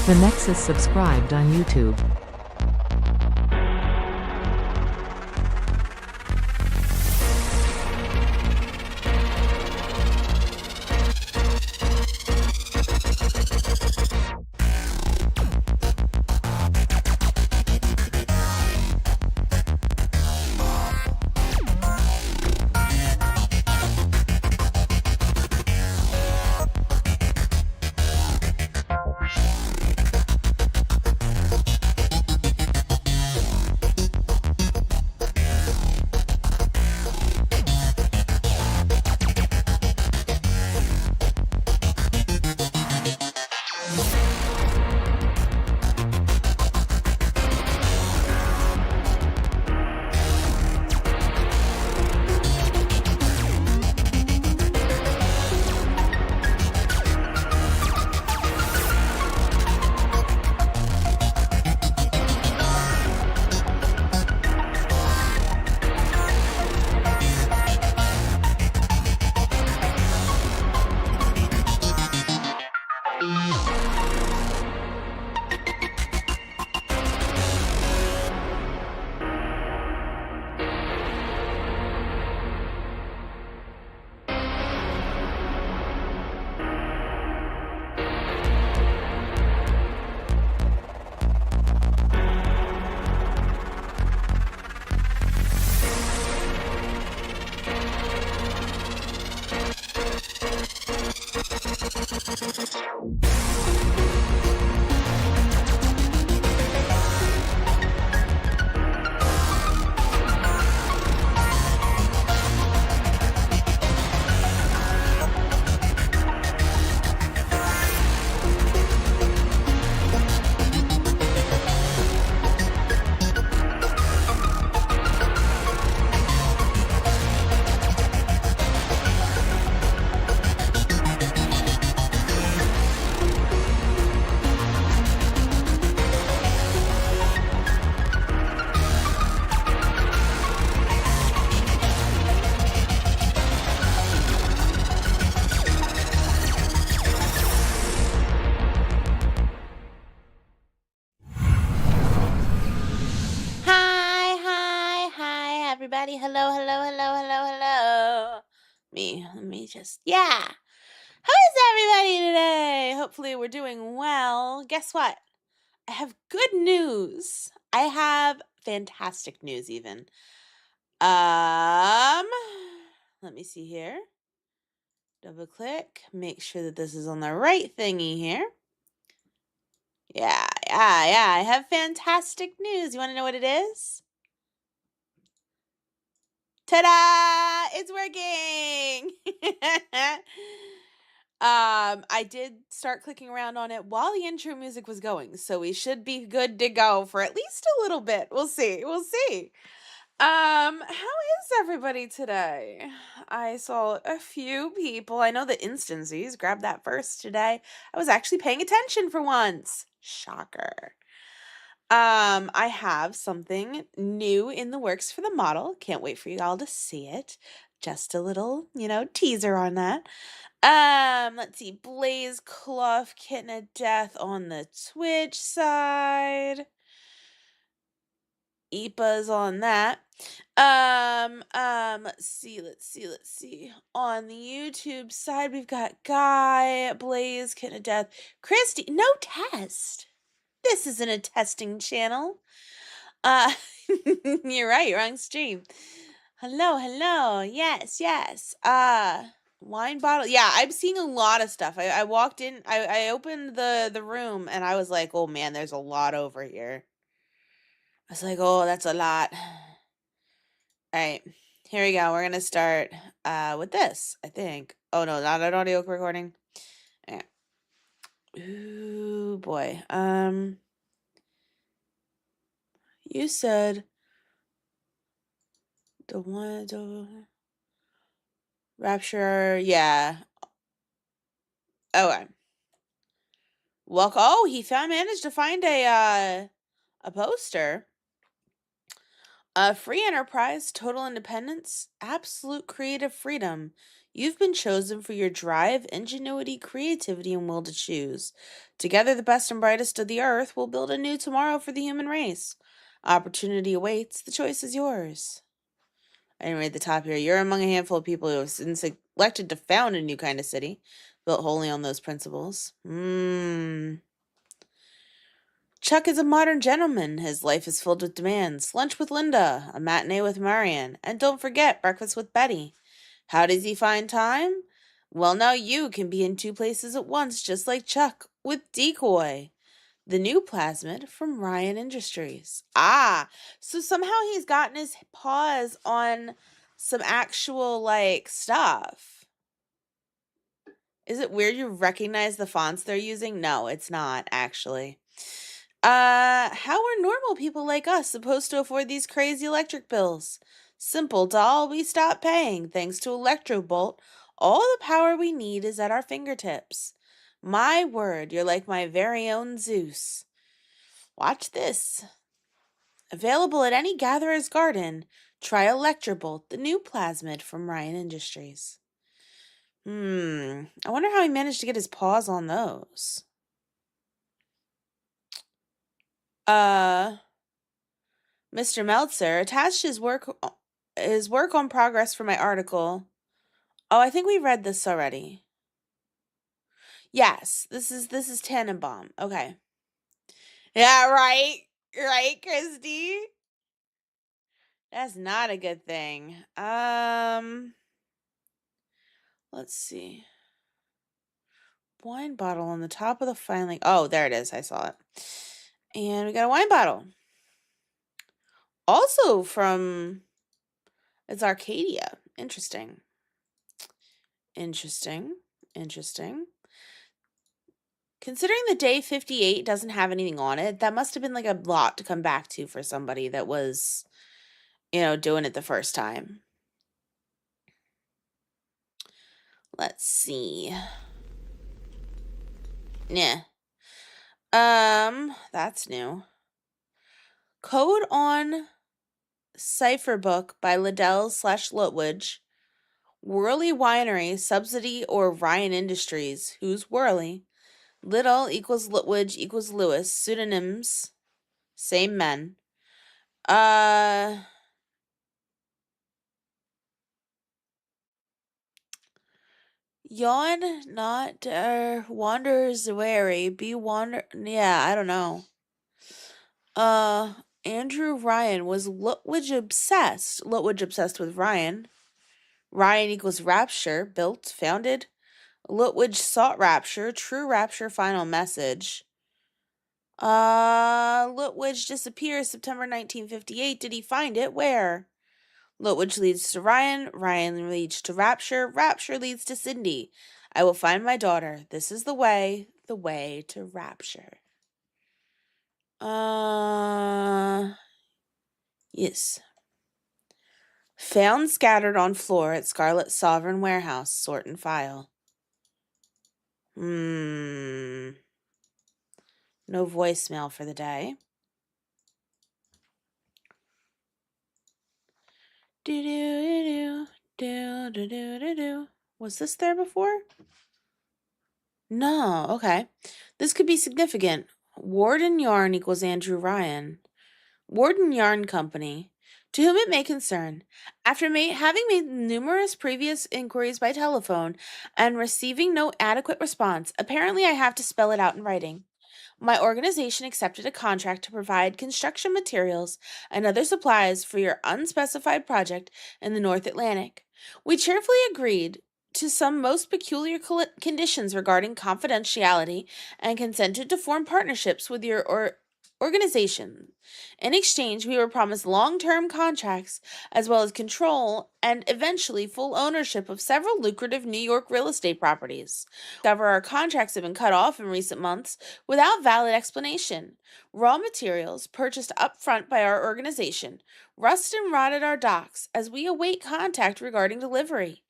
The Nexus subscribed on YouTube. Everybody, hello. Let me just, yeah. How is everybody today? Hopefully we're doing well. Guess what? I have good news. I have fantastic news even. Let me see here. Double click, make sure that this is on the right thingy here. Yeah, I have fantastic news. You want to know what it is? Ta-da! It's working! I did start clicking around on it while the intro music was going, so we should be good to go for at least a little bit. We'll see. How is everybody today? I saw a few people. I know the instances grabbed that first today. I was actually paying attention for once. Shocker. I have something new in the works for the model. Can't wait for you all to see it. Just a little, teaser on that. Let's see. Blaze Clough, Kitten of Death on the Twitch side. Ipa's on that. Let's see. On the YouTube side, we've got Guy, Blaze, Kitten of Death, Christy. No test. This isn't a testing channel. You're right, wrong stream. Hello. Yes. Wine bottle. Yeah, I'm seeing a lot of stuff. I walked in, I opened the room and I was like, oh man, there's a lot over here. I was like, oh, that's a lot. All right, here we go. We're gonna start with this, I think. Oh no, not an audio recording. Yeah. Ooh boy. You said the Rapture, yeah. Okay. Welcome. Oh, he managed to find a poster. A free enterprise, total independence, absolute creative freedom. You've been chosen for your drive, ingenuity, creativity, and will to choose. Together, the best and brightest of the earth will build a new tomorrow for the human race. Opportunity awaits. The choice is yours. I didn't read the top here. You're among a handful of people who have been selected to found a new kind of city, built wholly on those principles. Chuck is a modern gentleman. His life is filled with demands. Lunch with Linda, a matinee with Marion, and don't forget, breakfast with Betty. How does he find time? Well, now you can be in two places at once, just like Chuck, with Decoy, the new plasmid from Ryan Industries. So somehow he's gotten his paws on some actual, stuff. Is it weird you recognize the fonts they're using? No, it's not, actually. How are normal people like us supposed to afford these crazy electric bills? Simple, doll, we stop paying. Thanks to Electrobolt, all the power we need is at our fingertips. My word, you're like my very own Zeus. Watch this. Available at any Gatherer's Garden, try Electrobolt, the new plasmid from Ryan Industries. I wonder how he managed to get his paws on those. Mr. Meltzer attached his work on progress for my article. Oh, I think we read this already. Yes, this is Tannenbaum. Okay. Yeah, right. Right, Christy. That's not a good thing. Let's see. Wine bottle on the top of the filing. Oh, there it is. I saw it. And we got a wine bottle. Also from, it's Arcadia. Interesting. Considering the day 58 doesn't have anything on it, that must have been like a lot to come back to for somebody that was, doing it the first time. Let's see. Nah. That's new. Code on Cipher Book by Liddell/Lutwidge. Whirly Winery, Subsidy, or Ryan Industries. Who's Whirly? Liddell equals Lutwidge equals Lewis. Pseudonyms. Same men. Yawn, not, wanders wary. Yeah, I don't know. Andrew Ryan was Lutwidge obsessed. Lutwidge obsessed with Ryan. Ryan equals Rapture, built, founded. Lutwidge sought Rapture, true Rapture final message. Lutwidge disappears September 1958. Did he find it? Where? Lutwidge leads to Ryan. Ryan leads to Rapture. Rapture leads to Cindy. I will find my daughter. This is the way to Rapture. Yes. Found scattered on floor at Scarlet Sovereign Warehouse. Sort and file. No voicemail for the day. Was this there before? No, okay. This could be significant. Warden Yarn equals Andrew Ryan. Warden Yarn Company. To whom it may concern, after having made numerous previous inquiries by telephone and receiving no adequate response, apparently I have to spell it out in writing. My organization accepted a contract to provide construction materials and other supplies for your unspecified project in the North Atlantic. We cheerfully agreed to some most peculiar conditions regarding confidentiality and consented to form partnerships with your organization. In exchange, we were promised long-term contracts as well as control and eventually full ownership of several lucrative New York real estate properties. However, our contracts have been cut off in recent months without valid explanation. Raw materials purchased up front by our organization rust and rot at our docks as we await contact regarding delivery.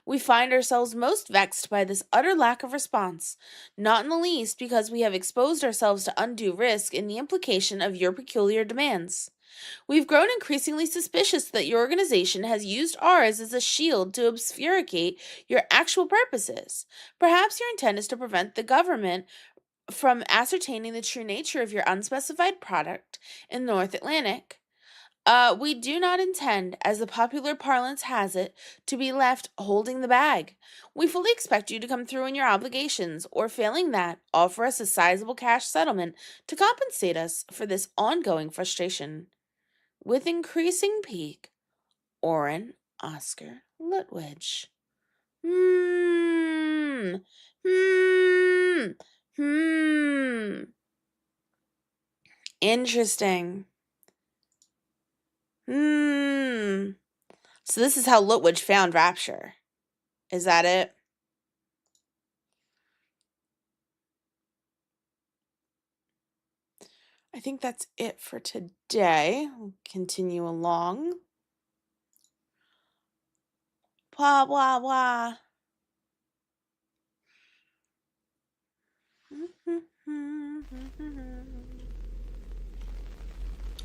We find ourselves most vexed by this utter lack of response, not in the least because we have exposed ourselves to undue risk in the implication of your peculiar demands. We've grown increasingly suspicious that your organization has used ours as a shield to obfuscate your actual purposes. Perhaps your intent is to prevent the government from ascertaining the true nature of your unspecified product in the North Atlantic. We do not intend, as the popular parlance has it, to be left holding the bag. We fully expect you to come through in your obligations, or failing that, offer us a sizable cash settlement to compensate us for this ongoing frustration. With increasing pique, Oren Oscar Lutwidge. Hmm. Hmm. Hmm. Interesting. Hmm. So this is how Lutwidge found Rapture. Is that it? I think that's it for today. We'll continue along. Blah, blah, blah.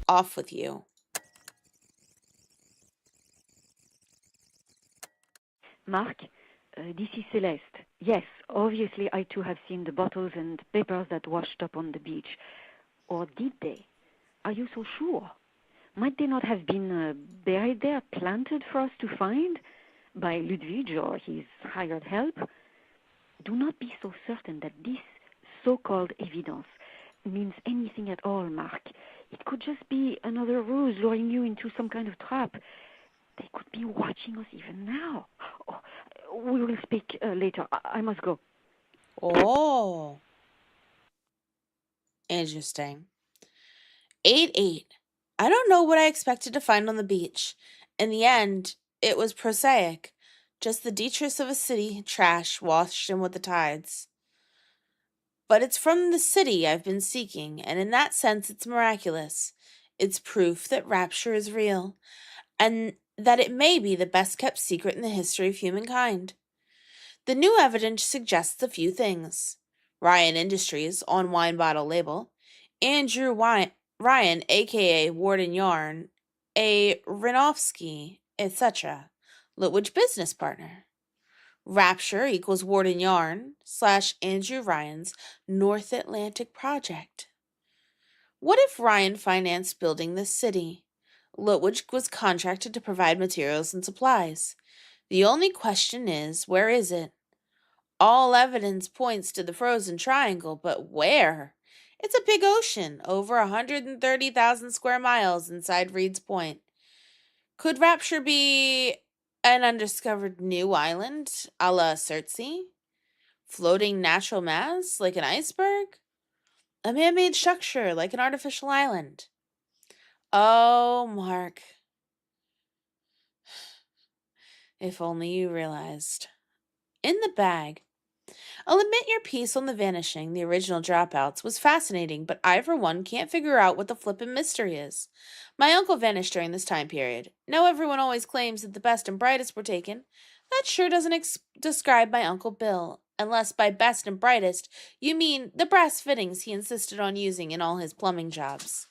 Off with you. Mark, this is Celeste. Yes, obviously I too have seen the bottles and papers that washed up on the beach. Or did they? Are you so sure? Might they not have been buried there, planted for us to find? By Ludwig or his hired help? Do not be so certain that this so-called evidence means anything at all, Mark. It could just be another ruse luring you into some kind of trap. They could be watching us even now. Oh, we will speak later. I must go. Oh. Interesting. 8-8. I don't know what I expected to find on the beach. In the end, it was prosaic. Just the detritus of a city trash washed in with the tides. But it's from the city I've been seeking, and in that sense it's miraculous. It's proof that rapture is real, and that it may be the best kept secret in the history of humankind. The new evidence suggests a few things. Ryan Industries, on wine bottle label. Andrew Ryan, aka Warden Yarn. A Renofsky, etc. Litwich business partner. Rapture equals Warden Yarn / Andrew Ryan's North Atlantic project. What if Ryan financed building this city? Litwich was contracted to provide materials and supplies. The only question is, where is it? All evidence points to the frozen triangle, but where? It's a big ocean, over 130,000 square miles inside Reed's Point. Could Rapture be an undiscovered new island, a la Surtsey? Floating natural mass, like an iceberg? A man-made structure, like an artificial island? Oh, Mark. If only you realized. In the bag. I'll admit your piece on the vanishing, the original dropouts, was fascinating, but I, for one, can't figure out what the flippin' mystery is. My uncle vanished during this time period. Now everyone always claims that the best and brightest were taken. That sure doesn't describe my Uncle Bill, unless by best and brightest you mean the brass fittings he insisted on using in all his plumbing jobs.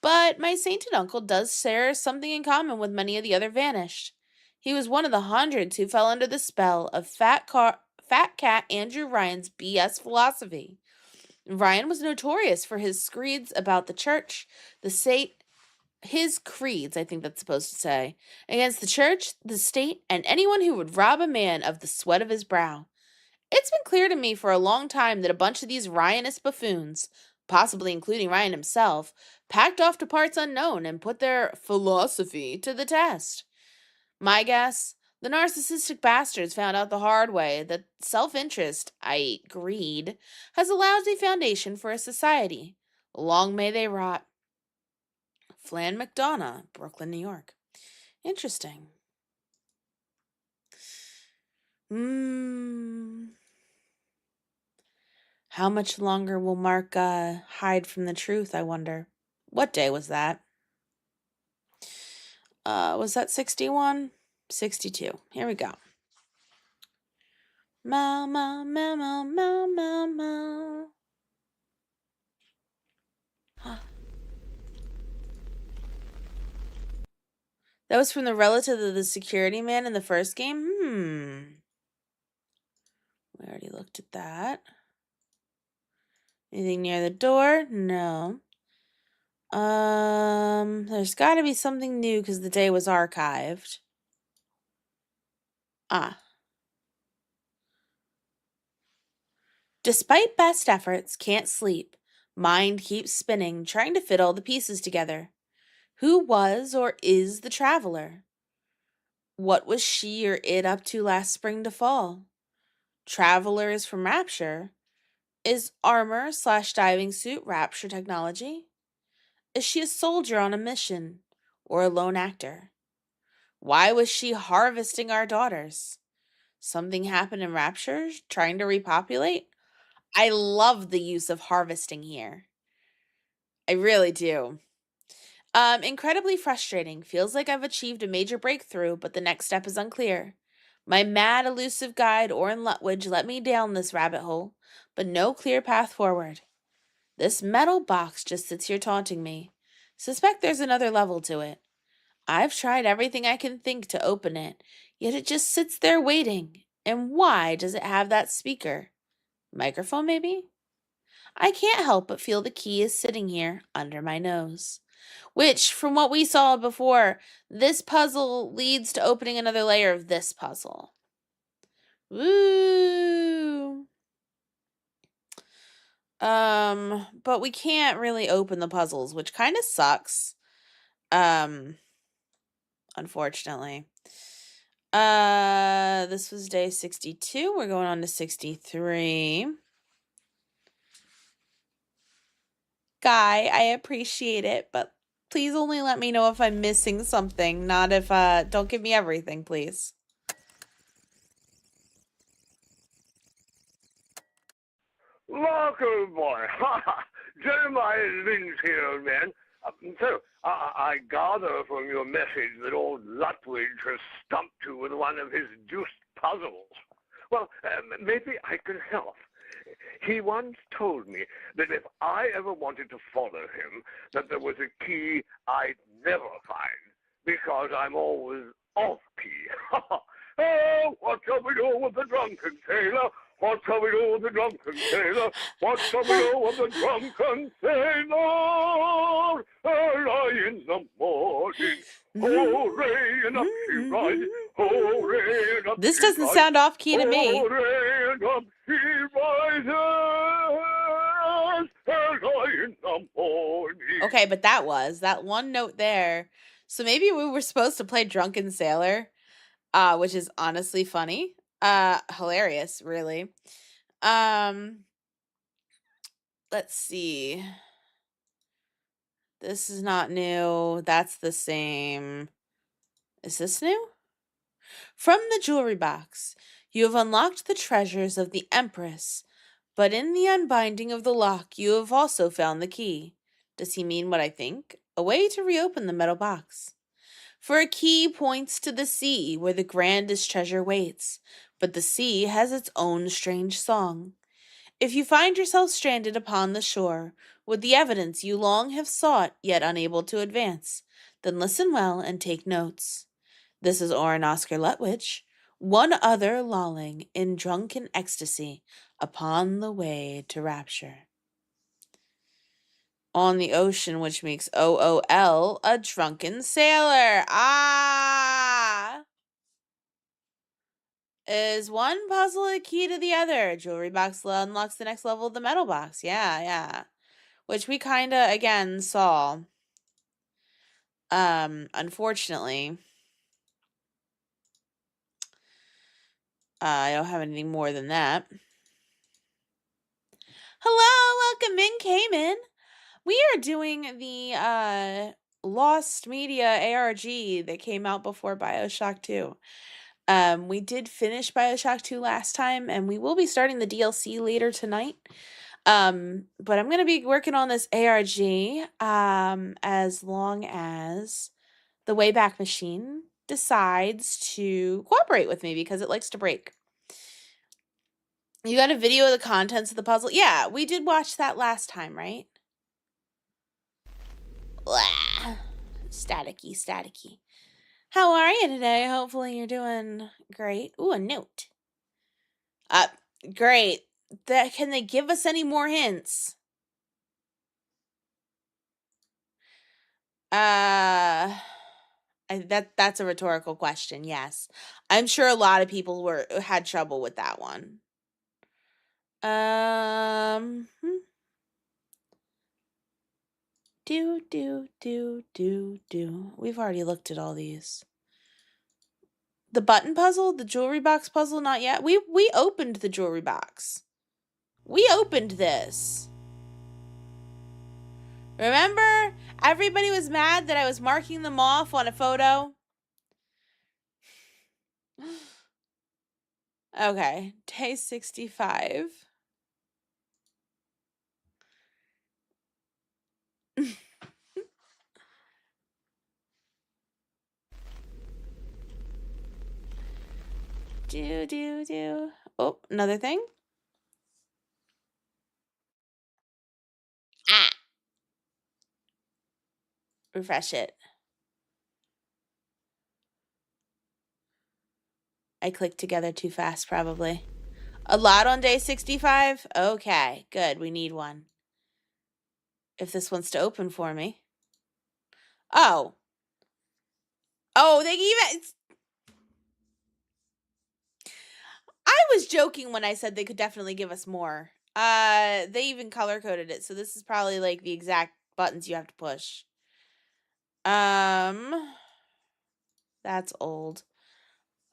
But my sainted uncle does share something in common with many of the other vanished. He was one of the hundreds who fell under the spell of Fat Cat Andrew Ryan's BS philosophy. Ryan was notorious for his screeds about the church, the state, his creeds, I think that's supposed to say, against the church, the state, and anyone who would rob a man of the sweat of his brow. It's been clear to me for a long time that a bunch of these Ryanist buffoons, possibly including Ryan himself, packed off to parts unknown and put their philosophy to the test. My guess, the narcissistic bastards found out the hard way that self-interest, i.e. greed, has a lousy foundation for a society. Long may they rot. Flan McDonough, Brooklyn, New York. Interesting. How much longer will Mark hide from the truth, I wonder? What day was that? Was that 61? 62. Here we go. Mau, mau, mau, mau, mau, mau, mau. That was from the relative of the security man in the first game? We already looked at that. Anything near the door? No. There's gotta be something new because the day was archived. Despite best efforts, can't sleep. Mind keeps spinning, trying to fit all the pieces together. Who was or is the traveler? What was she or it up to last spring to fall? Traveler is from Rapture. Is armor/diving suit Rapture technology? Is she a soldier on a mission or a lone actor? Why was she harvesting our daughters? Something happened in Rapture trying to repopulate? I love the use of harvesting here. I really do. Incredibly frustrating. Feels like I've achieved a major breakthrough, but the next step is unclear. My mad, elusive guide, Orin Lutwidge, let me down this rabbit hole, but no clear path forward. This metal box just sits here taunting me. Suspect there's another level to it. I've tried everything I can think to open it, yet it just sits there waiting. And why does it have that speaker? Microphone, maybe? I can't help but feel the key is sitting here under my nose. Which, from what we saw before, this puzzle leads to opening another layer of this puzzle. Woo! But we can't really open the puzzles, which kind of sucks. Unfortunately. This was day 62. We're going on to 63. Guy, I appreciate it, but please only let me know if I'm missing something, not if, don't give me everything, please. Marco boy, Jeremiah Lynch here, old man. So, I gather from your message that old Lutwidge has stumped you with one of his deuced puzzles. Well, maybe I can help. He once told me that if I ever wanted to follow him, that there was a key I'd never find, because I'm always off-key. Oh, what shall we do with the drunken sailor? What shall we do with the drunken sailor? What shall we do with the drunken sailor? Early in the morning, hooray, and up she rides. Hooray, and up This she doesn't rides. sound off-key to me. Hooray, and up she rises. Early in the morning. Okay, but that one note there. So maybe we were supposed to play Drunken Sailor, which is honestly funny. Hilarious, really. Let's see. This is not new. That's the same. Is this new? From the jewelry box, you have unlocked the treasures of the Empress, but in the unbinding of the lock, you have also found the key. Does he mean what I think? A way to reopen the metal box. For a key points to the sea where the grandest treasure waits, but the sea has its own strange song. If you find yourself stranded upon the shore with the evidence you long have sought yet unable to advance, then listen well and take notes. This is Orin Oscar Lutwidge, one other lolling in drunken ecstasy upon the way to rapture. On the ocean, which makes OOL, a drunken sailor. Is one puzzle a key to the other? Jewelry box unlocks the next level of the metal box. Yeah. Which we kind of, again, saw. Unfortunately, I don't have anything more than that. Hello, welcome in, Cayman. We are doing the Lost Media ARG that came out before Bioshock 2. We did finish Bioshock 2 last time, and we will be starting the DLC later tonight. But I'm going to be working on this ARG as long as the Wayback Machine decides to cooperate with me because it likes to break. You got a video of the contents of the puzzle? Yeah, we did watch that last time, right? Blah. Staticky. How are you today? Hopefully you're doing great. Ooh, a note. Great. Can they give us any more hints? That's a rhetorical question. Yes, I'm sure a lot of people had trouble with that one. Do. We've already looked at all these. The button puzzle, the jewelry box puzzle, not yet. We opened the jewelry box. We opened this. Remember? Everybody was mad that I was marking them off on a photo. Okay, day 65. Do. Oh, another thing. Ah. Refresh it. I clicked together too fast, probably. A lot on day 65? Okay, good. We need one. If this wants to open for me. Oh. Oh, they even... I was joking when I said they could definitely give us more. They even color-coded it, so this is probably, like, the exact buttons you have to push. That's old.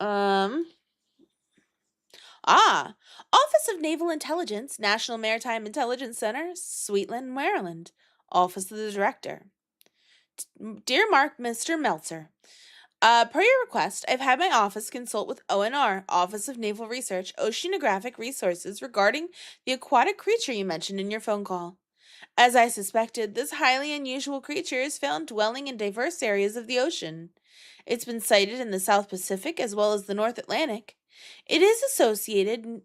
Office of Naval Intelligence, National Maritime Intelligence Center, Sweetland, Maryland. Office of the Director. Dear Mr. Meltzer, per your request, I've had my office consult with ONR, Office of Naval Research, Oceanographic Resources, regarding the aquatic creature you mentioned in your phone call. As I suspected, this highly unusual creature is found dwelling in diverse areas of the ocean. It's been sighted in the South Pacific as well as the North Atlantic. It is associated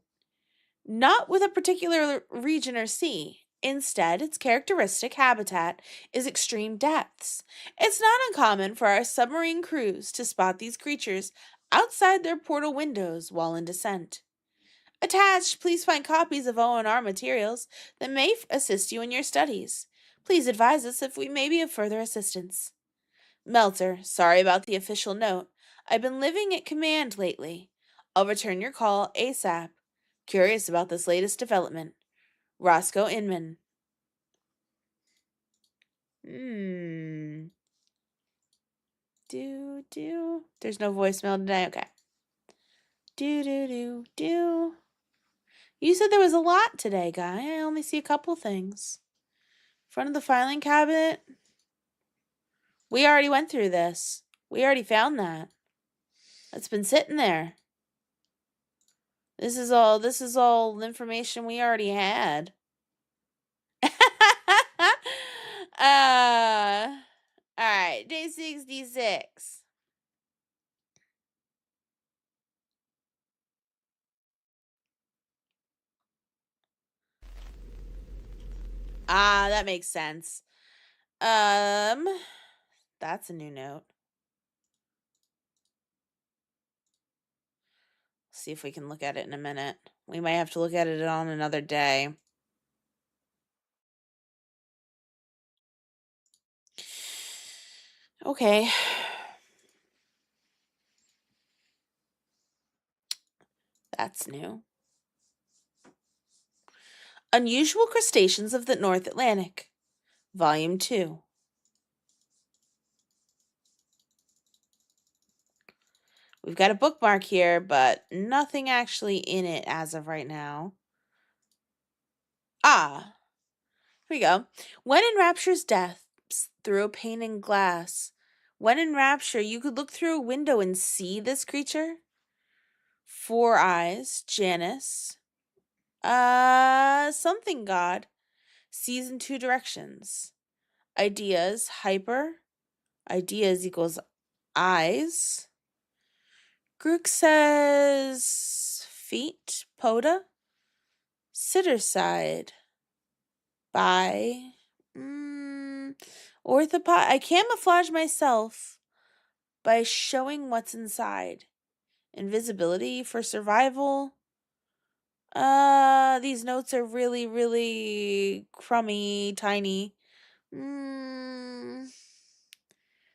not with a particular region or sea. Instead, its characteristic habitat is extreme depths. It's not uncommon for our submarine crews to spot these creatures outside their portal windows while in descent. Attached, please find copies of ONR materials that may assist you in your studies. Please advise us if we may be of further assistance. Melter, sorry about the official note. I've been living at command lately. I'll return your call ASAP. Curious about this latest development. Roscoe Inman. There's no voicemail today. Okay. Do. You said there was a lot today, guy. I only see a couple things. Front of the filing cabinet. We already went through this. We already found that. It's been sitting there. This is all information we already had. Alright, day 66. That makes sense. That's a new note. See if we can look at it in a minute. We might have to look at it on another day. Okay. That's new. Unusual Crustaceans of the North Atlantic, Volume 2. We've got a bookmark here, but nothing actually in it as of right now. Here we go. When in Rapture's depths, through a pane in glass. When in Rapture, you could look through a window and see this creature? Four Eyes, Janice. Something God. Sees in two directions. Ideas, Hyper. Ideas equals eyes. Grook says feet, Poda. Sitter side. By. Orthopod. I camouflage myself. by showing what's inside. Invisibility for survival. These notes are really, really crummy, tiny.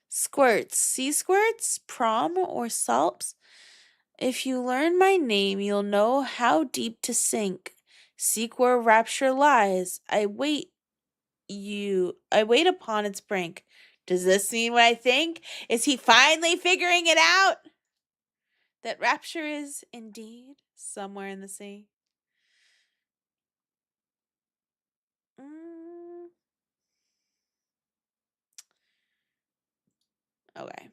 Squirts. Sea squirts? Prom or salps? If you learn my name, you'll know how deep to sink. Seek where rapture lies. I wait upon its brink. Does this mean what I think? Is he finally figuring it out? That rapture is indeed somewhere in the sea. Okay.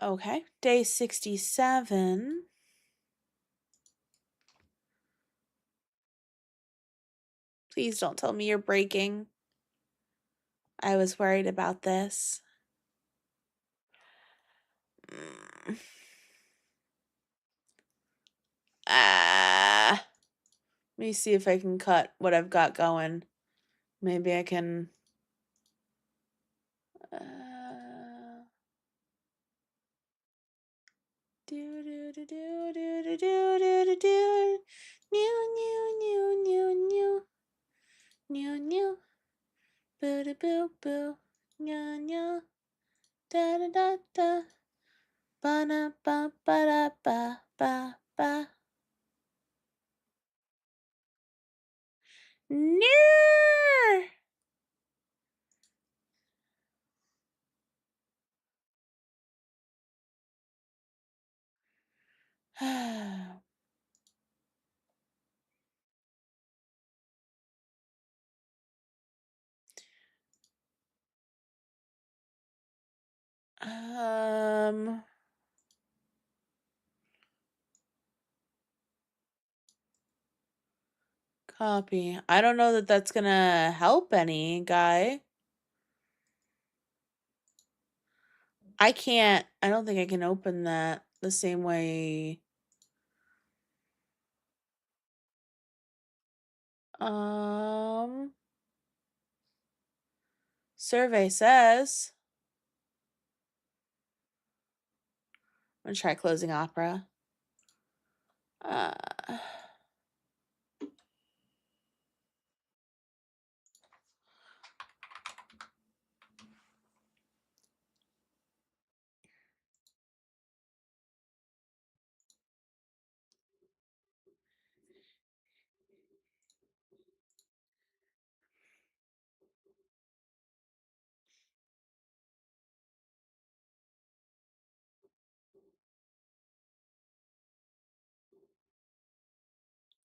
Okay. Day 67. Please don't tell me you're breaking. I was worried about this. Let me see if I can cut what I've got going. Maybe I can. Do do do do do do do do do. New new new new new. New new. Boo da boo boo. Nya nya. Da da da da. Ba na ba ba da ba ba ba. No. Copy. I don't know that that's gonna help any guy. I don't think I can open that the same way. Survey says. I'm gonna try closing Opera.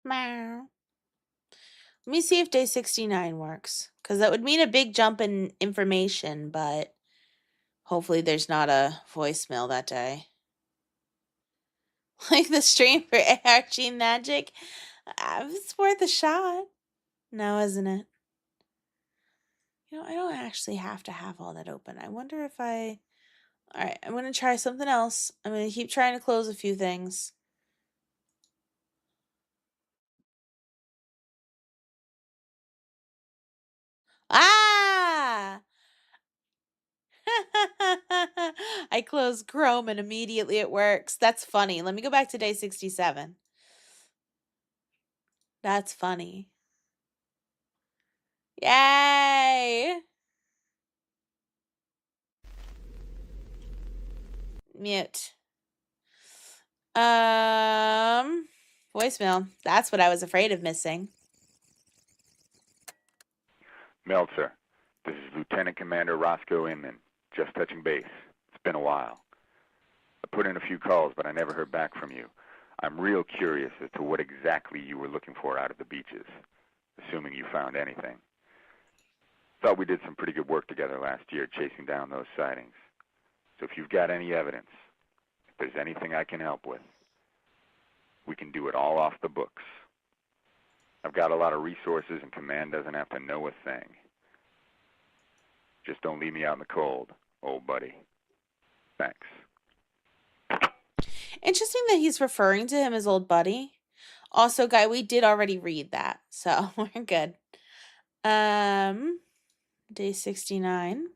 Meow. Let me see if day 69 works, because that would mean a big jump in information, but hopefully there's not a voicemail that day. Like the stream for ARG Magic? It's worth a shot. No, isn't it? You know, I don't actually have to have all that open. I wonder if I... Alright, I'm going to try something else. I'm going to keep trying to close a few things. Ah! I close Chrome and immediately it works. That's funny. Let me go back to day 67. That's funny. Yay! Mute. Voicemail. That's what I was afraid of missing. Meltzer, this is Lieutenant Commander Roscoe Inman, just touching base. It's been a while. I put in a few calls, but I never heard back from you. I'm real curious as to what exactly you were looking for out of the beaches, assuming you found anything. Thought we did some pretty good work together last year chasing down those sightings. So if you've got any evidence, if there's anything I can help with, we can do it all off the books. I've got a lot of resources and command doesn't have to know a thing. Just don't leave me out in the cold, old buddy. Thanks. Interesting that he's referring to him as old buddy. Also, guy, we did already read that, so we're good. Day 69.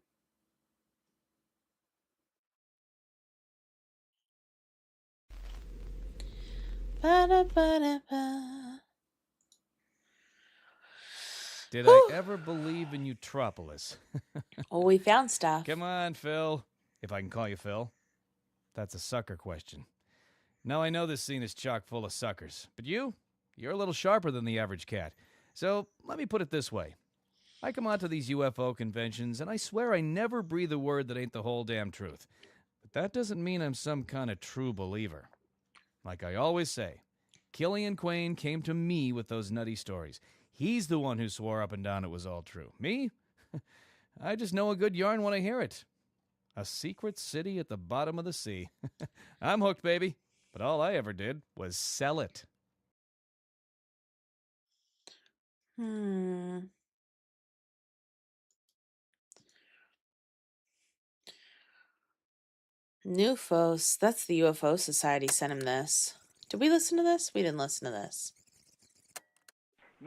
Ba-da-ba-da-ba. Did Whew. I ever believe in Utropolis? Oh, we found stuff. Come on, Phil. If I can call you Phil. That's a sucker question. Now I know this scene is chock full of suckers, but you're a little sharper than the average cat. So let me put it this way. I come onto these UFO conventions, and I swear I never breathe a word that ain't the whole damn truth. But that doesn't mean I'm some kind of true believer. Like I always say, Killian Quain came to me with those nutty stories. He's the one who swore up and down it was all true. Me? I just know a good yarn when I hear it. A secret city at the bottom of the sea. I'm hooked, baby. But all I ever did was sell it. Newfos. That's the UFO Society sent him this. Did we listen to this? We didn't listen to this.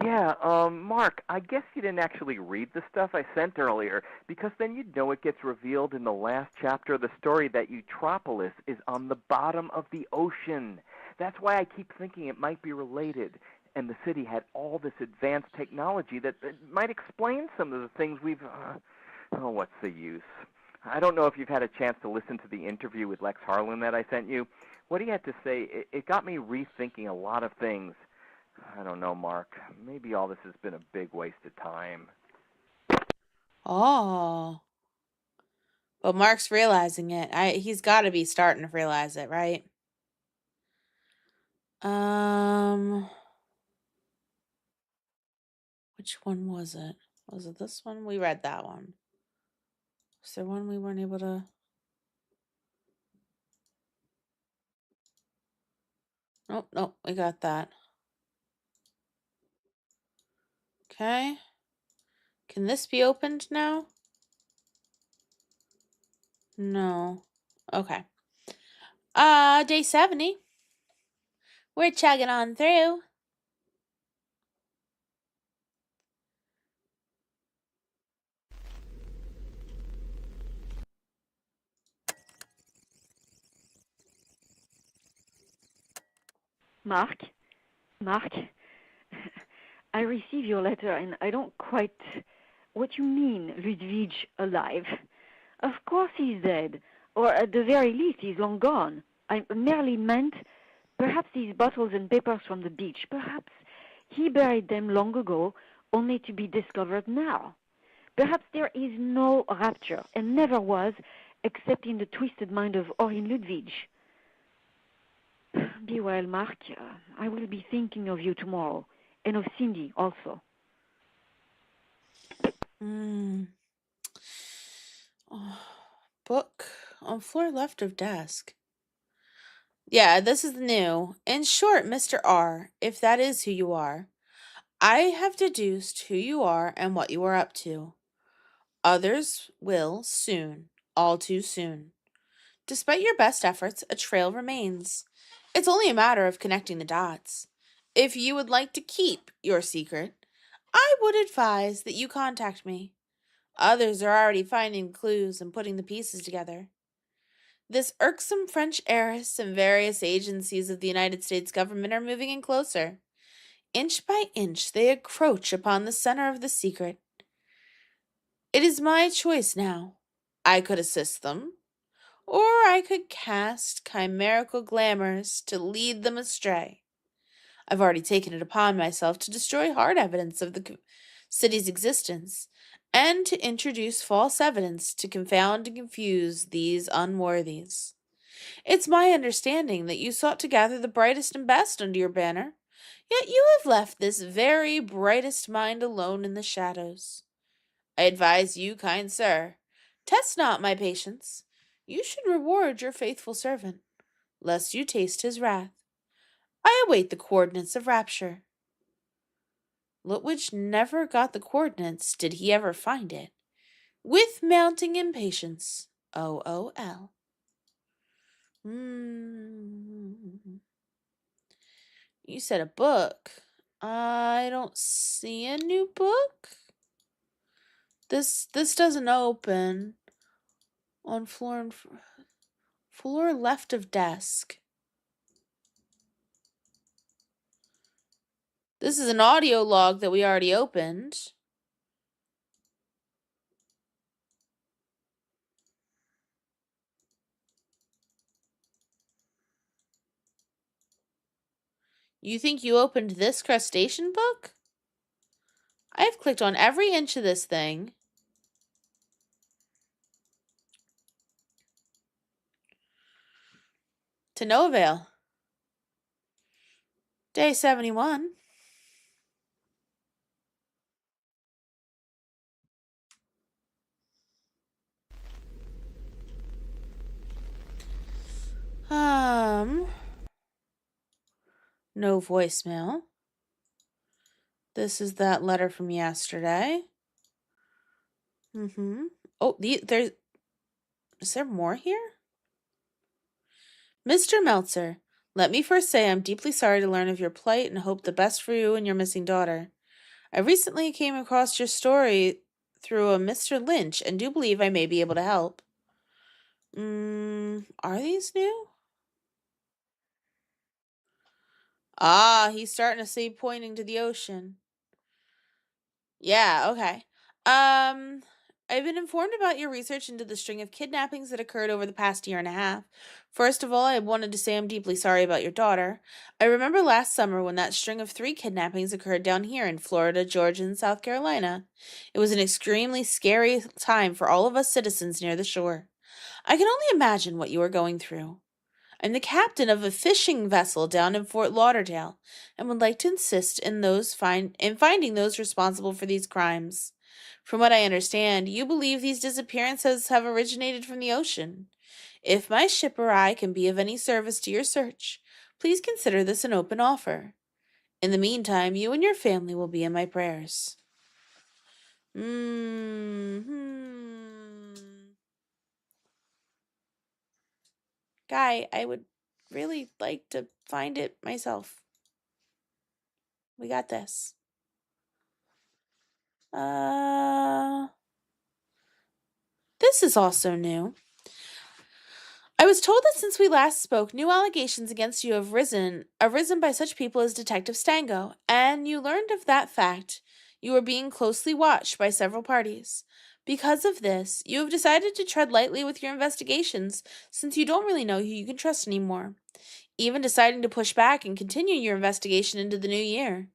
Yeah, Mark, I guess you didn't actually read the stuff I sent earlier, because then you'd know it gets revealed in the last chapter of the story that Utropolis is on the bottom of the ocean. That's why I keep thinking it might be related, and the city had all this advanced technology that might explain some of the things we've... oh, what's the use? I don't know if you've had a chance to listen to the interview with Lex Harlan that I sent you. What he had to say, it got me rethinking a lot of things. I don't know, Mark. Maybe all this has been a big waste of time. Oh. But Mark's realizing it. He's got to be starting to realize it, right? Which one was it? Was it this one? We read that one. Was there one we weren't able to... Nope, nope, we got that. Okay. Can this be opened now? No. Okay. Day 70. We're chugging on through. Mark? I received your letter and I don't quite... What you mean, Ludwig alive? Of course he's dead, or at the very least he's long gone. I merely meant perhaps these bottles and papers from the beach, perhaps he buried them long ago, only to be discovered now. Perhaps there is no rapture, and never was, except in the twisted mind of Orin Ludwig. Be well, Mark. I will be thinking of you tomorrow, and of Cindy also. Oh, book on floor left of desk. Yeah, this is new. In short, Mr. R, if that is who you are, I have deduced who you are and what you are up to. Others will soon, all too soon. Despite your best efforts, a trail remains. It's only a matter of connecting the dots. If you would like to keep your secret, I would advise that you contact me. Others are already finding clues and putting the pieces together. This irksome French heiress and various agencies of the United States government are moving in closer. Inch by inch, they encroach upon the center of the secret. It is my choice now. I could assist them, or I could cast chimerical glamours to lead them astray. I've already taken it upon myself to destroy hard evidence of the city's existence, and to introduce false evidence to confound and confuse these unworthies. It's my understanding that you sought to gather the brightest and best under your banner, yet you have left this very brightest mind alone in the shadows. I advise you, kind sir, test not my patience. You should reward your faithful servant, lest you taste his wrath. I await the coordinates of rapture. Lutwidge never got the coordinates, did he ever find it? With mounting impatience, OOL. You said a book. I don't see a new book. This doesn't open. On floor left of desk. This is an audio log that we already opened. You think you opened this crustacean book? I've clicked on every inch of this thing. To no avail. Day 71. No voicemail. This is that letter from yesterday. Oh, is there more here? Mr. Meltzer, let me first say I'm deeply sorry to learn of your plight and hope the best for you and your missing daughter. I recently came across your story through a Mr. Lynch and do believe I may be able to help. Are these new? Ah, he's starting to see pointing to the ocean. Yeah, okay. I've been informed about your research into the string of kidnappings that occurred over the past year and a half. First of all, I wanted to say I'm deeply sorry about your daughter. I remember last summer when that string of 3 kidnappings occurred down here in Florida, Georgia, and South Carolina. It was an extremely scary time for all of us citizens near the shore. I can only imagine what you are going through. I'm the captain of a fishing vessel down in Fort Lauderdale and would like to insist in finding those responsible for these crimes. From what I understand, you believe these disappearances have originated from the ocean. If my ship or I can be of any service to your search, please consider this an open offer. In the meantime, you and your family will be in my prayers. Guy, I would really like to find it myself. We got this. This is also new. I was told that since we last spoke, new allegations against you have arisen by such people as Detective Stango, and you learned of that fact. You are being closely watched by several parties. Because of this, you have decided to tread lightly with your investigations, since you don't really know who you can trust anymore, even deciding to push back and continue your investigation into the new year.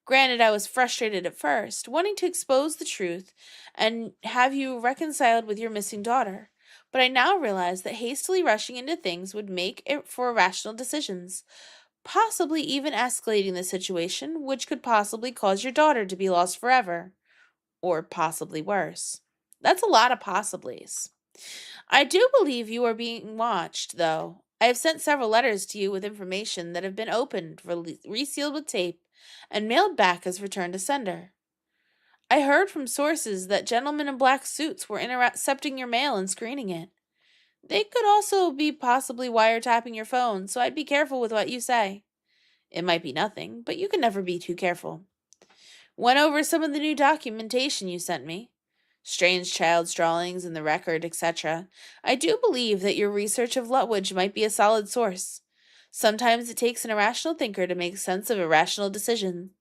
Granted, I was frustrated at first, wanting to expose the truth and have you reconciled with your missing daughter. But I now realize that hastily rushing into things would make it for irrational decisions, possibly even escalating the situation, which could possibly cause your daughter to be lost forever. Or possibly worse. That's a lot of possiblies. I do believe you are being watched, though. I have sent several letters to you with information that have been opened, resealed with tape, and mailed back as return to sender. I heard from sources that gentlemen in black suits were intercepting your mail and screening it. They could also be possibly wiretapping your phone, so I'd be careful with what you say. It might be nothing, but you can never be too careful. Went over some of the new documentation you sent me. Strange child's drawings in the record, etc. I do believe that your research of Lutwidge might be a solid source. Sometimes it takes an irrational thinker to make sense of irrational decisions.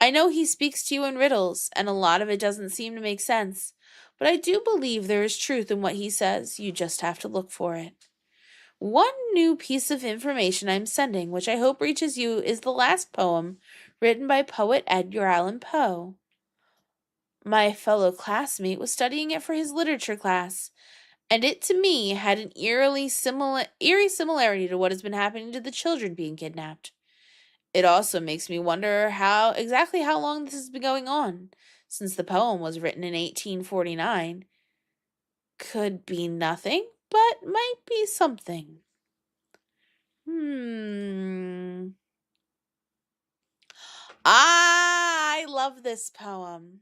I know he speaks to you in riddles, and a lot of it doesn't seem to make sense, but I do believe there is truth in what he says. You just have to look for it. One new piece of information I'm sending, which I hope reaches you, is the last poem written by poet Edgar Allan Poe. My fellow classmate was studying it for his literature class, and it to me had an eerie similarity to what has been happening to the children being kidnapped. It also makes me wonder exactly how long this has been going on, since the poem was written in 1849. Could be nothing, but might be something. I love this poem.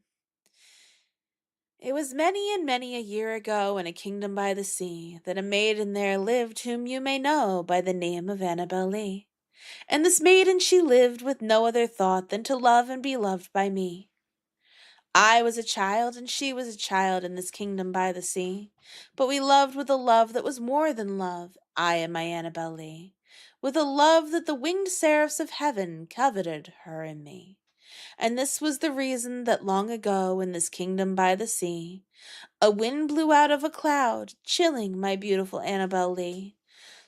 It was many and many a year ago in a kingdom by the sea that a maiden there lived whom you may know by the name of Annabel Lee. And this maiden she lived with no other thought than to love and be loved by me. I was a child, and she was a child in this kingdom by the sea. But we loved with a love that was more than love, I and my Annabel Lee, with a love that the winged seraphs of heaven coveted her and me. And this was the reason that long ago in this kingdom by the sea, a wind blew out of a cloud, chilling my beautiful Annabel Lee,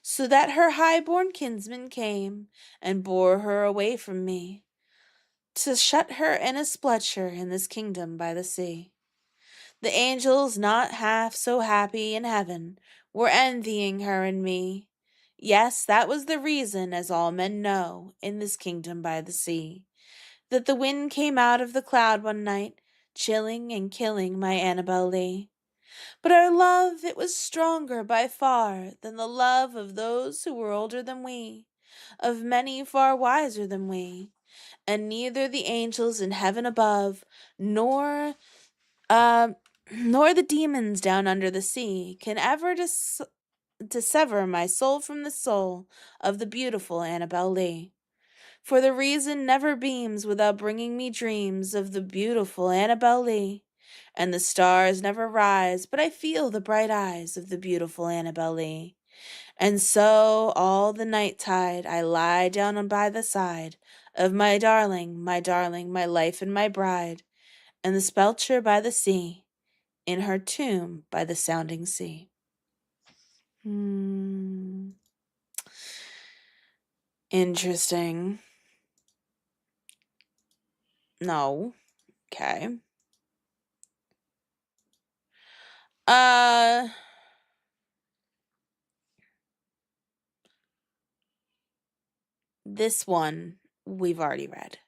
so that her high-born kinsman came and bore her away from me, to shut her in a splutter in this kingdom by the sea. The angels, not half so happy in heaven, were envying her and me. Yes, that was the reason, as all men know, in this kingdom by the sea, that the wind came out of the cloud one night, chilling and killing my Annabel Lee. But our love, it was stronger by far than the love of those who were older than we, of many far wiser than we, and neither the angels in heaven above, uh, nor the demons down under the sea can ever dissever my soul from the soul of the beautiful Annabel Lee. For the reason never beams without bringing me dreams of the beautiful Annabel Lee, and the stars never rise but I feel the bright eyes of the beautiful Annabel Lee. And so all the night tide I lie down by the side of my darling, my life and my bride, and the spelcher by the sea, in her tomb by the sounding sea. Interesting. No. Okay. This one we've already read.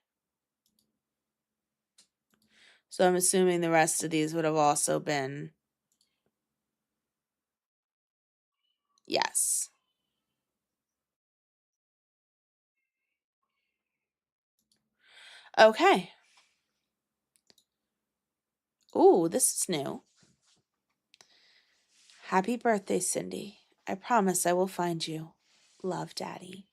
So I'm assuming the rest of these would have also been. Yes. Okay. Ooh, this is new. Happy birthday, Cindy. I promise I will find you. Love, Daddy.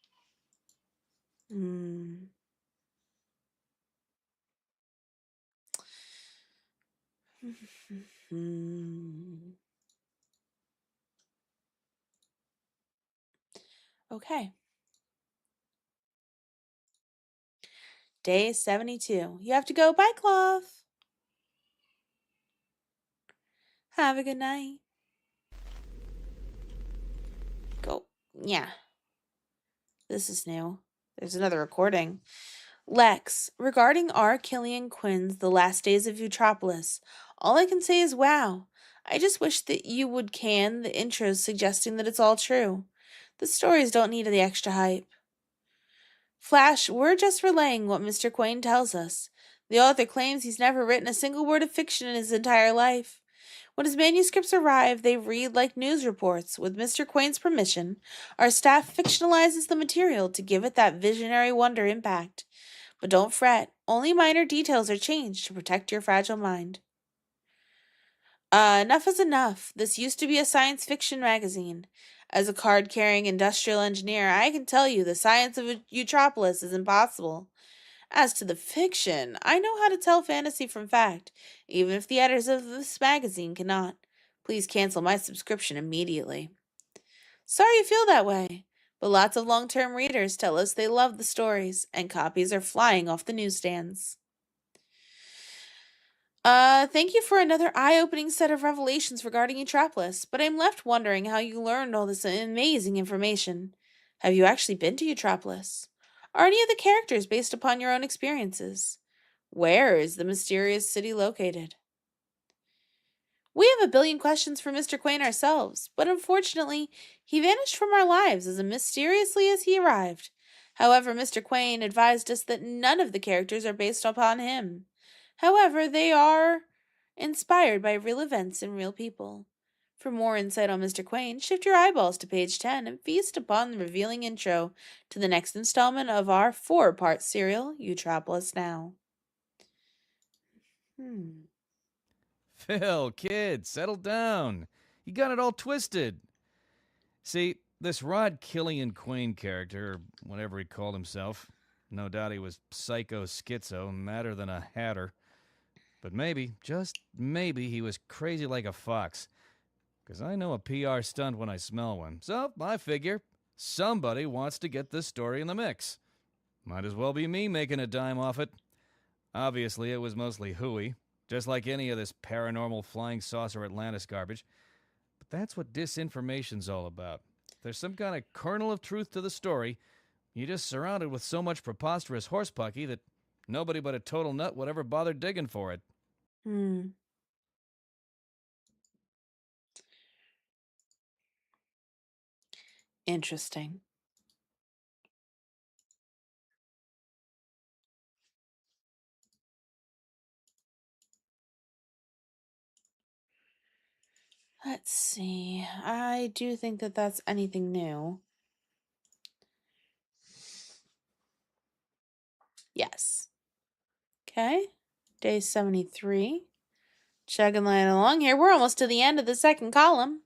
Okay. Day 72. You have to go. Bye, Cloth. Have a good night. Go. Yeah. This is new. There's another recording. Lex, regarding R. Killian Quinn's The Last Days of Eutropolis, all I can say is wow. I just wish that you would can the intros suggesting that it's all true. The stories don't need the extra hype. Flash, we're just relaying what Mr. Quain tells us. The author claims he's never written a single word of fiction in his entire life. When his manuscripts arrive, they read like news reports. With Mr. Quain's permission, our staff fictionalizes the material to give it that visionary wonder impact. But don't fret, only minor details are changed to protect your fragile mind. Enough is enough. This used to be a science fiction magazine. As a card-carrying industrial engineer, I can tell you the science of Eutropolis is impossible. As to the fiction, I know how to tell fantasy from fact, even if the editors of this magazine cannot. Please cancel my subscription immediately. Sorry you feel that way, but lots of long-term readers tell us they love the stories, and copies are flying off the newsstands. Thank you for another eye-opening set of revelations regarding Eutropolis, but I'm left wondering how you learned all this amazing information. Have you actually been to Eutropolis? Are any of the characters based upon your own experiences? Where is the mysterious city located? We have a billion questions for Mr. Quain ourselves, but unfortunately, he vanished from our lives as mysteriously as he arrived. However, Mr. Quain advised us that none of the characters are based upon him. However, they are inspired by real events and real people. For more insight on Mr. Quain, shift your eyeballs to page 10 and feast upon the revealing intro to the next installment of our 4-part serial, Eutropolis Now. Phil, kid, settle down. You got it all twisted. See, this Rod Killian Quain character, or whatever he called himself, no doubt he was psycho schizo, madder than a hatter. But maybe, just maybe, he was crazy like a fox. Because I know a PR stunt when I smell one. So I figure somebody wants to get this story in the mix. Might as well be me making a dime off it. Obviously, it was mostly hooey, just like any of this paranormal flying saucer Atlantis garbage. But that's what disinformation's all about. If there's some kind of kernel of truth to the story, you're just surrounded with so much preposterous horsepucky that nobody but a total nut would ever bother digging for it. Interesting. Let's see. I do think that that's anything new. Yes. Okay. Day 73. Chugging line along here. We're almost to the end of the second column.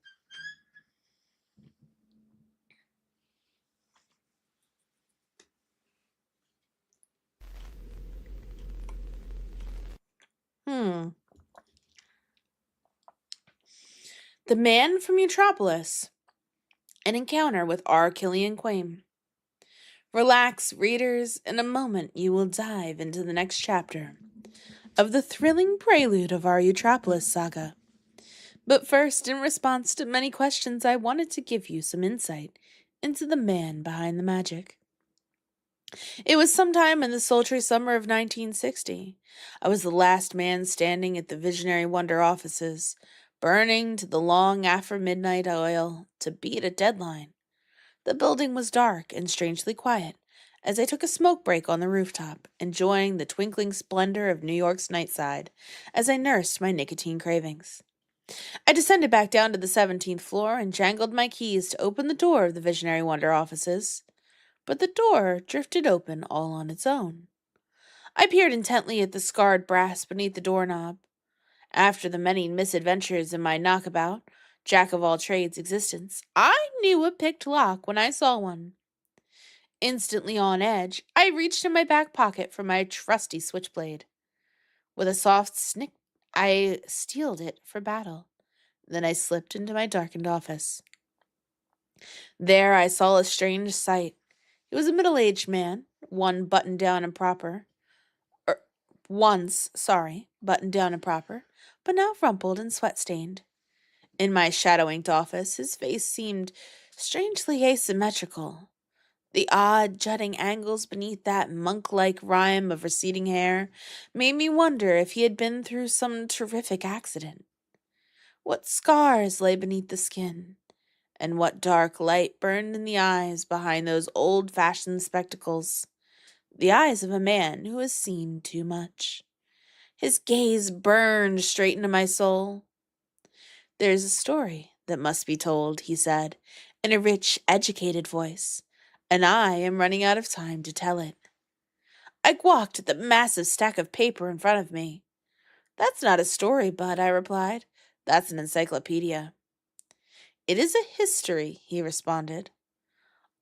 The Man from Metropolis. An encounter with R. Killian Quain. Relax, readers. In a moment, you will dive into the next chapter of the thrilling prelude of our Eutropolis saga. But first, in response to many questions, I wanted to give you some insight into the man behind the magic. It was sometime in the sultry summer of 1960. I was the last man standing at the Visionary Wonder offices, burning to the long after midnight oil to beat a deadline. The building was dark and strangely quiet as I took a smoke break on the rooftop, enjoying the twinkling splendor of New York's night side as I nursed my nicotine cravings. I descended back down to the 17th floor and jangled my keys to open the door of the Visionary Wonder offices. But the door drifted open all on its own. I peered intently at the scarred brass beneath the doorknob. After the many misadventures in my knockabout, jack-of-all-trades existence, I knew a picked lock when I saw one. Instantly on edge, I reached in my back pocket for my trusty switchblade. With a soft snick, I steeled it for battle. Then I slipped into my darkened office. There I saw a strange sight. He was a middle-aged man, buttoned down and proper, buttoned down and proper, but now rumpled and sweat-stained. In my shadow-inked office, his face seemed strangely asymmetrical. The odd, jutting angles beneath that monk-like rime of receding hair made me wonder if he had been through some terrific accident. What scars lay beneath the skin, and what dark light burned in the eyes behind those old-fashioned spectacles. The eyes of a man who has seen too much. His gaze burned straight into my soul. There's a story that must be told, he said, in a rich, educated voice, and I am running out of time to tell it. I gawked at the massive stack of paper in front of me. That's not a story, Bud, I replied. That's an encyclopedia. It is a history, he responded.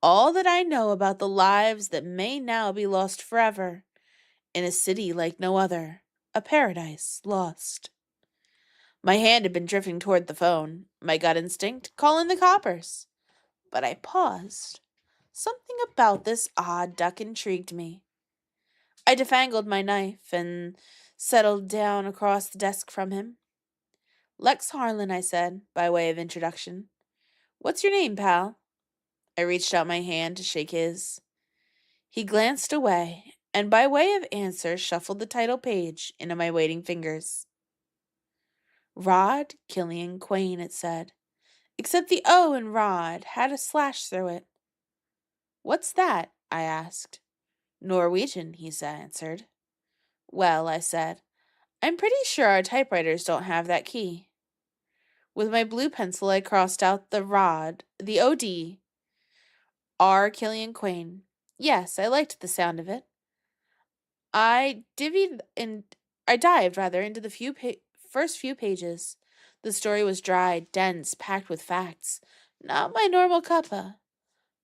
All that I know about the lives that may now be lost forever, in a city like no other, a paradise lost. My hand had been drifting toward the phone, my gut instinct calling the coppers. But I paused. Something about this odd duck intrigued me. I defangled my knife and settled down across the desk from him. Lex Harlan, I said, by way of introduction. What's your name, pal? I reached out my hand to shake his. He glanced away, and by way of answer shuffled the title page into my waiting fingers. Rod Killian Quain, it said, except the O in Rod had a slash through it. What's that? I asked. Norwegian, he answered. Well, I said, I'm pretty sure our typewriters don't have that key. With my blue pencil, I crossed out the OD, R. Killian Quain. Yes, I liked the sound of it. I dived into the first few pages. The story was dry, dense, packed with facts. Not my normal cuppa.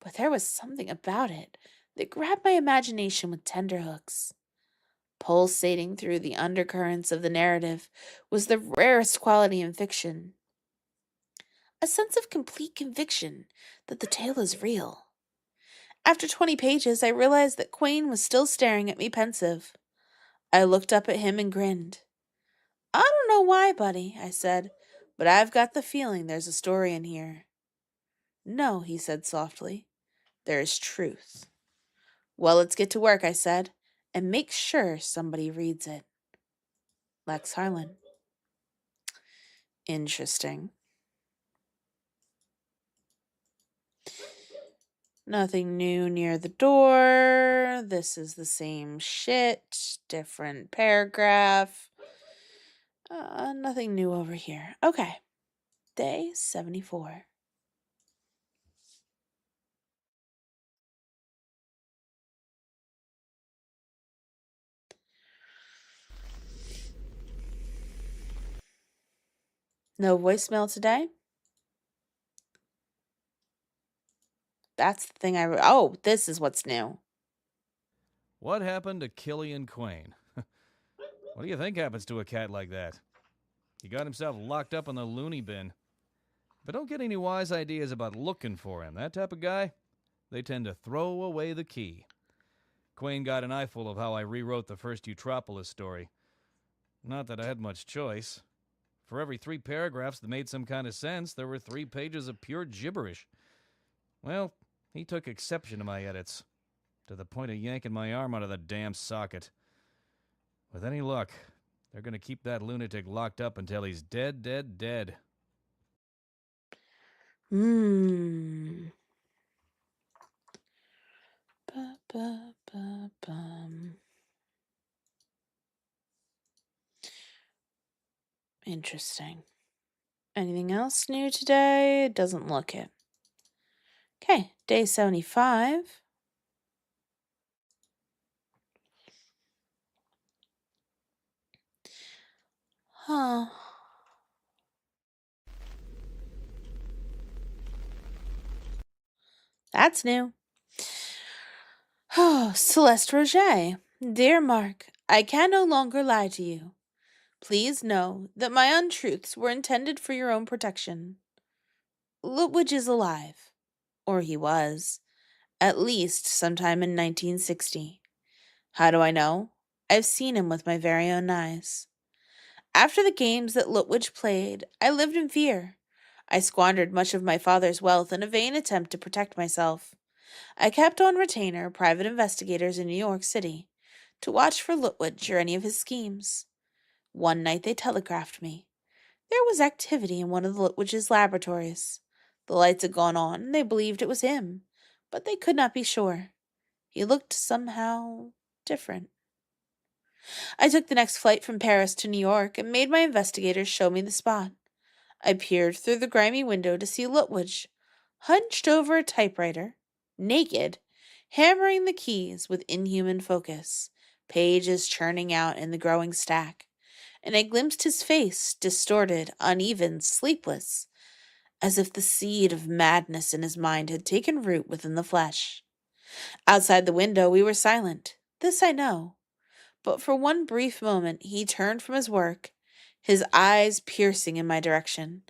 But there was something about it that grabbed my imagination with tenterhooks. Pulsating through the undercurrents of the narrative was the rarest quality in fiction. A sense of complete conviction that the tale is real. After 20 pages, I realized that Quayne was still staring at me pensive. I looked up at him and grinned. I don't know why, buddy, I said, but I've got the feeling there's a story in here. No, he said softly. There is truth. Well, let's get to work, I said, and make sure somebody reads it. Lex Harlan. Interesting. Nothing new near the door. This is the same shit. Different paragraph. Nothing new over here. Okay. Day 74. No voicemail today? That's the thing oh, this is what's new. What happened to Killian Quayne? What do you think happens to a cat like that? He got himself locked up in the loony bin. But don't get any wise ideas about looking for him. That type of guy, they tend to throw away the key. Quayne got an eyeful of how I rewrote the first Eutropolis story. Not that I had much choice. For every 3 paragraphs that made some kind of sense, there were 3 pages of pure gibberish. Well, he took exception to my edits, to the point of yanking my arm out of the damn socket. With any luck, they're going to keep that lunatic locked up until he's dead, dead, dead. Ba-ba-ba-bum. Interesting. Anything else new today? It doesn't look it. Okay, day 75. Huh. That's new. Oh, Celeste Roget. Dear Mark, I can no longer lie to you. Please know that my untruths were intended for your own protection. Lutwidge is alive. Or he was. At least sometime in 1960. How do I know? I've seen him with my very own eyes. After the games that Lutwidge played, I lived in fear. I squandered much of my father's wealth in a vain attempt to protect myself. I kept on retainer private investigators in New York City to watch for Lutwidge or any of his schemes. One night they telegraphed me. There was activity in one of Lutwidge's laboratories. The lights had gone on, and they believed it was him, but they could not be sure. He looked somehow different. I took the next flight from Paris to New York and made my investigators show me the spot. I peered through the grimy window to see Lutwidge, hunched over a typewriter, naked, hammering the keys with inhuman focus, pages churning out in the growing stack, and I glimpsed his face, distorted, uneven, sleepless, as if the seed of madness in his mind had taken root within the flesh. Outside the window we were silent, this I know, but for one brief moment he turned from his work, his eyes piercing in my direction,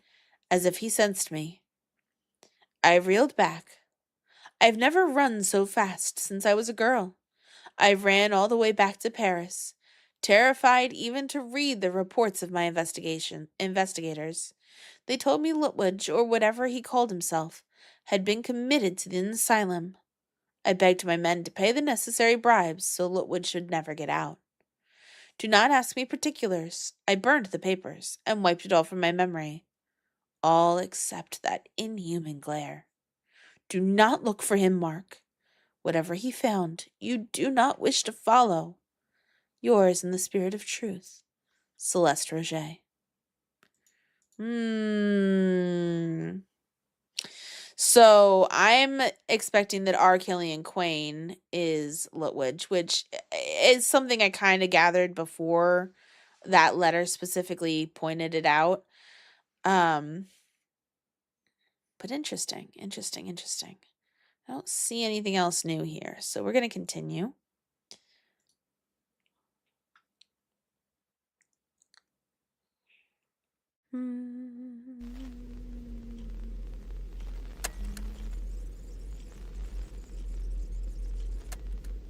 as if he sensed me. I reeled back. I've never run so fast since I was a girl. I ran all the way back to Paris, terrified even to read the reports of my investigators. They told me Lutwidge, or whatever he called himself, had been committed to the asylum. I begged my men to pay the necessary bribes so Lutwidge should never get out. Do not ask me particulars. I burned the papers and wiped it all from my memory. All except that inhuman glare. Do not look for him, Mark. Whatever he found, you do not wish to follow. Yours in the spirit of truth, Celeste Roget. So I'm expecting that R. Killian Quayne is Lutwidge, which is something I kind of gathered before that letter specifically pointed it out. But interesting. I don't see anything else new here, so we're going to continue.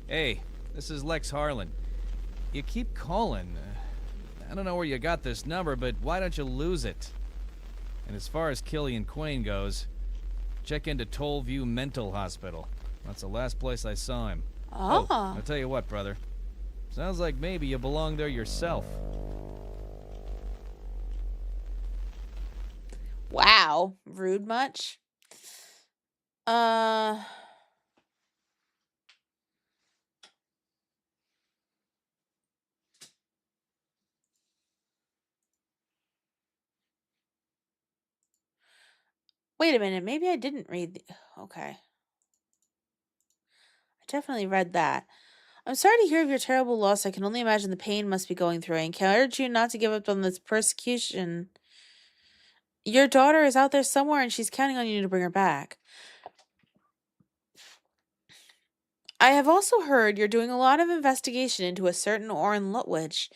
Hey, this is Lex Harlan. You keep calling. I don't know where you got this number, but why don't you lose it? And as far as Killian Quain goes, check into Tollview Mental Hospital. That's the last place I saw him. Oh. I'll tell you what, brother. Sounds like maybe you belong there yourself. Wow. Rude much? Wait a minute. Maybe I didn't read the... Okay. I definitely read that. I'm sorry to hear of your terrible loss. I can only imagine the pain you must be going through. I encourage you not to give up on this persecution. Your daughter is out there somewhere and she's counting on you to bring her back. I have also heard you're doing a lot of investigation into a certain Orrin Lutwidge,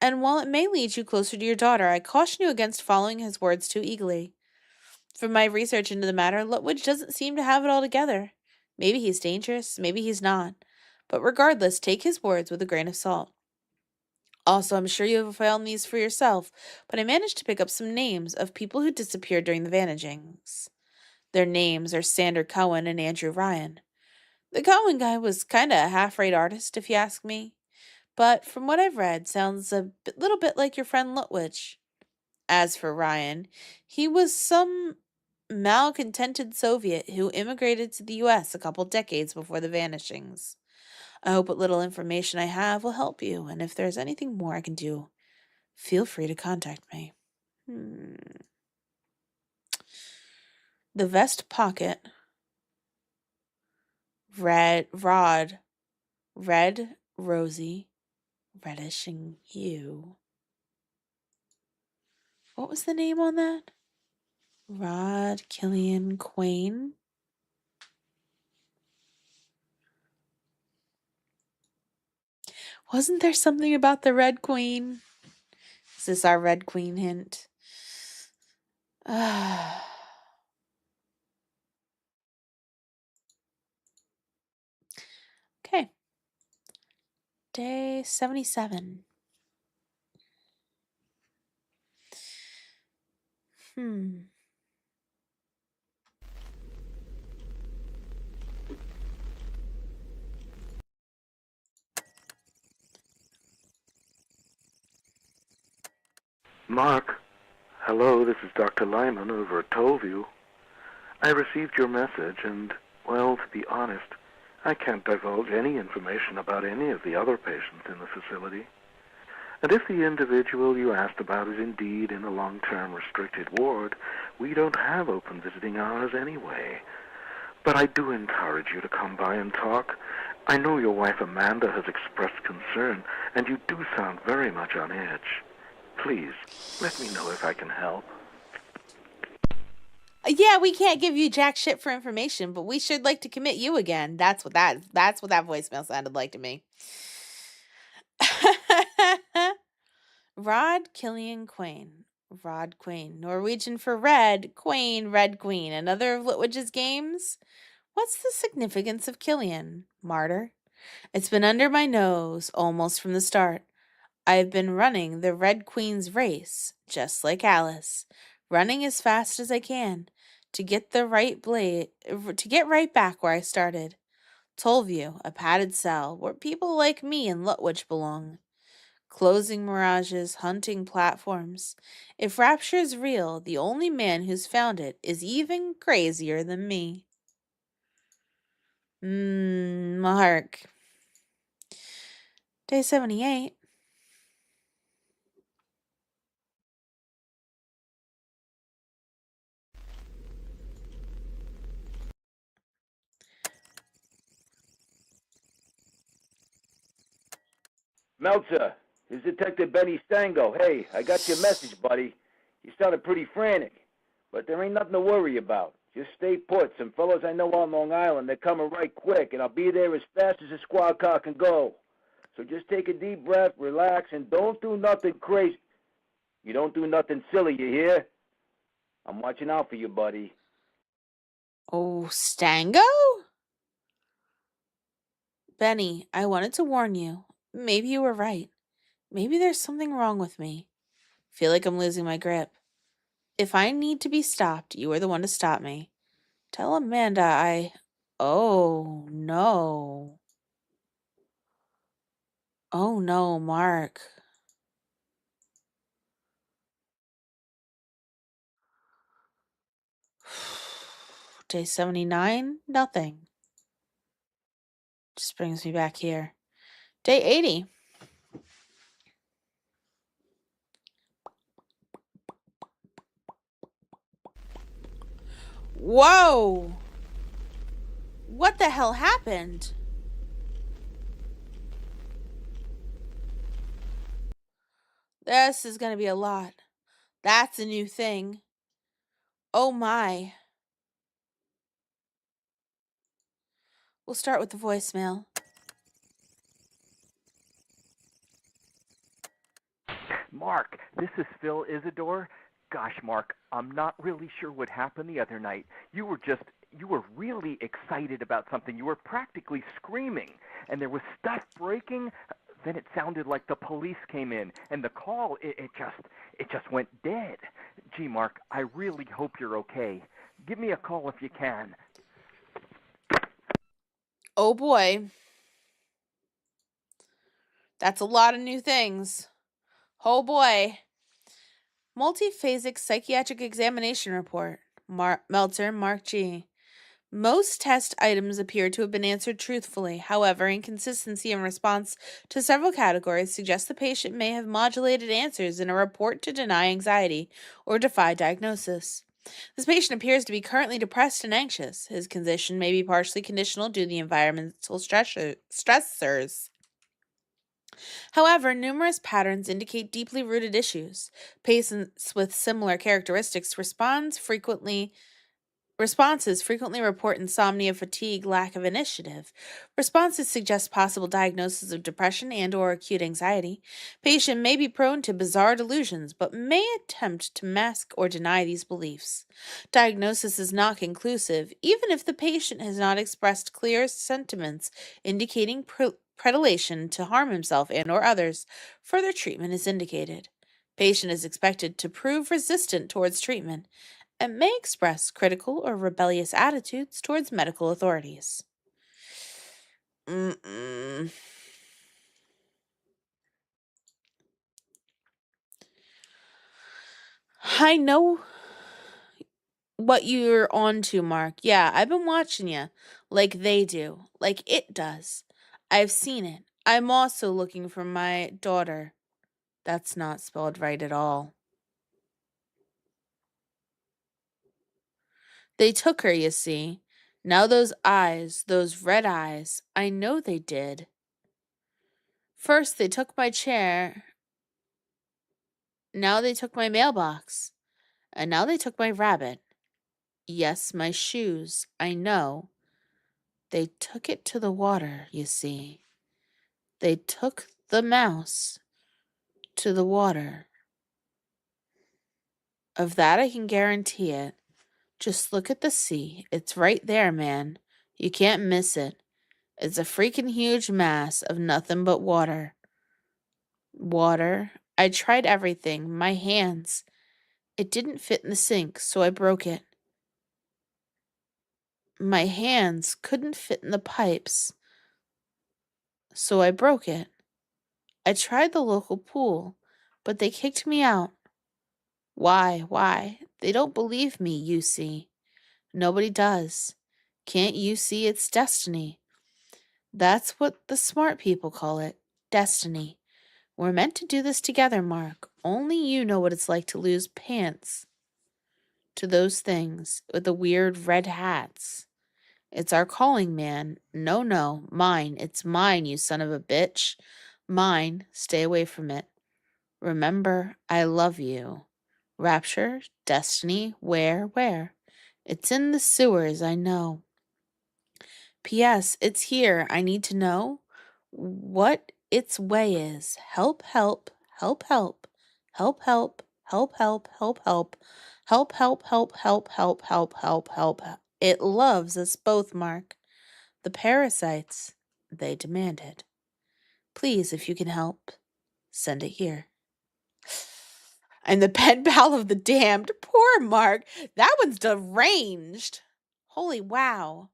and while it may lead you closer to your daughter, I caution you against following his words too eagerly. From my research into the matter, Lutwidge doesn't seem to have it all together. Maybe he's dangerous, maybe he's not. But regardless, take his words with a grain of salt. Also, I'm sure you have found these for yourself, but I managed to pick up some names of people who disappeared during the vanishings. Their names are Sander Cohen and Andrew Ryan. The Cohen guy was kinda a half-rate artist, if you ask me. But from what I've read, sounds a little bit like your friend Lutwidge. As for Ryan, he was some malcontented Soviet who immigrated to the U.S. a couple decades before the vanishings. I hope what little information I have will help you, and if there's anything more I can do, feel free to contact me. The vest pocket. Red, rosy, reddish in hue. What was the name on that? Rod Killian Quain. Wasn't there something about the Red Queen? Is this our Red Queen hint? Okay. Day 77. Mark, hello, this is Dr. Lyman over at Tollview. I received your message, and, well, to be honest, I can't divulge any information about any of the other patients in the facility. And if the individual you asked about is indeed in a long-term restricted ward, we don't have open visiting hours anyway. But I do encourage you to come by and talk. I know your wife Amanda has expressed concern, and you do sound very much on edge. Please, let me know if I can help. Yeah, we can't give you jack shit for information, but we should like to commit you again. That's what that voicemail sounded like to me. Rod Killian Quain. Rod Quain. Norwegian for red. Quain, Red Queen. Another of Lutwidge's games? What's the significance of Killian? Martyr? It's been under my nose almost from the start. I've been running the Red Queen's race, just like Alice, running as fast as I can to get right back where I started. Tollview, a padded cell where people like me and Lutwidge belong. Closing mirages, hunting platforms. If rapture's real, the only man who's found it is even crazier than me. Mark. Day 78. Meltzer, this is Detective Benny Stango. Hey, I got your message, buddy. You sounded pretty frantic, but there ain't nothing to worry about. Just stay put. Some fellows I know on Long Island, they're coming right quick, and I'll be there as fast as a squad car can go. So just take a deep breath, relax, and don't do nothing crazy. You don't do nothing silly, you hear? I'm watching out for you, buddy. Oh, Stango? Benny, I wanted to warn you. Maybe you were right. Maybe there's something wrong with me. Feel like I'm losing my grip. If I need to be stopped, you are the one to stop me. Tell Amanda I... Oh, no. Oh, no, Mark. Day 79, nothing. Just brings me back here. Day 80. Whoa! What the hell happened? This is gonna be a lot. That's a new thing. Oh my. We'll start with the voicemail. Mark, this is Phil Isidore. Gosh, Mark, I'm not really sure what happened the other night. You were really excited about something. You were practically screaming, and there was stuff breaking. Then it sounded like the police came in, and the call, it just went dead. Gee, Mark, I really hope you're okay. Give me a call if you can. Oh boy. That's a lot of new things. Oh boy. Multiphasic psychiatric examination report. Meltzer, Mark G. Most test items appear to have been answered truthfully. However, inconsistency in response to several categories suggests the patient may have modulated answers in a report to deny anxiety or defy diagnosis. This patient appears to be currently depressed and anxious. His condition may be partially conditional due to the environmental stressors. However, numerous patterns indicate deeply rooted issues. Patients with similar characteristics responses frequently report insomnia, fatigue, lack of initiative. Responses suggest possible diagnosis of depression and or acute anxiety. Patient may be prone to bizarre delusions, but may attempt to mask or deny these beliefs. Diagnosis is not conclusive, even if the patient has not expressed clear sentiments indicating predilation to harm himself and or others. Further treatment is indicated. Patient is expected to prove resistant towards treatment and may express critical or rebellious attitudes towards medical authorities. I know what you're on to, Mark. Yeah, I've been watching you like they do, like it does. I've seen it. I'm also looking for my daughter. That's not spelled right at all. They took her, you see. Now those eyes, those red eyes, I know they did. First they took my chair. Now they took my mailbox. And now they took my rabbit. Yes, my shoes, I know. They took it to the water, you see. They took the mouse to the water. Of that I can guarantee it. Just look at the sea. It's right there, man. You can't miss it. It's a freaking huge mass of nothing but water. Water. I tried everything. My hands. It didn't fit in the sink, so I broke it. My hands couldn't fit in the pipes, so I broke it. I tried the local pool, but they kicked me out. Why? They don't believe me, you see. Nobody does. Can't you see it's destiny? That's what the smart people call it, destiny. We're meant to do this together, Mark. Only you know what it's like to lose pants to those things with the weird red hats. It's our calling, man. No, mine. It's mine, you son of a bitch. Mine. Stay away from it. Remember, I love you. Rapture, destiny, where? It's in the sewers, I know. P.S. It's here. I need to know what its way is. Help. Help, help, help, help. Help, help, help, help, help, help, help, help. It loves us both, Mark. The parasites, they demanded. Please, if you can help, send it here. I'm the pen pal of the damned. Poor Mark. That one's deranged. Holy wow.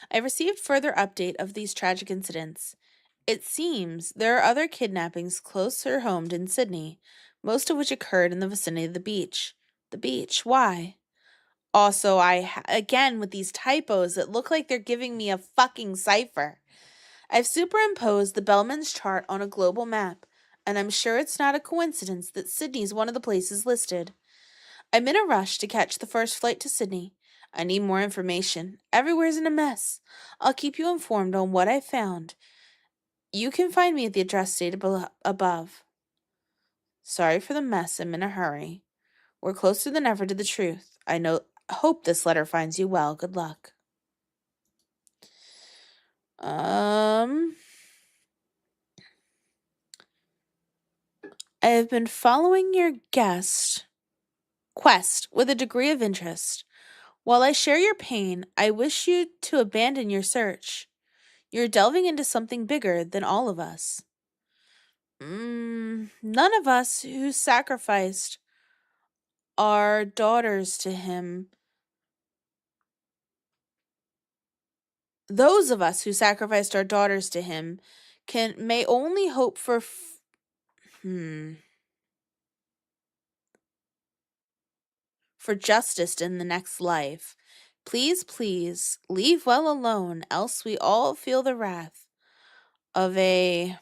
I received further update of these tragic incidents. It seems there are other kidnappings closer home in Sydney, most of which occurred in the vicinity of the beach. The beach, why? Also, again with these typos that look like they're giving me a fucking cipher. I've superimposed the Bellman's chart on a global map, and I'm sure it's not a coincidence that Sydney's one of the places listed. I'm in a rush to catch the first flight to Sydney. I need more information. Everywhere's in a mess. I'll keep you informed on what I found. You can find me at the address stated above. Sorry for the mess. I'm in a hurry. We're closer than ever to the truth. Hope this letter finds you well. Good luck. I have been following your quest with a degree of interest. While I share your pain, I wish you to abandon your search. You're delving into something bigger than all of us. None of us who sacrificed our daughters to him. Those of us who sacrificed our daughters to him may only hope for for justice in the next life. Please, please, leave well alone, else we all feel the wrath of a...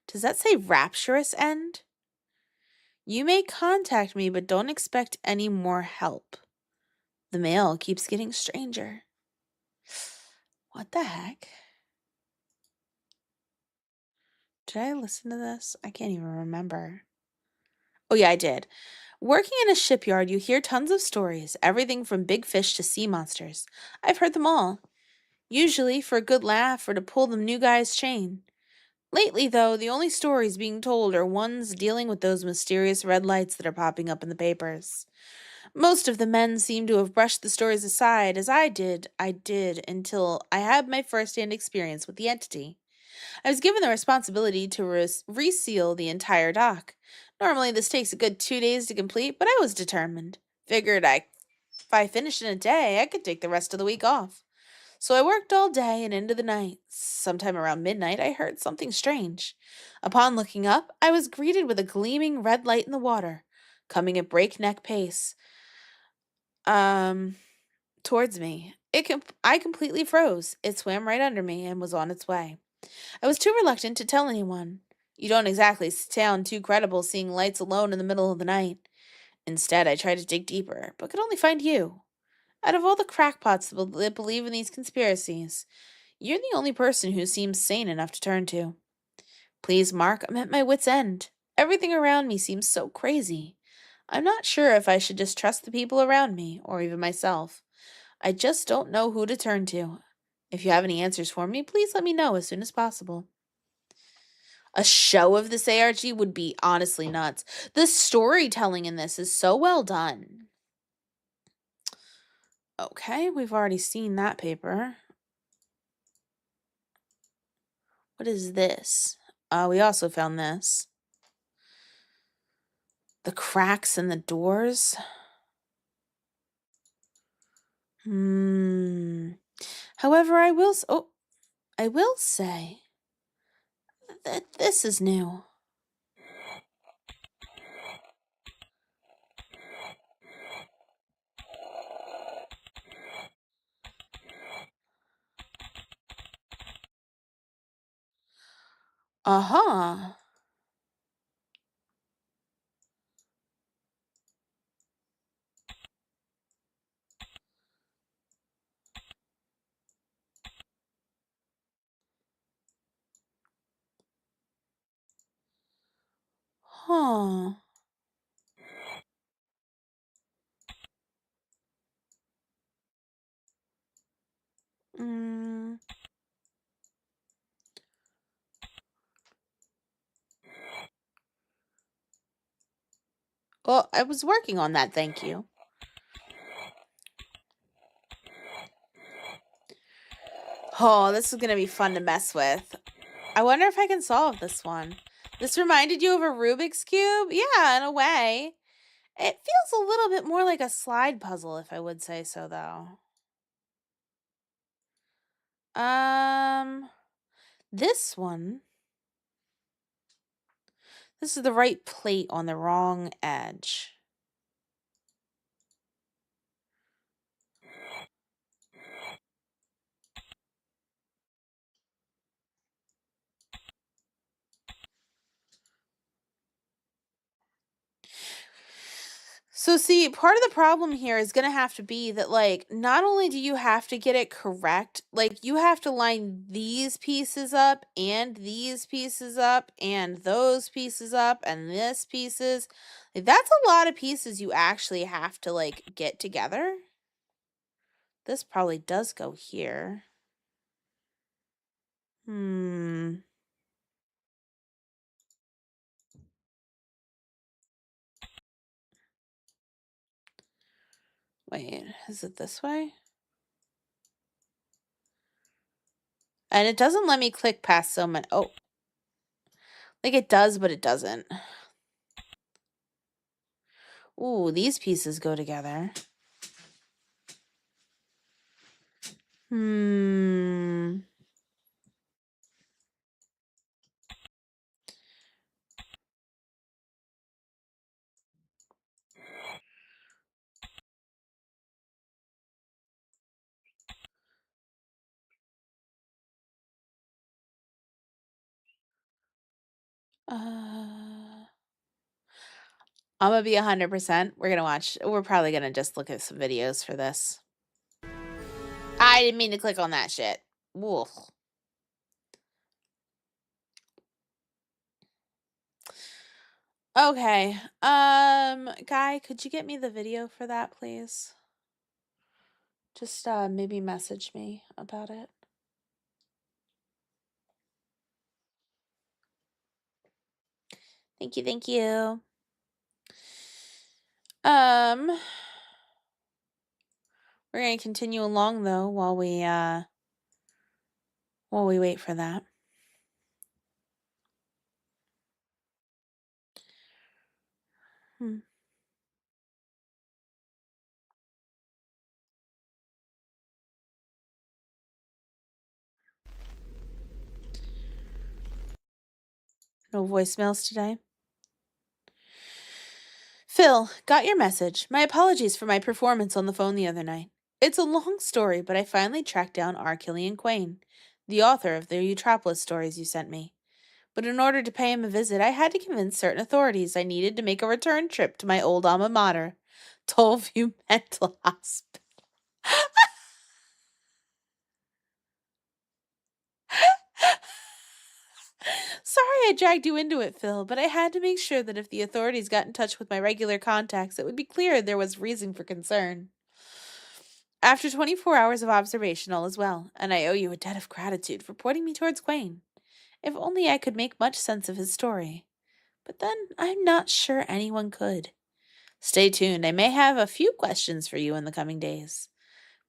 Does that say rapturous end? You may contact me, but don't expect any more help. The mail keeps getting stranger. What the heck? Did I listen to this? I can't even remember. Oh yeah, I did. Working in a shipyard, you hear tons of stories, everything from big fish to sea monsters. I've heard them all. Usually for a good laugh or to pull the new guy's chain. Lately, though, the only stories being told are ones dealing with those mysterious red lights that are popping up in the papers. Most of the men seem to have brushed the stories aside, as I did until I had my first-hand experience with the entity. I was given the responsibility to reseal the entire dock. Normally this takes a good 2 days to complete, but I was determined. Figured if I finished in a day, I could take the rest of the week off. So I worked all day and into the night. Sometime around midnight, I heard something strange. Upon looking up, I was greeted with a gleaming red light in the water, coming at breakneck pace. Towards me. I completely froze. It swam right under me and was on its way. I was too reluctant to tell anyone. You don't exactly sound too credible seeing lights alone in the middle of the night. Instead, I tried to dig deeper, but could only find you. Out of all the crackpots that believe in these conspiracies, you're the only person who seems sane enough to turn to. Please, Mark, I'm at my wit's end. Everything around me seems so crazy. I'm not sure if I should just trust the people around me, or even myself. I just don't know who to turn to. If you have any answers for me, please let me know as soon as possible. A show of this ARG would be honestly nuts. The storytelling in this is so well done. Okay, we've already seen that paper. What is this? We also found this. The cracks in the doors. However, I will say that this is new. Uh-huh. Huh. Well, I was working on that, thank you. Oh, this is going to be fun to mess with. I wonder if I can solve this one. This reminded you of a Rubik's Cube? Yeah, in a way. It feels a little bit more like a slide puzzle, if I would say so, though. This one. This is the right plate on the wrong edge. So see, part of the problem here is going to have to be that, like, not only do you have to get it correct, like, you have to line these pieces up and these pieces up and those pieces up and this pieces. Like, that's a lot of pieces you actually have to, like, get together. This probably does go here. Wait, is it this way? And it doesn't let me click past so many. Oh. Like it does, but it doesn't. Ooh, these pieces go together. I'm gonna be 100%. We're probably gonna just look at some videos for this. I didn't mean to click on that shit. Woof. Okay. Guy, could you get me the video for that, please? Just maybe message me about it. Thank you, thank you. We're gonna continue along though while we wait for that. No voicemails today. Phil, got your message. My apologies for my performance on the phone the other night. It's a long story, but I finally tracked down R. Killian Quain, the author of the Eutropolis stories you sent me. But in order to pay him a visit, I had to convince certain authorities I needed to make a return trip to my old alma mater, Tollview Mental Hospital. Sorry I dragged you into it, Phil, but I had to make sure that if the authorities got in touch with my regular contacts, it would be clear there was reason for concern. After 24 hours of observation, all is well, and I owe you a debt of gratitude for pointing me towards Quain. If only I could make much sense of his story. But then I'm not sure anyone could. Stay tuned. I may have a few questions for you in the coming days.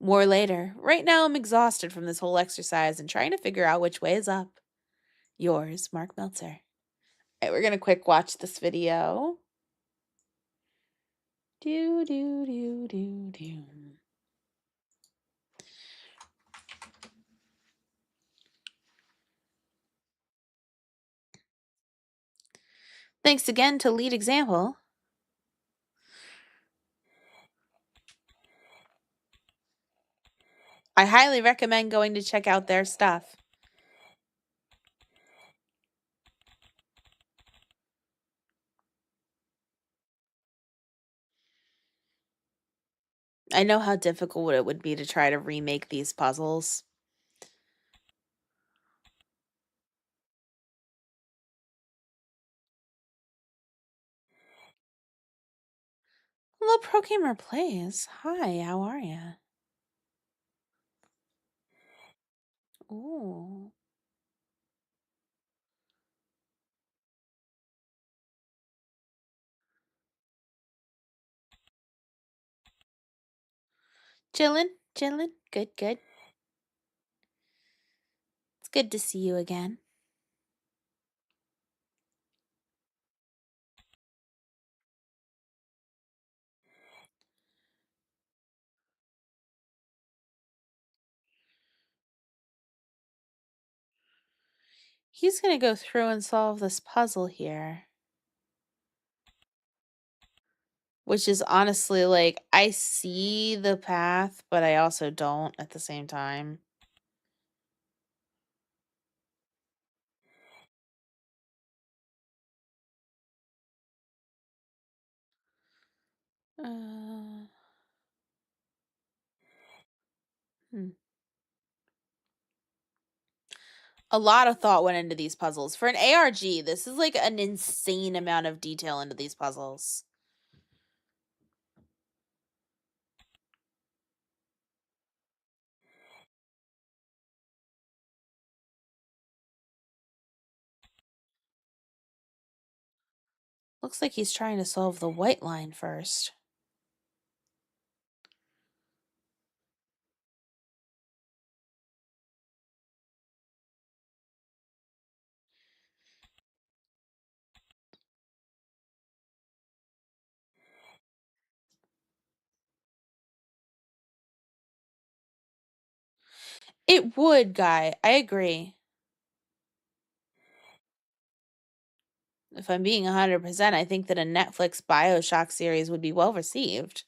More later. Right now I'm exhausted from this whole exercise and trying to figure out which way is up. Yours, Mark Meltzer. All right, we're going to quick watch this video. Do, do, do, do, do. Thanks again to Lead Example. I highly recommend going to check out their stuff. I know how difficult it would be to try to remake these puzzles. Hello, Pro Gamer Plays. Hi, how are you? Ooh. Chillin', chillin'. Good, good. It's good to see you again. He's gonna go through and solve this puzzle here. Which is honestly like, I see the path, but I also don't at the same time. Hmm. A lot of thought went into these puzzles. For an ARG, this is like an insane amount of detail into these puzzles. Looks like he's trying to solve the white line first. It would, Guy. I agree. If I'm being 100%, I think that a Netflix Bioshock series would be well received.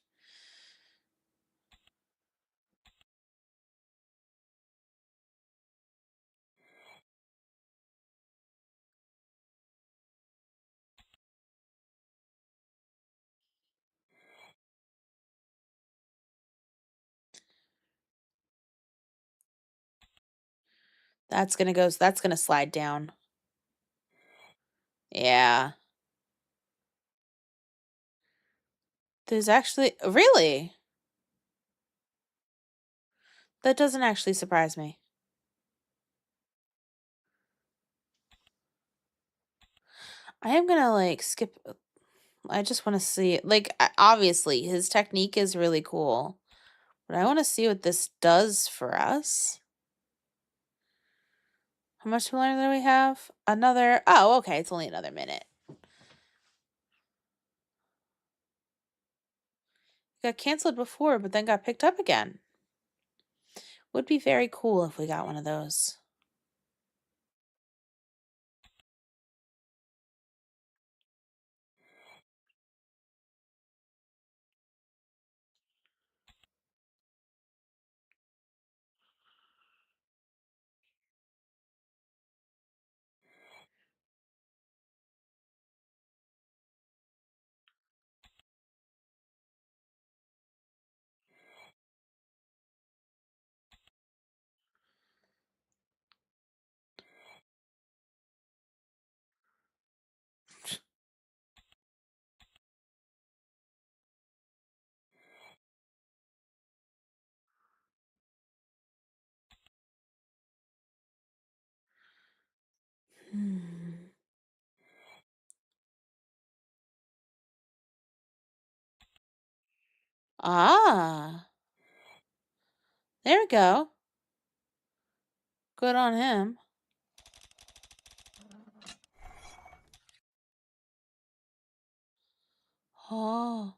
That's gonna slide down. Yeah. There's actually, really? That doesn't actually surprise me. I am gonna like skip. I just want to see, like, obviously his technique is really cool, but I want to see what this does for us. How much longer do we have? Another. Oh, okay. It's only another minute. Got canceled before, but then got picked up again. Would be very cool if we got one of those. Ah, there we go. Good on him. Oh.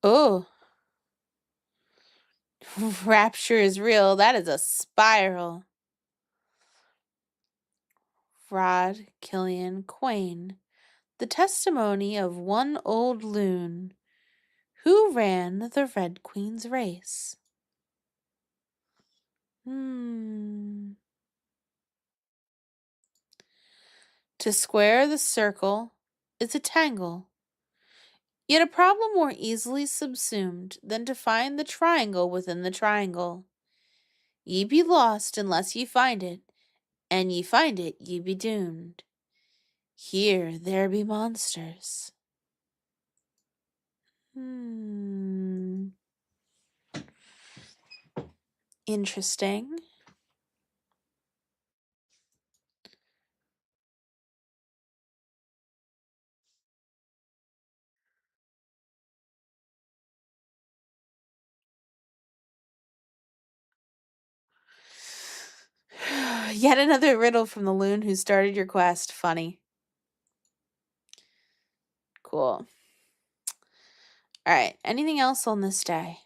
Oh. Rapture is real. That is a spiral. Rod Killian Quain. The testimony of one old loon. Who ran the Red Queen's race? To square the circle is a tangle, yet a problem more easily subsumed than to find the triangle within the triangle. Ye be lost unless ye find it, and ye find it, ye be doomed. Here there be monsters. Interesting. Yet another riddle from the loon who started your quest. Funny. Cool. All right. Anything else on this day?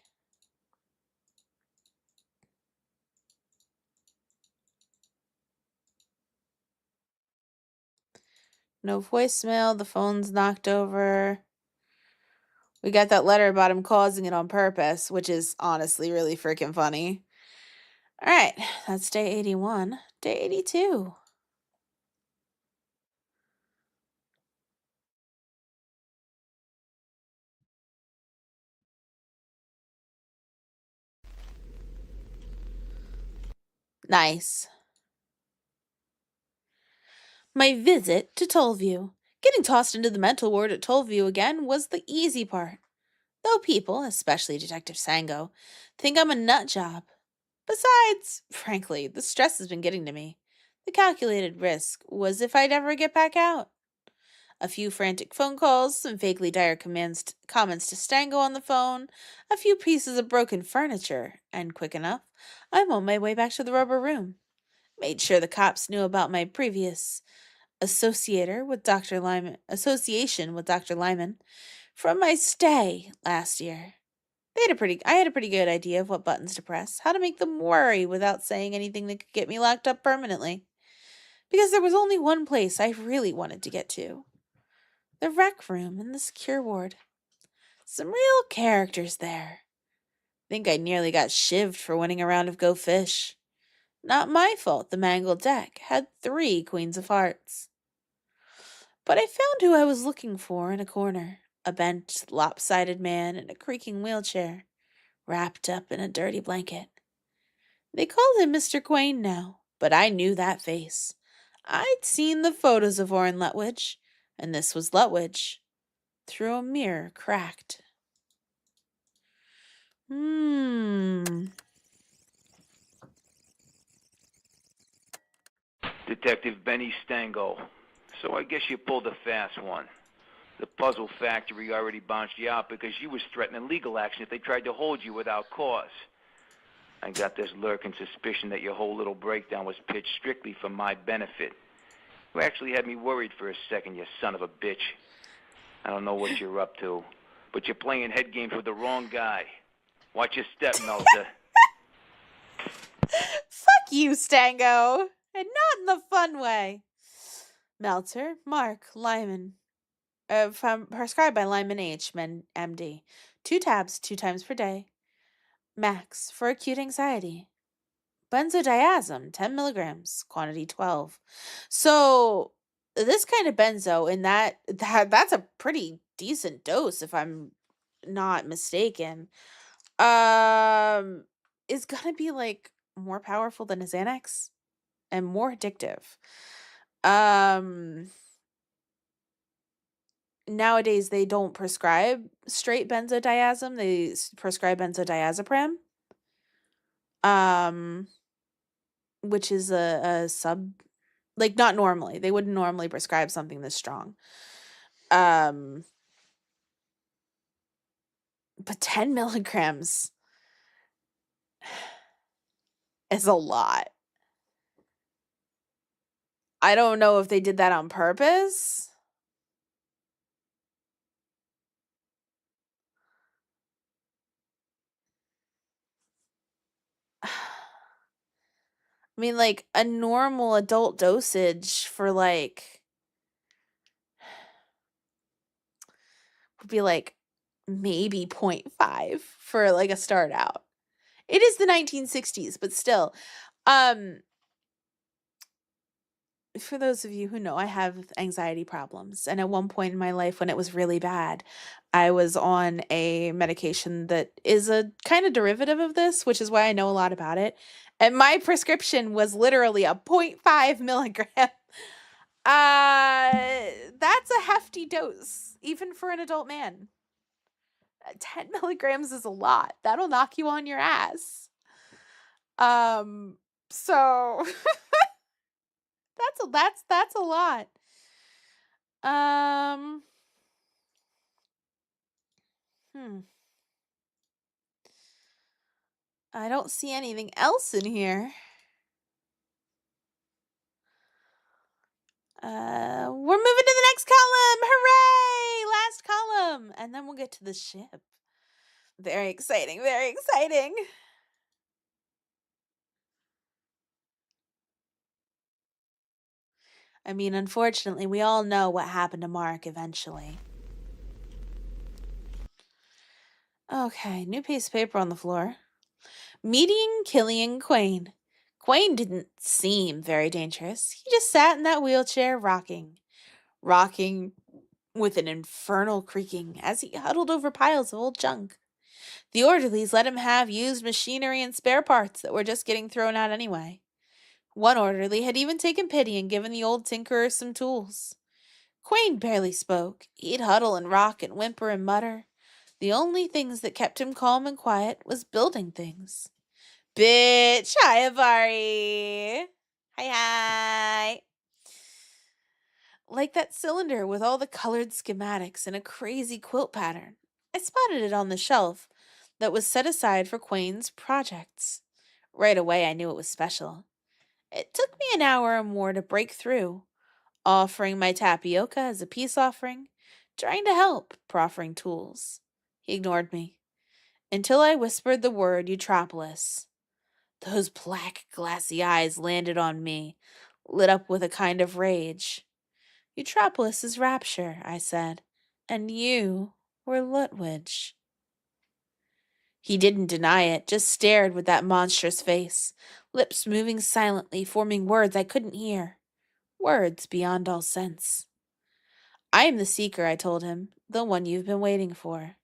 No voicemail. The phone's knocked over. We got that letter about him causing it on purpose, which is honestly really freaking funny. All right. That's day 81. Day 82. Nice. My visit to Tollview. Getting tossed into the mental ward at Tollview again was the easy part. Though people, especially Detective Sango, think I'm a nut job. Besides, frankly, the stress has been getting to me. The calculated risk was if I'd ever get back out. A few frantic phone calls, some vaguely dire comments to Stango on the phone, a few pieces of broken furniture, and quick enough, I'm on my way back to the rubber room. Made sure the cops knew about my previous association with Dr. Lyman from my stay last year. I had a pretty good idea of what buttons to press, how to make them worry without saying anything that could get me locked up permanently. Because there was only one place I really wanted to get to. The rec room in the secure ward. Some real characters there. Think I nearly got shivved for winning a round of Go Fish. Not my fault the mangled deck had 3 Queens of Hearts. But I found who I was looking for in a corner. A bent, lopsided man in a creaking wheelchair, wrapped up in a dirty blanket. They called him Mr. Quain now, but I knew that face. I'd seen the photos of Orrin Lutwidge, and this was Lutwidge, through a mirror cracked. Detective Benny Stango. So I guess you pulled a fast one. The Puzzle Factory already bounced you out because you was threatening legal action if they tried to hold you without cause. I got this lurking suspicion that your whole little breakdown was pitched strictly for my benefit. You actually had me worried for a second, you son of a bitch. I don't know what you're up to, but you're playing head games with the wrong guy. Watch your step, Melter. Fuck you, Stango! And not in the fun way. Melter, Mark, Lyman. Prescribed by Lyman H., MD. 2 tabs, 2 times per day. Max, for acute anxiety. Benzodiazepam, 10 milligrams, quantity 12. So, this kind of benzo, in that's a pretty decent dose, if I'm not mistaken. Is gonna be, like, more powerful than a Xanax and more addictive. Nowadays they don't prescribe straight benzodiazepam, they prescribe benzodiazepam, which is a sub, like, not normally. They wouldn't normally prescribe something this strong. But 10 milligrams is a lot. I don't know if they did that on purpose. I mean, like, a normal adult dosage for, like, would be, like, maybe 0.5 for, like, a start out. It is the 1960s, but still. For those of you who know, I have anxiety problems. And at one point in my life when it was really bad, I was on a medication that is a kind of derivative of this, which is why I know a lot about it. And my prescription was literally a 0.5 milligram. That's a hefty dose, even for an adult man. 10 milligrams is a lot. That'll knock you on your ass. So that's a lot. I don't see anything else in here. We're moving to the next column. Hooray! Last column. And then we'll get to the ship. Very exciting. Very exciting. I mean, unfortunately, we all know what happened to Mark eventually. Okay, new piece of paper on the floor. Meeting Killian Quain. Quain didn't seem very dangerous. He just sat in that wheelchair rocking with an infernal creaking as he huddled over piles of old junk. The orderlies let him have used machinery and spare parts that were just getting thrown out anyway. One orderly had even taken pity and given the old tinkerer some tools. Quain barely spoke. He'd huddle and rock and whimper and mutter. The only things that kept him calm and quiet was building things. Bitch! Hi, Hibari! Hi. Like that cylinder with all the colored schematics and a crazy quilt pattern. I spotted it on the shelf that was set aside for Quain's projects. Right away I knew it was special. It took me an hour or more to break through, offering my tapioca as a peace offering, trying to help, proffering tools. He ignored me, until I whispered the word Eutropolis. Those black, glassy eyes landed on me, lit up with a kind of rage. Eutropolis is rapture, I said, and you were Lutwidge. He didn't deny it, just stared with that monstrous face, lips moving silently, forming words I couldn't hear. Words beyond all sense. I am the seeker, I told him, the one you've been waiting for.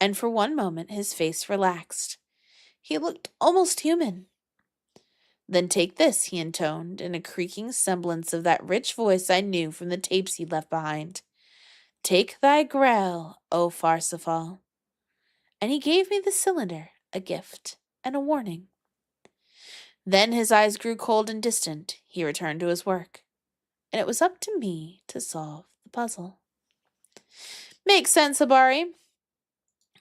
And for one moment his face relaxed. He looked almost human. Then take this, he intoned, in a creaking semblance of that rich voice I knew from the tapes he'd left behind. Take thy grail, O Farsifal. And he gave me the cylinder, a gift, and a warning. Then his eyes grew cold and distant. He returned to his work. And it was up to me to solve the puzzle. Makes sense, Hibari.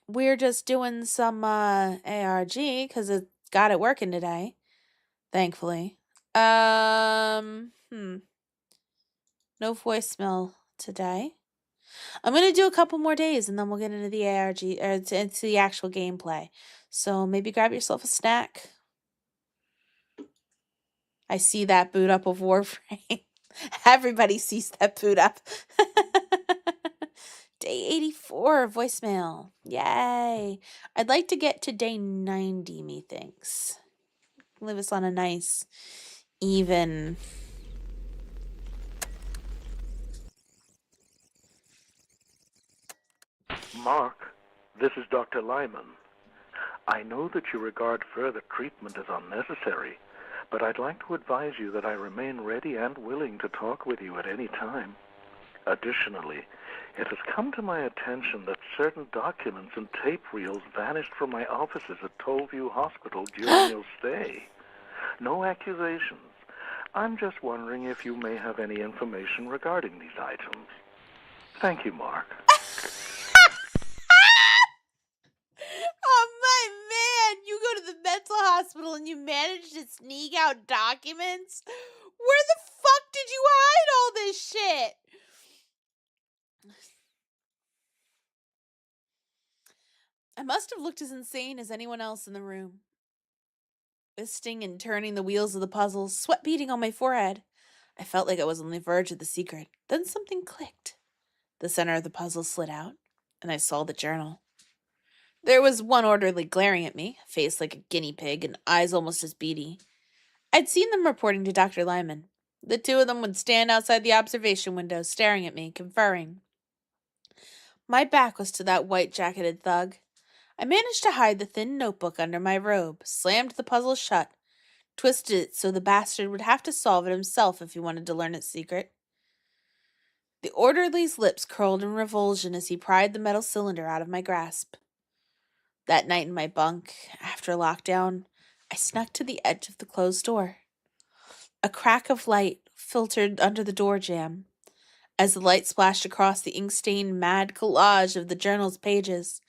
We're just doing some ARG because it got it working today. Thankfully. No voicemail today. I'm going to do a couple more days and then we'll get into the ARG, or into the actual gameplay. So maybe grab yourself a snack. I see that boot up of Warframe. Everybody sees that boot up. Day 84 voicemail. Yay. I'd like to get to day 90, methinks. Leave us on a nice, even... Mark, this is Dr. Lyman. I know that you regard further treatment as unnecessary, but I'd like to advise you that I remain ready and willing to talk with you at any time. Additionally, it has come to my attention that certain documents and tape reels vanished from my offices at Tollview Hospital during your stay. No accusations. I'm just wondering if you may have any information regarding these items. Thank you, Mark. Oh, my man! You go to the mental hospital and you manage to sneak out documents? Where the fuck did you hide all this shit? I must have looked as insane as anyone else in the room. Twisting and turning the wheels of the puzzle, sweat beading on my forehead. I felt like I was on the verge of the secret. Then something clicked. The center of the puzzle slid out, and I saw the journal. There was one orderly glaring at me, face like a guinea pig and eyes almost as beady. I'd seen them reporting to Dr. Lyman. The two of them would stand outside the observation window, staring at me, conferring. My back was to that white-jacketed thug. I managed to hide the thin notebook under my robe, slammed the puzzle shut, twisted it so the bastard would have to solve it himself if he wanted to learn its secret. The orderly's lips curled in revulsion as he pried the metal cylinder out of my grasp. That night in my bunk, after lockdown, I snuck to the edge of the closed door. A crack of light filtered under the door jamb. As the light splashed across the ink-stained mad collage of the journal's pages,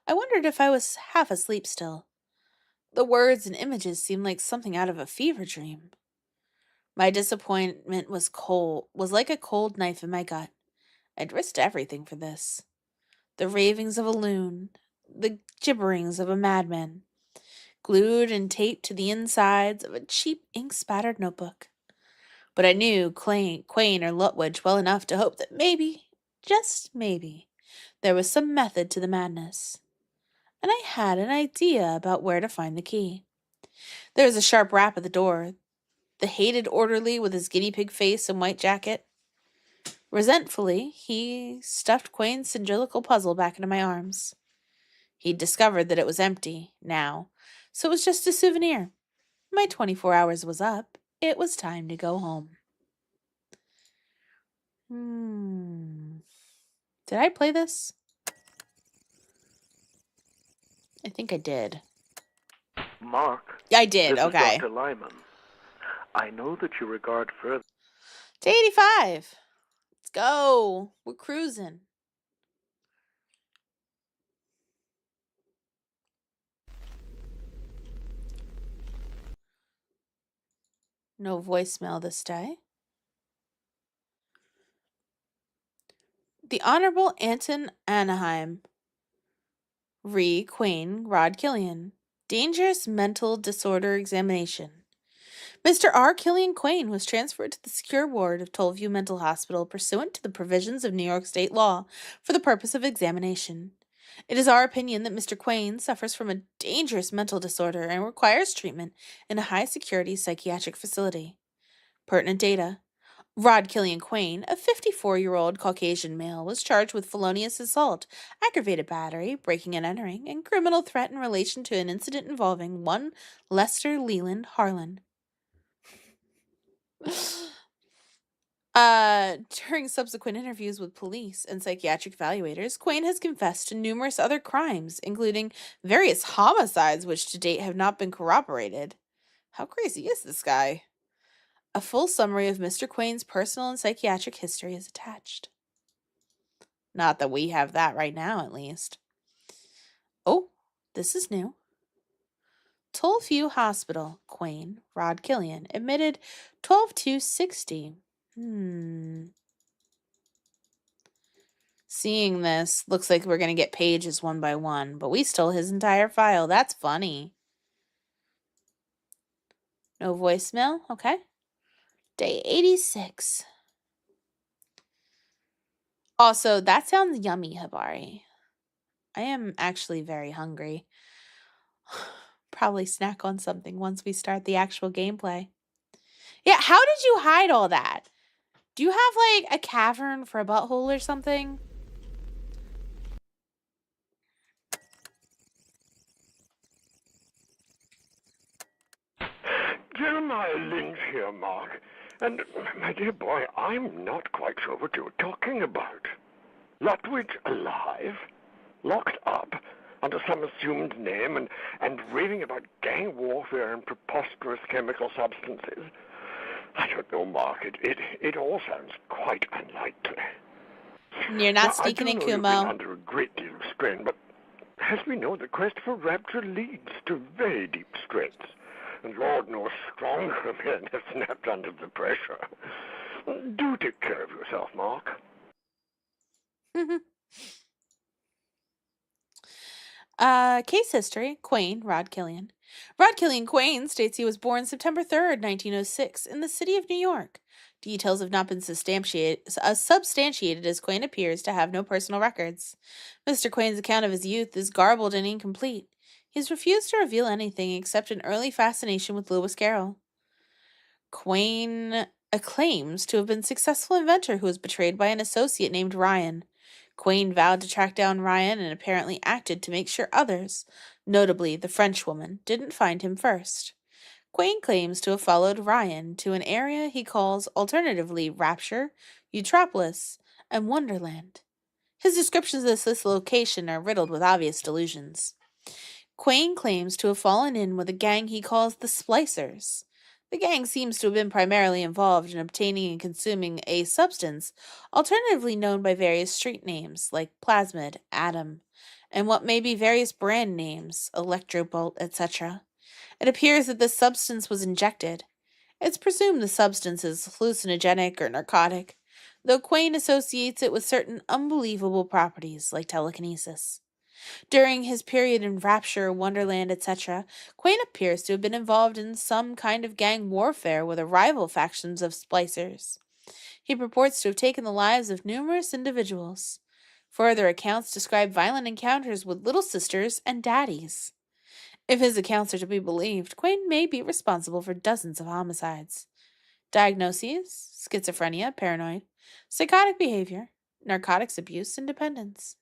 I wondered if I was half asleep still. The words and images seemed like something out of a fever dream. My disappointment was like a cold knife in my gut. I'd risked everything for this. The ravings of a loon, the gibberings of a madman, glued and taped to the insides of a cheap ink-spattered notebook. But I knew Quain or Lutwidge well enough to hope that maybe, just maybe, there was some method to the madness. And I had an idea about where to find the key. There was a sharp rap at the door. The hated orderly with his guinea pig face and white jacket. Resentfully, he stuffed Quain's cylindrical puzzle back into my arms. He'd discovered that it was empty, now, so it was just a souvenir. My 24 hours was up. It was time to go home. Did I play this? I think I did. Mark. I did, this okay. Is Dr. Lyman. I know that you regard further... To 85. Let's go. We're cruising. No voicemail this day. The Honorable Anton Anaheim. Quain, Rod Killian. Dangerous mental disorder examination. Mr. R. Killian Quain was transferred to the secure ward of Tollview Mental Hospital pursuant to the provisions of New York state law for the purpose of examination. It is our opinion that Mr. Quain suffers from a dangerous mental disorder and requires treatment in a high-security psychiatric facility. Pertinent data. Rod Killian Quain, a 54-year-old Caucasian male, was charged with felonious assault, aggravated battery, breaking and entering, and criminal threat in relation to an incident involving one Lester Leland Harlan. During subsequent interviews with police and psychiatric evaluators, Quain has confessed to numerous other crimes, including various homicides which to date have not been corroborated. How crazy is this guy? A full summary of Mr. Quain's personal and psychiatric history is attached. Not that we have that right now, at least. Oh, this is new. Tollview Hospital, Quain, Rod Killian, admitted 12/2/60. Seeing this, looks like we're going to get pages one by one, but we stole his entire file. That's funny. No voicemail? Okay. Day 86. Also, that sounds yummy, Hibari. I am actually very hungry. Probably snack on something once we start the actual gameplay. Yeah, how did you hide all that? Do you have, like, a cavern for a butthole or something? Jeremiah Lynch here, Mark. And, my dear boy, I'm not quite sure what you're talking about. Lutwidge alive? Locked up? Under some assumed name and raving about gang warfare and preposterous chemical substances? I don't know, Mark. It all sounds quite unlikely. You're not sneaking in, I do know you've Kumo. been under a great deal of strain, but as we know, the quest for rapture leads to very deep straits. And Lord knows stronger men have snapped under the pressure. Do take care of yourself, Mark. Case history, Quain, Rod Killian. Rod Killian Quain states he was born September 3rd, 1906, in the city of New York. Details have not been substantiated as Quain appears to have no personal records. Mr. Quain's account of his youth is garbled and incomplete. He has refused to reveal anything except an early fascination with Lewis Carroll. Quain claims to have been a successful inventor who was betrayed by an associate named Ryan. Quain vowed to track down Ryan and apparently acted to make sure others, notably the Frenchwoman, didn't find him first. Quain claims to have followed Ryan to an area he calls alternatively Rapture, Eutropolis, and Wonderland. His descriptions of this location are riddled with obvious delusions. Quain claims to have fallen in with a gang he calls the Splicers. The gang seems to have been primarily involved in obtaining and consuming a substance, alternatively known by various street names like Plasmid, Atom, and what may be various brand names, Electrobolt, etc. It appears that this substance was injected. It's presumed the substance is hallucinogenic or narcotic, though Quayne associates it with certain unbelievable properties like telekinesis. During his period in Rapture, Wonderland, etc., Quayne appears to have been involved in some kind of gang warfare with the rival factions of Splicers. He purports to have taken the lives of numerous individuals. Further accounts describe violent encounters with little sisters and daddies. If his accounts are to be believed, Quayne may be responsible for dozens of homicides. Diagnoses: schizophrenia, paranoid, psychotic behavior, narcotics abuse, and dependence.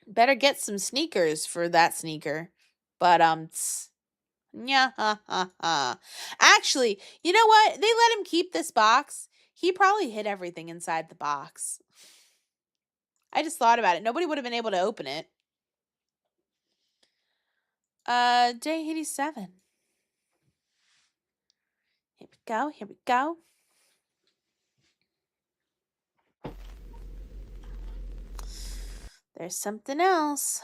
Better get some sneakers for that sneaker. But, yeah, Actually, you know what? They let him keep this box. He probably hid everything inside the box. I just thought about it. Nobody would have been able to open it. Day 87. Here we go, here we go. There's something else.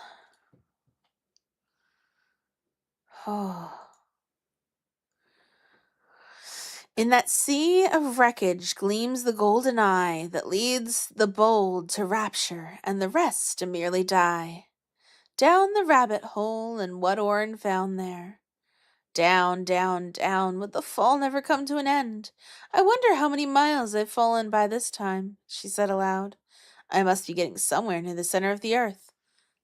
Oh. In that sea of wreckage gleams the golden eye that leads the bold to rapture and the rest to merely die. Down the rabbit hole and what Orin found there. Down, down, down, would the fall never come to an end? I wonder how many miles I've fallen by this time, she said aloud. I must be getting somewhere near the center of the earth.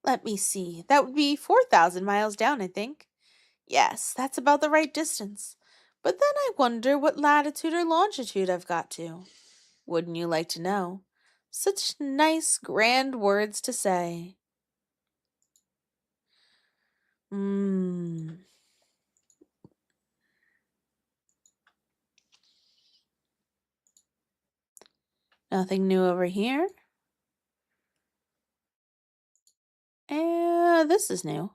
Let me see, that would be 4,000 miles down, I think. Yes, that's about the right distance. But then I wonder what latitude or longitude I've got to. Wouldn't you like to know? Such nice, grand words to say. Nothing new over here. This is new.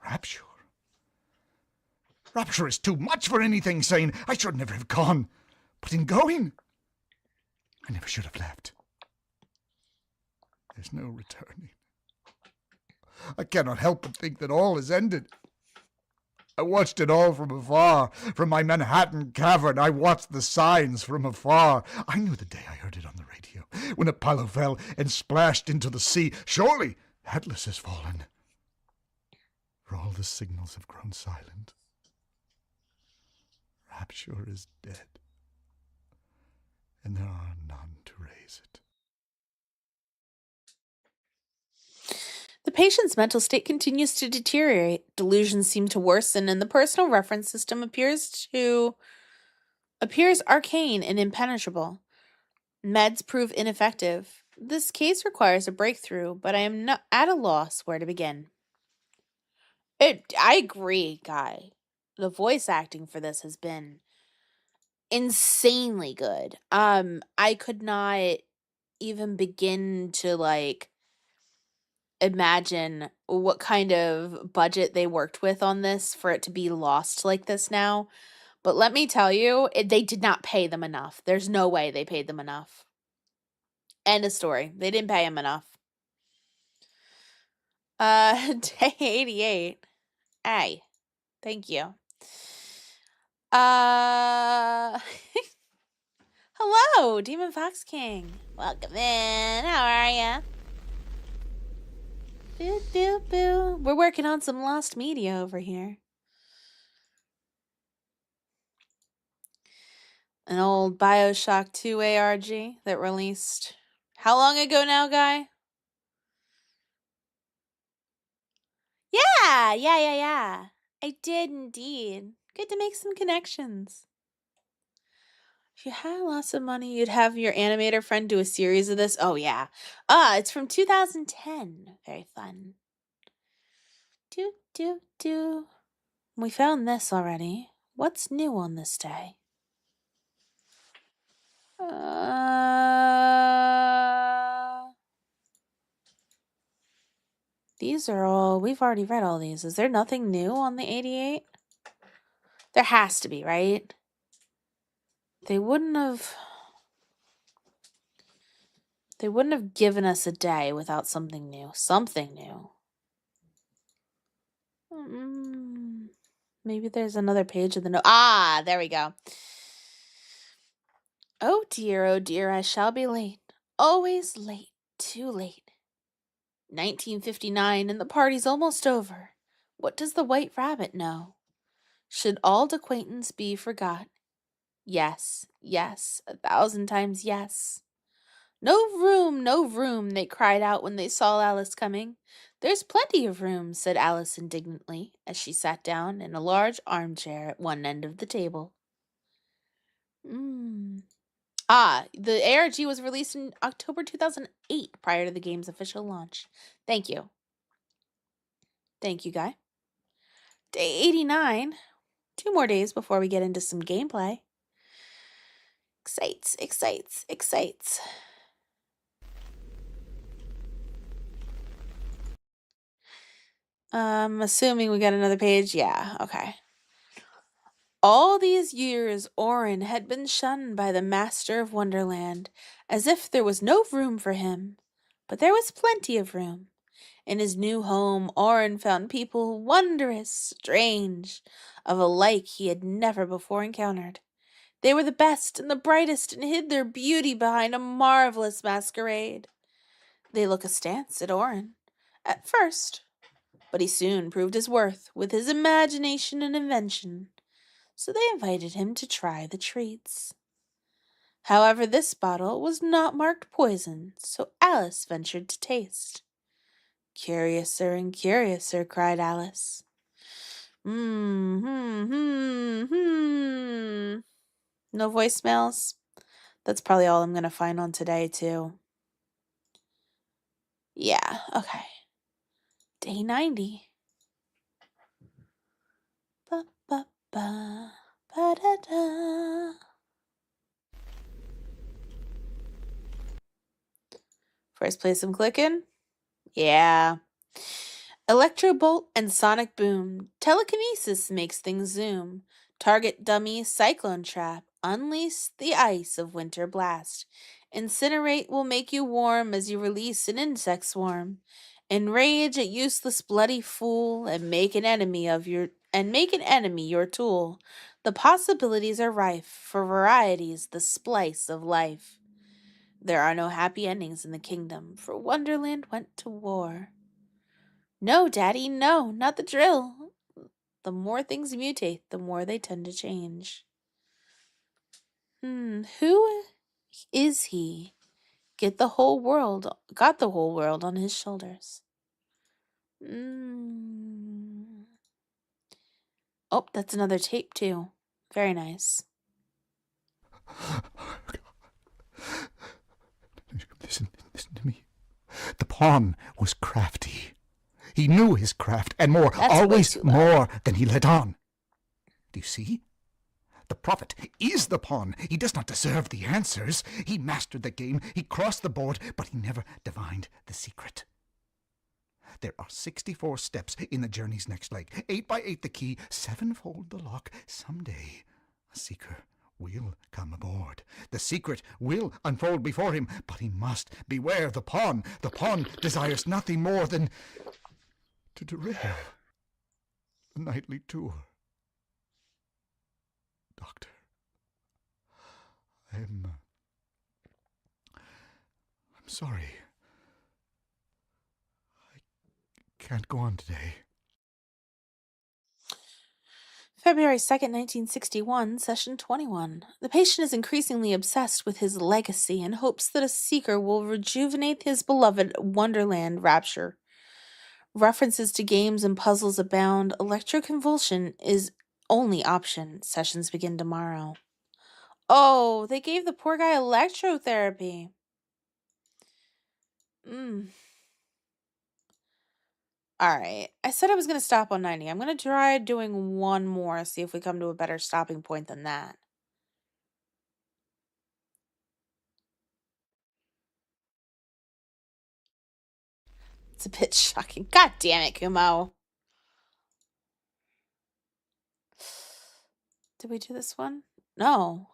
Rapture? Rapture is too much for anything sane. I should never have gone. But in going, I never should have left. There's no returning. I cannot help but think that all is ended. I watched it all from afar. From my Manhattan cavern, I watched the signs from afar. I knew the day I heard it on the radio, when Apollo fell and splashed into the sea. Surely Atlas has fallen. For all the signals have grown silent. Rapture is dead, and there are none to raise it. The patient's mental state continues to deteriorate. Delusions seem to worsen, and the personal reference system appears arcane and impenetrable. Meds prove ineffective. This case requires a breakthrough, but I am not at a loss where to begin. I agree, Guy. The voice acting for this has been insanely good. I could not even begin to imagine what kind of budget they worked with on this for it to be lost like this now. But let me tell you, they did not pay them enough. There's no way they paid them enough. End of story. They didn't pay him enough. Day 88. Hey, thank you. Hello, Demon Fox King. Welcome in. How are ya? Boo, boo, boo. We're working on some lost media over here. An old Bioshock 2 ARG that released how long ago now, Guy? Yeah. I did indeed. Good to make some connections. If you had lots of money, you'd have your animator friend do a series of this. Oh, yeah. It's from 2010. Very fun. We found this already. What's new on this day? These are all, we've already read all these. Is there nothing new on the 88? There has to be, right? They wouldn't have given us a day without something new. Something new. Maybe there's another page of the note. Ah, there we go. Oh dear, I shall be late. Always late, too late. 1959 and the party's almost over. What does the White Rabbit know? Should old acquaintance be forgot? Yes, 1,000 times yes. No room, they cried out when they saw Alice coming. There's plenty of room, said Alice indignantly, as she sat down in a large armchair at one end of the table. The ARG was released in October 2008, prior to the game's official launch. Thank you. Thank you, Guy. Day 89. 2 more days before we get into some gameplay. Excites. Assuming we got another page. Yeah, okay. All these years, Orin had been shunned by the master of Wonderland, as if there was no room for him. But there was plenty of room. In his new home, Orin found people wondrous, strange, of a like he had never before encountered. They were the best and the brightest and hid their beauty behind a marvelous masquerade. They look askance at Orin, at first, but he soon proved his worth with his imagination and invention, so they invited him to try the treats. However, this bottle was not marked poison, so Alice ventured to taste. Curiouser and curiouser, cried Alice. No voicemails? That's probably all I'm going to find on today, too. Yeah, okay. Day 90. Ba-ba-ba, ba-da-da. First place I'm clicking? Yeah. Electrobolt and sonic boom. Telekinesis makes things zoom. Target dummy cyclone trap. Unleash the ice of winter blast. Incinerate will make you warm as you release an insect swarm. Enrage a useless bloody fool and make an enemy your tool. The possibilities are rife, for variety's the splice of life. There are no happy endings in the kingdom, for Wonderland went to war. No, Daddy, no, not the drill. The more things mutate, the more they tend to change. Who is he? Got the whole world on his shoulders. Oh, that's another tape too. Very nice. Listen to me. The pawn was crafty. He knew his craft, and more, always more than he let on. Do you see? The prophet is the pawn. He does not deserve the answers. He mastered the game, he crossed the board, but he never divined the secret. There are 64 steps in the journey's next leg. 8 by 8 the key, 7-fold the lock. Someday, a seeker will come aboard. The secret will unfold before him, but he must beware the pawn. The pawn desires nothing more than to derail the nightly tour. Doctor, I'm sorry. I can't go on today. February 2nd, 1961, Session 21. The patient is increasingly obsessed with his legacy and hopes that a seeker will rejuvenate his beloved Wonderland rapture. References to games and puzzles abound. Electroconvulsion is only option. Sessions begin tomorrow. Oh, they gave the poor guy electrotherapy. Alright, I said I was going to stop on 90. I'm going to try doing one more, see if we come to a better stopping point than that. It's a bit shocking. God damn it, Kumo. Did we do this one? No.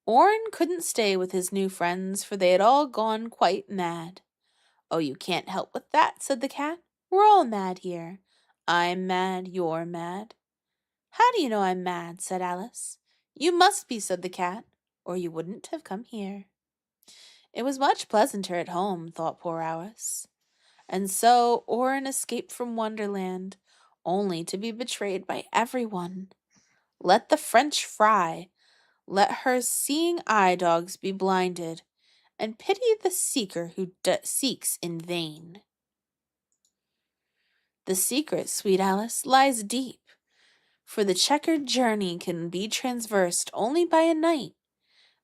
Orin couldn't stay with his new friends, for they had all gone quite mad. Oh, you can't help with that, said the cat. We're all mad here. I'm mad, you're mad. How do you know I'm mad? Said Alice. You must be, said the cat, or you wouldn't have come here. It was much pleasanter at home, thought poor Alice. And so Orin escaped from Wonderland, only to be betrayed by everyone. Let the French fry, let her seeing eye dogs be blinded, and pity the seeker who seeks in vain. The secret, sweet Alice, lies deep, for the checkered journey can be traversed only by a knight,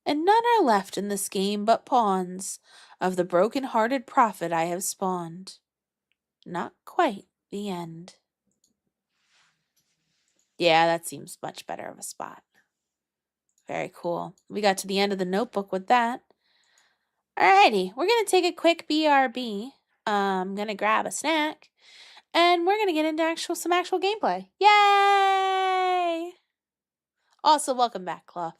and none are left in this game but pawns of the broken-hearted prophet I have spawned. Not quite the end. Yeah, that seems much better of a spot. Very cool. We got to the end of the notebook with that. Alrighty, we're going to take a quick BRB. I'm going to grab a snack, and we're going to get into some actual gameplay. Yay! Also, welcome back, Cloth.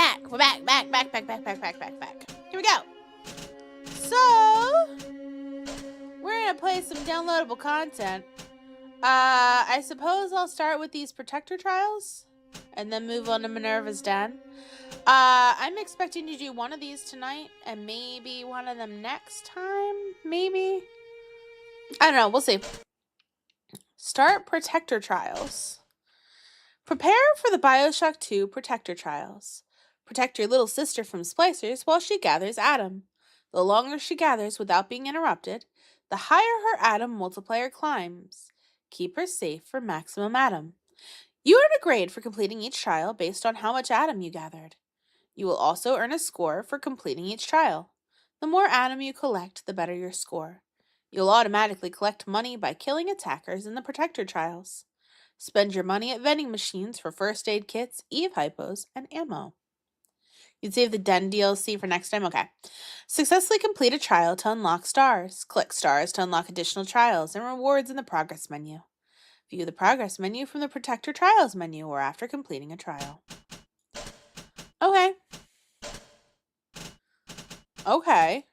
back. We're back. Here we go. So, we're going to play some downloadable content. I suppose I'll start with these Protector Trials and then move on to Minerva's Den. I'm expecting to do one of these tonight and maybe one of them next time. Maybe. I don't know. We'll see. Start Protector Trials. Prepare for the Bioshock 2 Protector Trials. Protect your little sister from splicers while she gathers Adam. The longer she gathers without being interrupted, the higher her Adam multiplier climbs. Keep her safe for maximum Adam. You earn a grade for completing each trial based on how much Adam you gathered. You will also earn a score for completing each trial. The more Adam you collect, the better your score. You'll automatically collect money by killing attackers in the Protector Trials. Spend your money at vending machines for first aid kits, Eve hypos, and ammo. You'd save the Den DLC for next time? Okay. Successfully complete a trial to unlock stars. Click stars to unlock additional trials and rewards in the progress menu. View the progress menu from the Protector Trials menu or after completing a trial. Okay. Okay.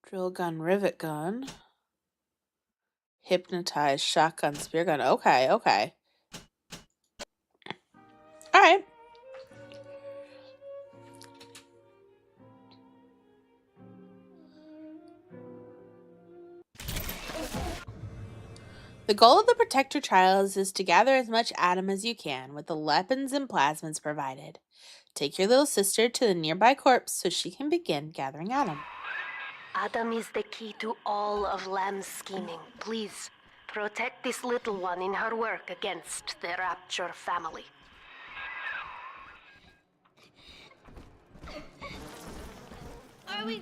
Drill gun, rivet gun. Hypnotize, shotgun, spear gun. Okay. Alright. The goal of the Protector Trials is to gather as much Adam as you can with the weapons and plasmids provided. Take your little sister to the nearby corpse so she can begin gathering Adam. Adam is the key to all of Lamb's scheming. Please, protect this little one in her work against the Rapture family. Are we...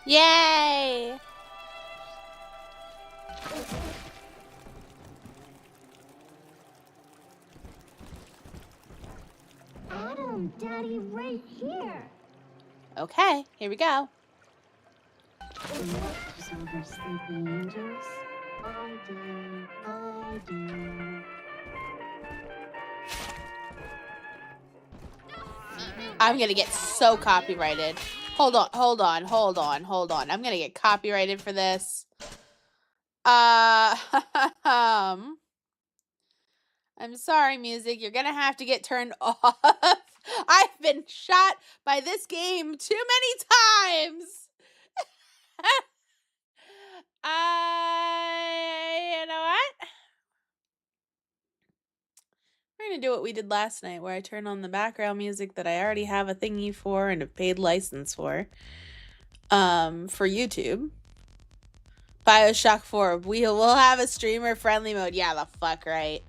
Yay! Adam, Daddy, right here. Okay, here we go. Over sleeping angels. I do. I'm gonna get so copyrighted. Hold on. I'm gonna get copyrighted for this. I'm sorry, music. You're gonna have to get turned off. I've been shot by this game too many times. You know what? We're gonna do what we did last night, where I turn on the background music that I already have a thingy for and a paid license for YouTube. Bioshock 4. We'll have a streamer friendly mode. Yeah, the fuck right.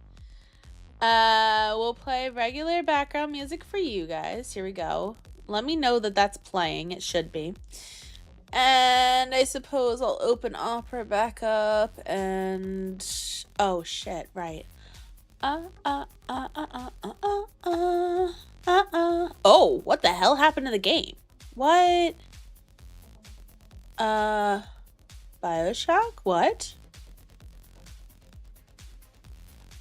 We'll play regular background music for you guys. Here we go. Let me know that that's playing. It should be. And I suppose I'll open Opera back up and... Oh, shit. Right. Oh, what the hell happened to the game? What? Bioshock? What?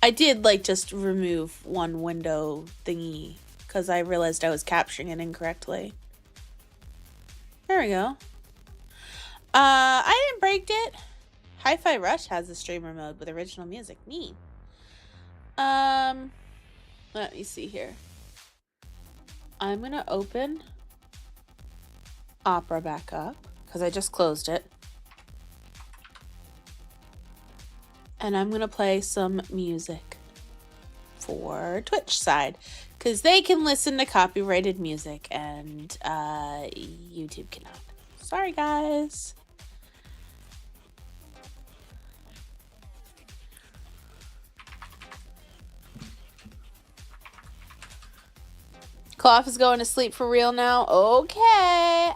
I did, just remove one window thingy because I realized I was capturing it incorrectly. There we go. I didn't break it. Hi-Fi Rush has a streamer mode with original music. Neat. Let me see here. I'm gonna open Opera back up because I just closed it. And I'm gonna play some music for Twitch side because they can listen to copyrighted music and YouTube cannot. Sorry, guys. Cloth is going to sleep for real now. Okay.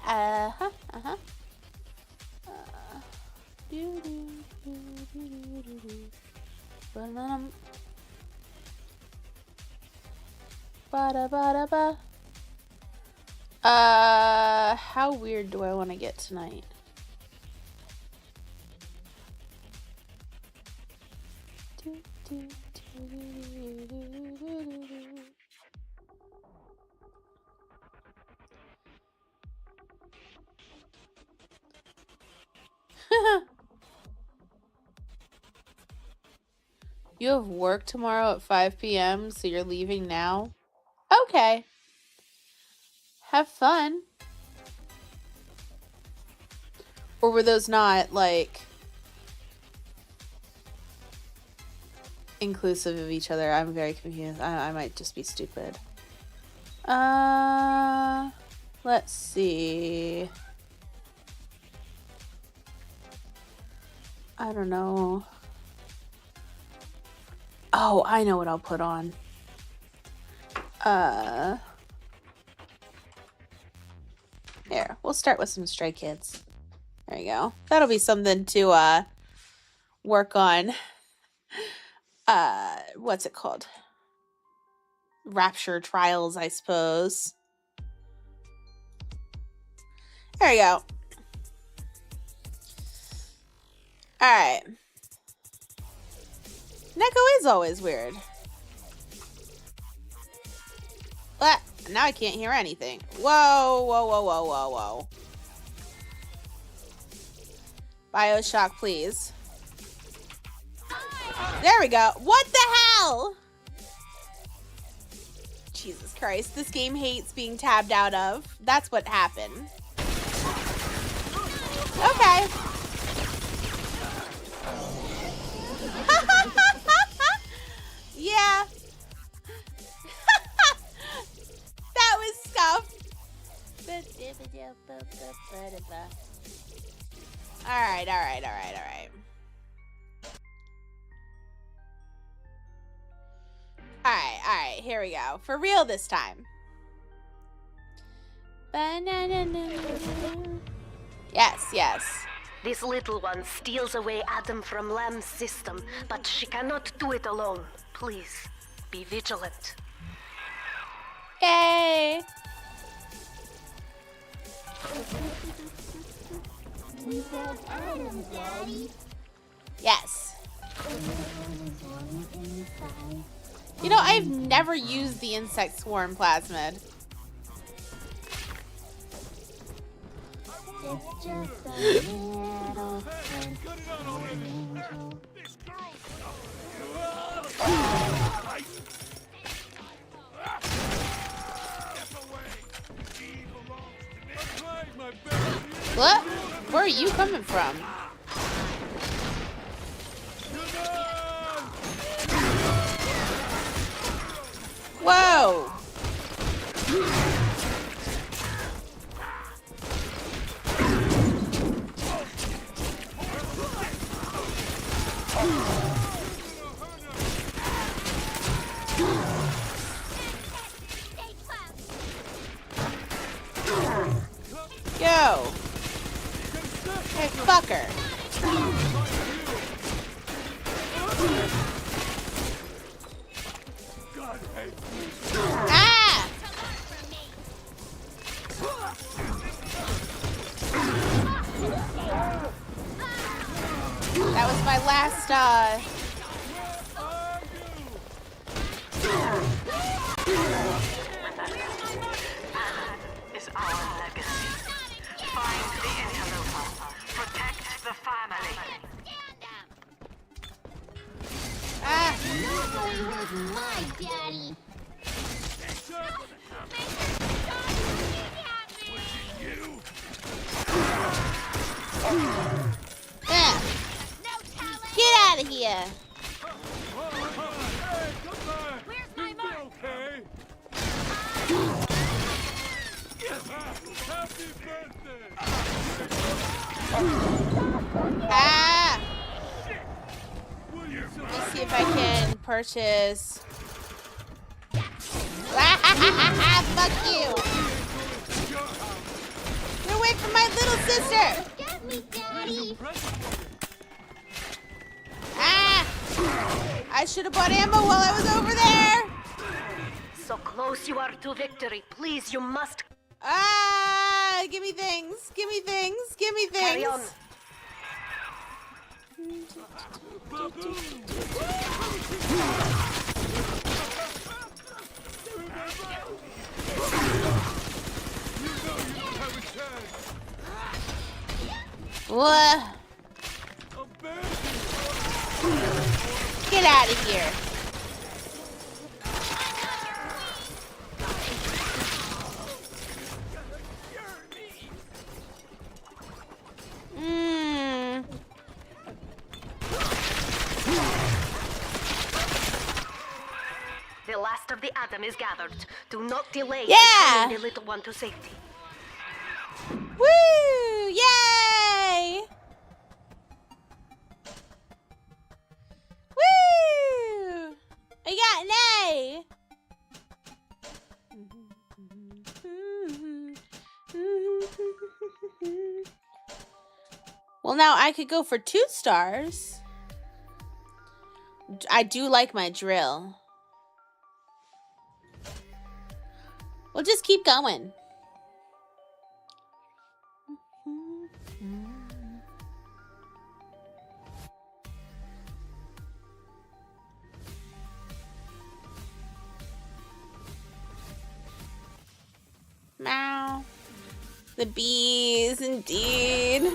How weird do I want to get tonight? You have work tomorrow at 5 p.m., so you're leaving now? Okay. Have fun. Or were those not, like, inclusive of each other? I'm very confused. I might just be stupid. Let's see. I don't know. Oh, I know what I'll put on. Here, we'll start with some Stray Kids. There you go. That'll be something to work on. What's it called? Rapture Trials, I suppose. There you go. Alright. Neko is always weird. What? Now I can't hear anything. Whoa, whoa, whoa, whoa, whoa, whoa. Bioshock, please. There we go. What the hell? Jesus Christ. This game hates being tabbed out of. That's what happened. Okay. Yeah. That was scuffed. Alright. Alright, here we go. For real this time. Yes. This little one steals away Adam from Lamb's system, but she cannot do it alone. Please, be vigilant. Yay! We found Adam, Daddy. Yes. You know, I've never used the insect swarm plasmid. It's just a little angel. What? Where are you coming from? Whoa! Yo! Hey, fucker! Ah! That was my last, Is our legacy. Find the interloper. Protect the family. Ah! Nobody was my daddy. Ah! Get out of here! Where's my mark? Ah! Let's see if I can purchase. Fuck you! Get away from my little sister! Get me, Daddy. Ah! I should have bought ammo while I was over there! So close you are to victory. Please, you must Ah! Give me things! Give me things! Give me things! carry on. What? Get out of here. The last of the Adam is gathered. Do not delay in Yeah. bringing the little one to safety. Woo! Yay! Woo! I got an A! Well, now I could go for 2 stars. I do like my drill. We'll just keep going. Meow. The bees, indeed.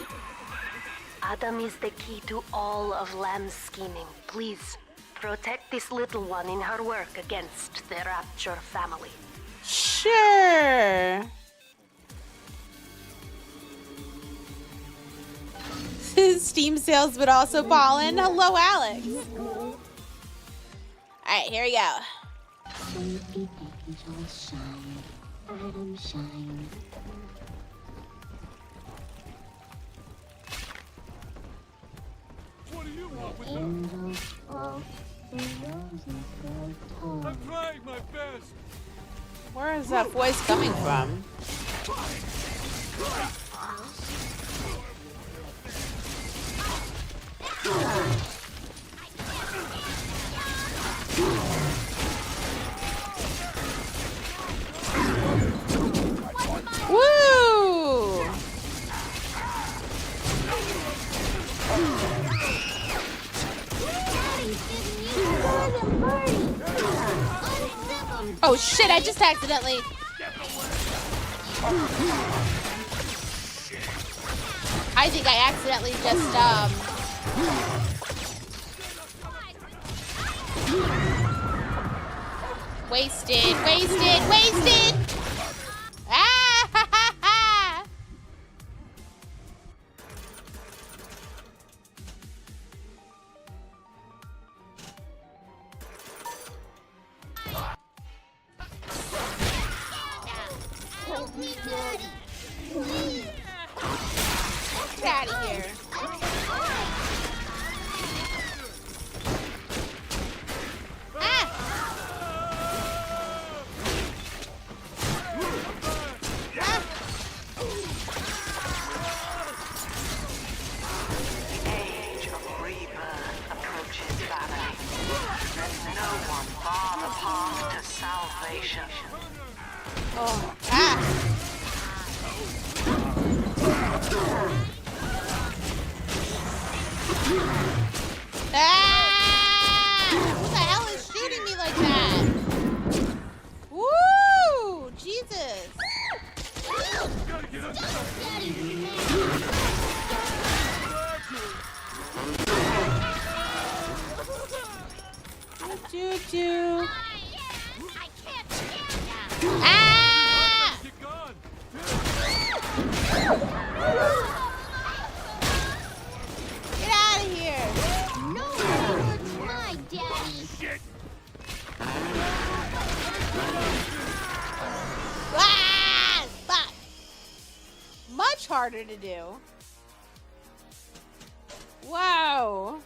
Adam is the key to all of Lamb's scheming. Please, protect this little one in her work against the Rapture family. Sure. Steam sales, but also pollen. Hello, Alex. All right, here we go. Sleepy angels shine, Adam shine. What do you want with Angels fall, the roses grow tall. I'm trying my best. Where is that voice coming from? Woo! Oh shit, I just accidentally... I think I accidentally just, wasted! Ah, ha, ha, ha. Help me, Daddy. Please. Get out of here. Age of rebirth approaches family. Let no one bar the path to salvation. Oh, ah. Ah! Who the hell is shooting me like that? Woo! Jesus! Do. Ah! Get out of here! No one hurts my daddy. Ah! Fuck! Much harder to do. Whoa!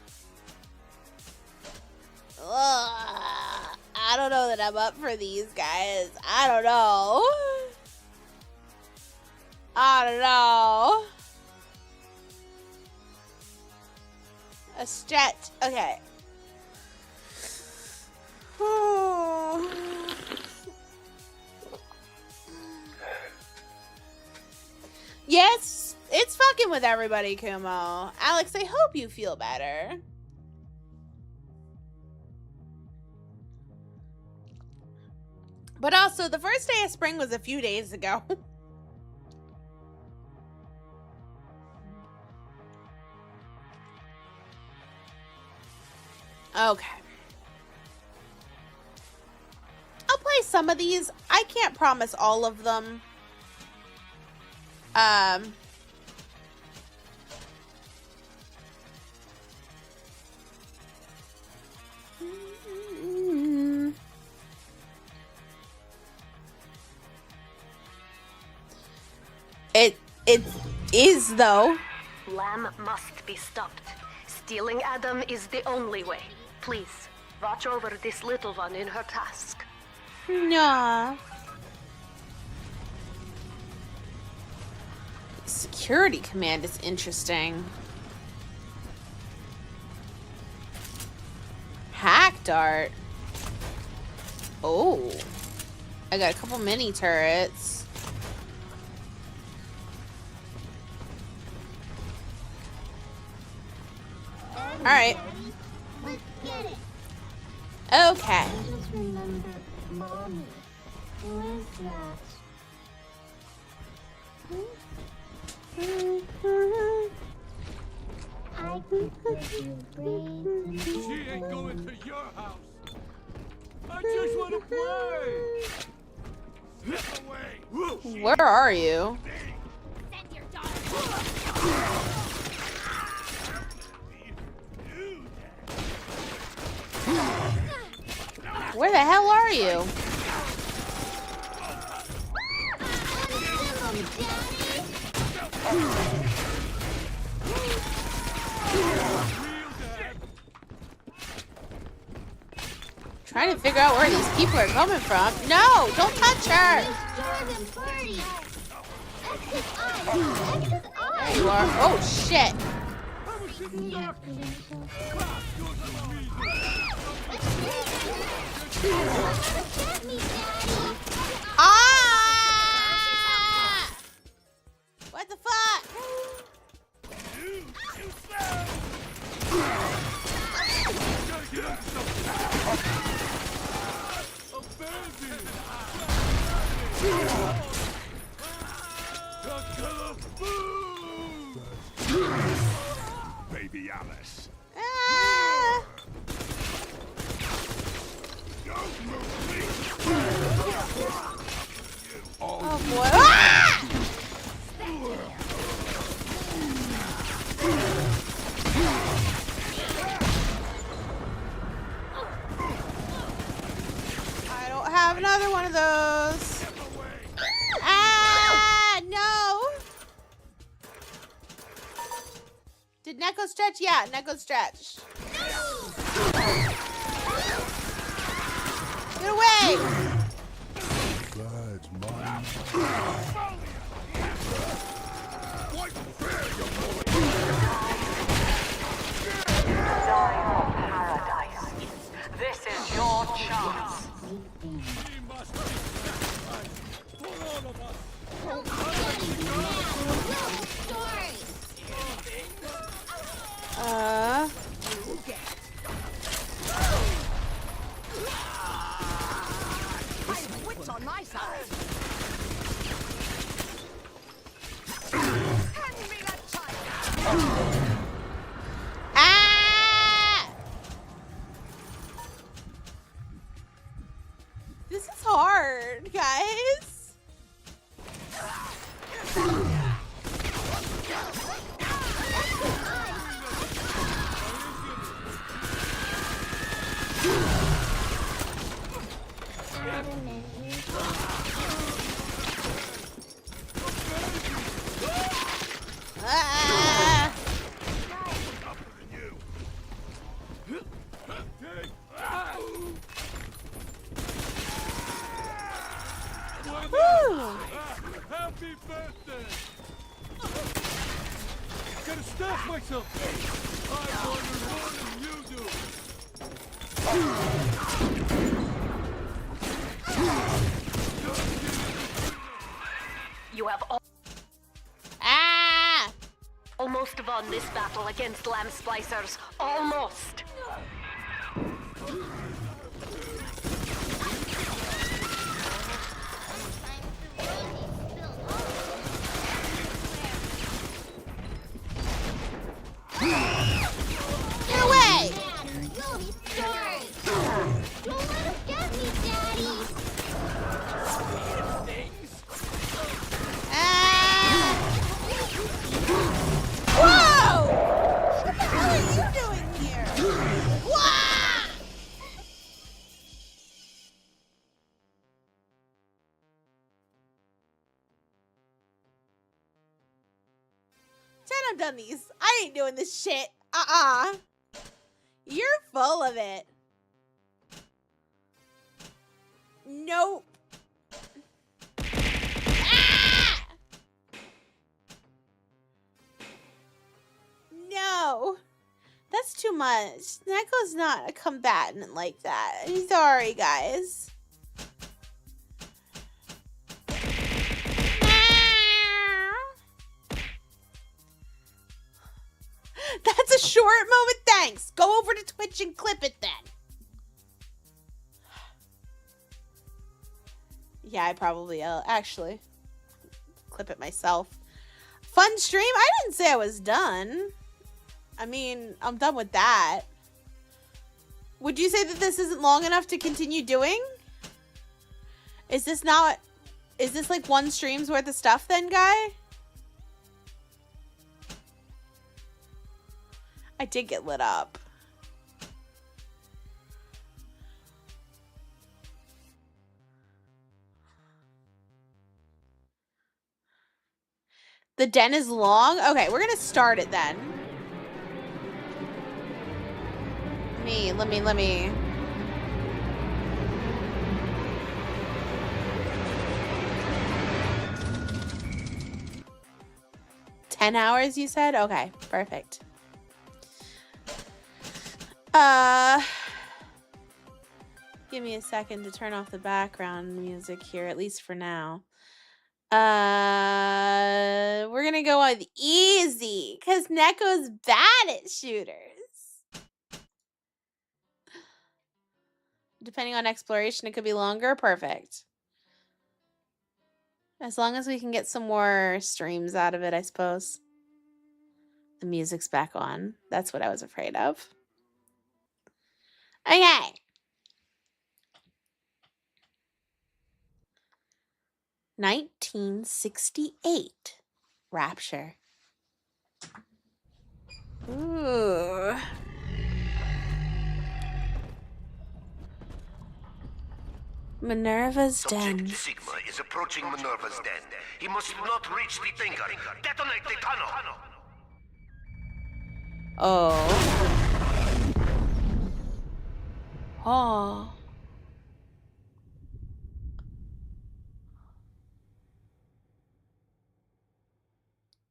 Ugh. I don't know that I'm up for these guys. I don't know. A stretch. Okay. Yes, it's fucking with everybody, Kumo. Alex, I hope you feel better. But also, the first day of spring was a few days ago. Okay. some of these. I can't promise all of them. It is, though. Lamb must be stopped. Stealing Adam is the only way. Please, watch over this little one in her task. Nah. Security command is interesting. Hack dart. Oh. I got a couple mini turrets. Alright. Okay. I just remember Mommy. Who is that? I can cook you brains. She ain't going to your house. I just want to play. Slip away. Where are you? Send your daughter. Where the hell are you? Trying to figure out where these people are coming from. No, don't touch her. You are. Oh shit. Ah! What the fuck? Baby Alice. Ah! Oh boy. Ah! I don't have another one of those. Ah, no. Did Neko stretch? Yeah, Neko stretch. Get away. This is your chance. Witch on my side. Hand me that child. Ah! This is hard, guys. Ah! Woo! Happy birthday! Gotta stop myself! I want it more than you do! You have almost won this battle against lamb splicers. Almost. Get away! You'll be sorry. Don't let us get me, Daddy. I've done these. I ain't doing this shit. You're full of it. Nope. Ah! No. That's too much. Neko's not a combatant like that. I'm sorry, guys. That's a short moment, thanks. Go over to Twitch and clip it then. Yeah, I probably actually clip it myself. Fun stream? I didn't say I was done. I mean, I'm done with that. Would you say that this isn't long enough to continue doing? Is this like one stream's worth of stuff then, guy? I did get lit up. The den is long? Okay, we're gonna start it then. Let me. 10 hours, you said? Okay, perfect. Give me a second to turn off the background music here, at least for now. We're gonna go with easy, because Neko's bad at shooters. Depending on exploration, it could be longer. Perfect. As long as we can get some more streams out of it, I suppose. The music's back on. That's what I was afraid of. Okay. $1968. Rapture. Ooh. Minerva's Den. Subject Sigma is approaching Minerva's Den. He must not reach the thinker. Detonate the tunnel. Oh. Oh.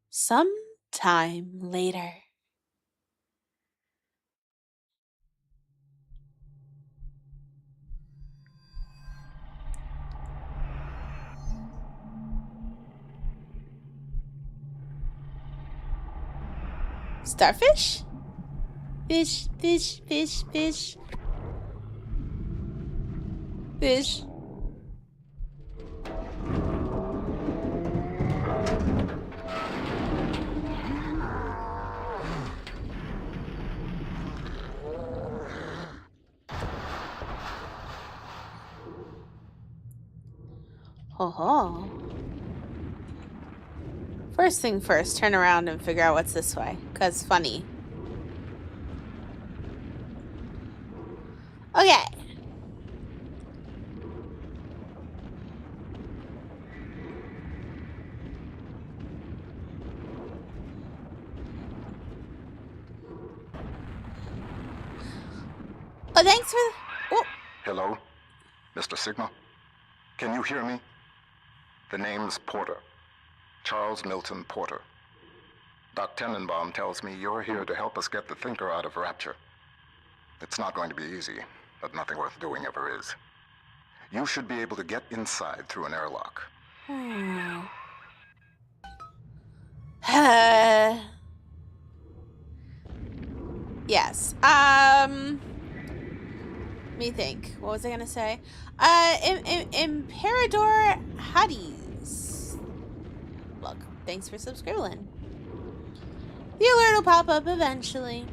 Sometime later. Starfish? Fish, fish, fish, fish. Fish. Ho ho. First thing first, turn around and figure out what's this way. 'Cause funny. Okay. Oh, thanks for... Oh. Hello? Mr. Sigma? Can you hear me? The name's Porter. Charles Milton Porter. Doc Tenenbaum tells me you're here to help us get the Thinker out of Rapture. It's not going to be easy, but nothing worth doing ever is. You should be able to get inside through an airlock. Yes. Let me think. What was I gonna say? Imperador Hades. Look, thanks for subscribing. The alert will pop up eventually.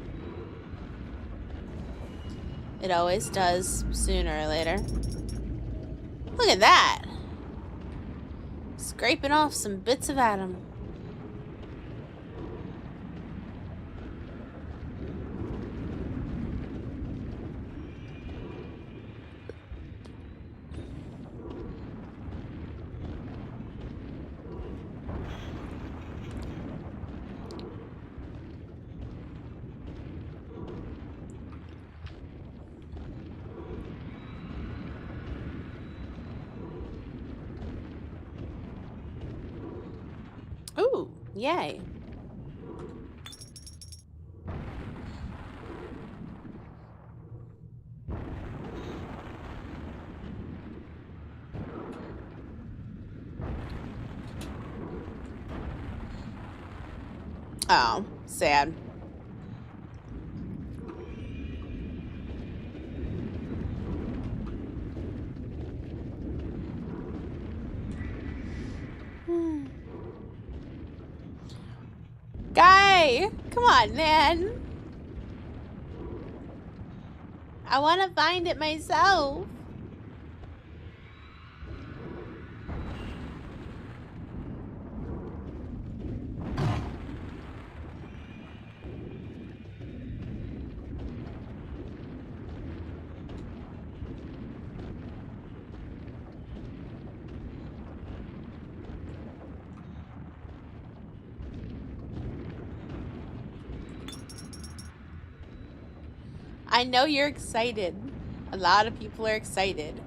It always does, sooner or later. Look at that. Scraping off some bits of Adam. Yay. Oh, sad. Guy, come on, man. I want to find it myself. I know you're excited. A lot of people are excited.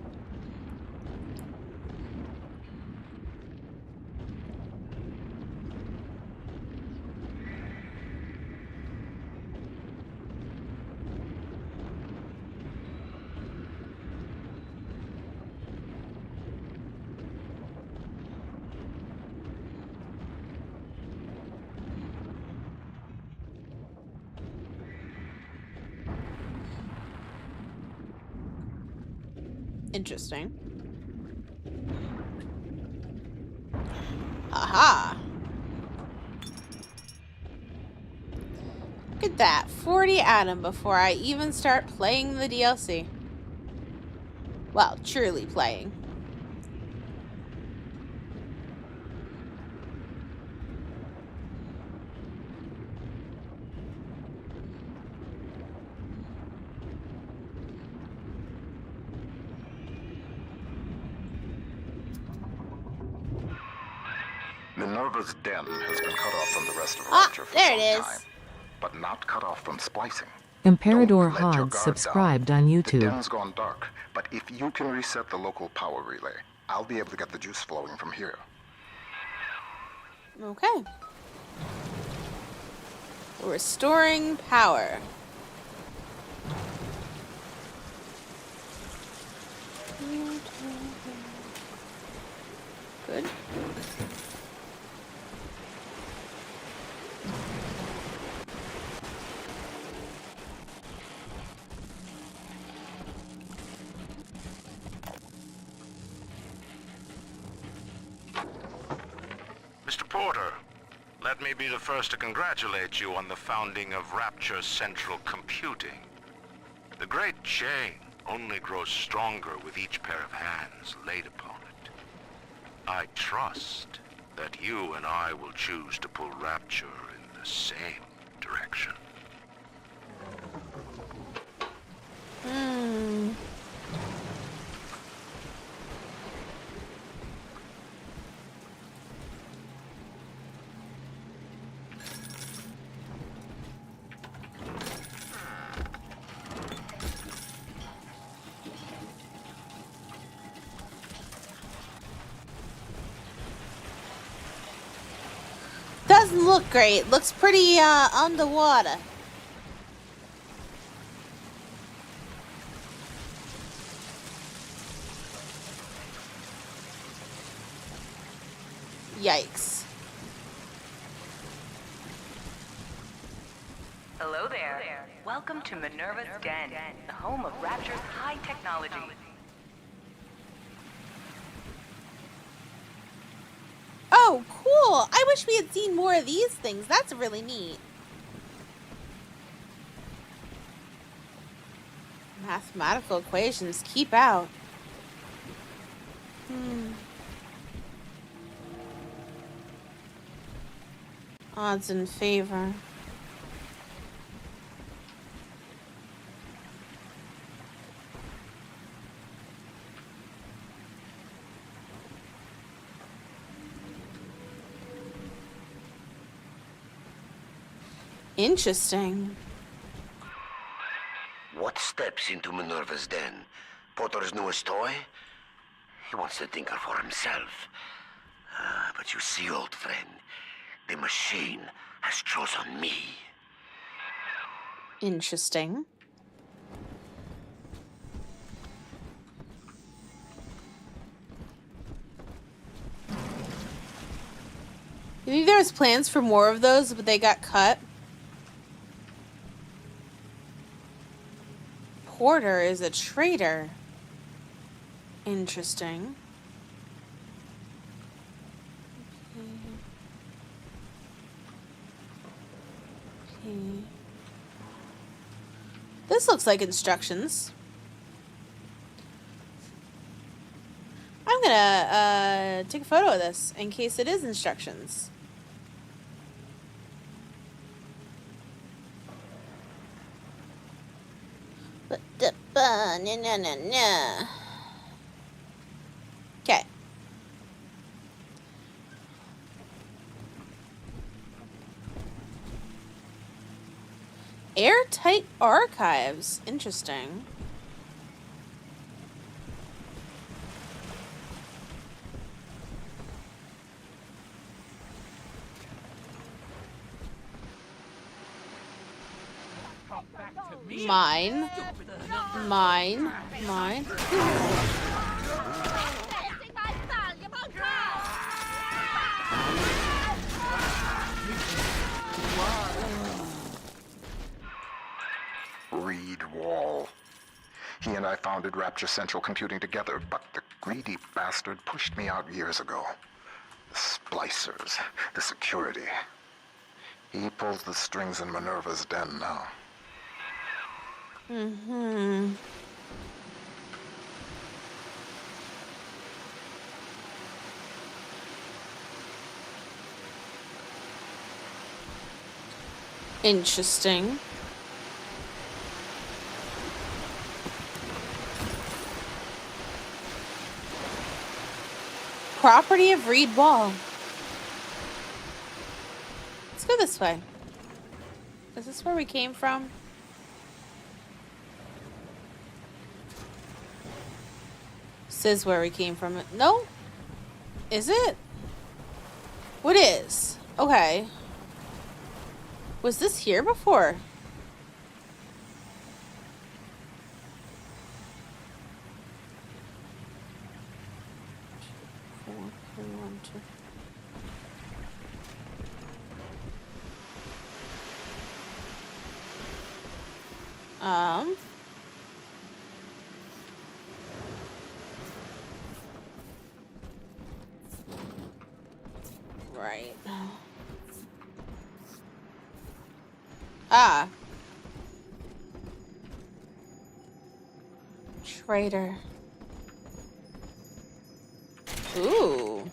Interesting. Aha. Look at that. 40 Atom before I even start playing the DLC. Well, truly playing. Minerva's den has been cut off from the rest of Ah, Rapture for there some it is. time, but not cut off from splicing. Imperador Let your Hod guard subscribed on The YouTube. den's gone dark, but if you can reset the local power relay, I'll be able to get the juice flowing from here. Okay. Restoring power. Good. Mr. Porter, let me be the first to congratulate you on the founding of Rapture Central Computing. The great chain only grows stronger with each pair of hands laid upon it. I trust that you and I will choose to pull Rapture in the same direction. Doesn't look great. Looks pretty underwater. Yikes. Hello there. Welcome to Minerva's Den, the home of Rapture's high technology. Oh, cool. I wish we had seen more of these things. That's really neat. Mathematical equations. Keep out. Odds in favor. Interesting. What steps into Minerva's den? Porter's newest toy? He wants to tinker for himself. But you see, old friend, The machine has chosen me. Interesting. You think there was plans for more of those, but they got cut? Porter is a traitor. Interesting. Okay. This looks like instructions. I'm gonna take a photo of this in case it is instructions. Okay. Airtight archives. Interesting. Mine. Mine. Mine. Reed Wall. He and I founded Rapture Central Computing together, but the greedy bastard pushed me out years ago. The splicers, the security. He pulls the strings in Minerva's den now. Mm-hmm. Interesting. Property of Reed Wall. Let's go this way. Is this where we came from? This is where we came from. No? Is it? What is? Okay. Was this here before? Right. Ah. Traitor. Ooh.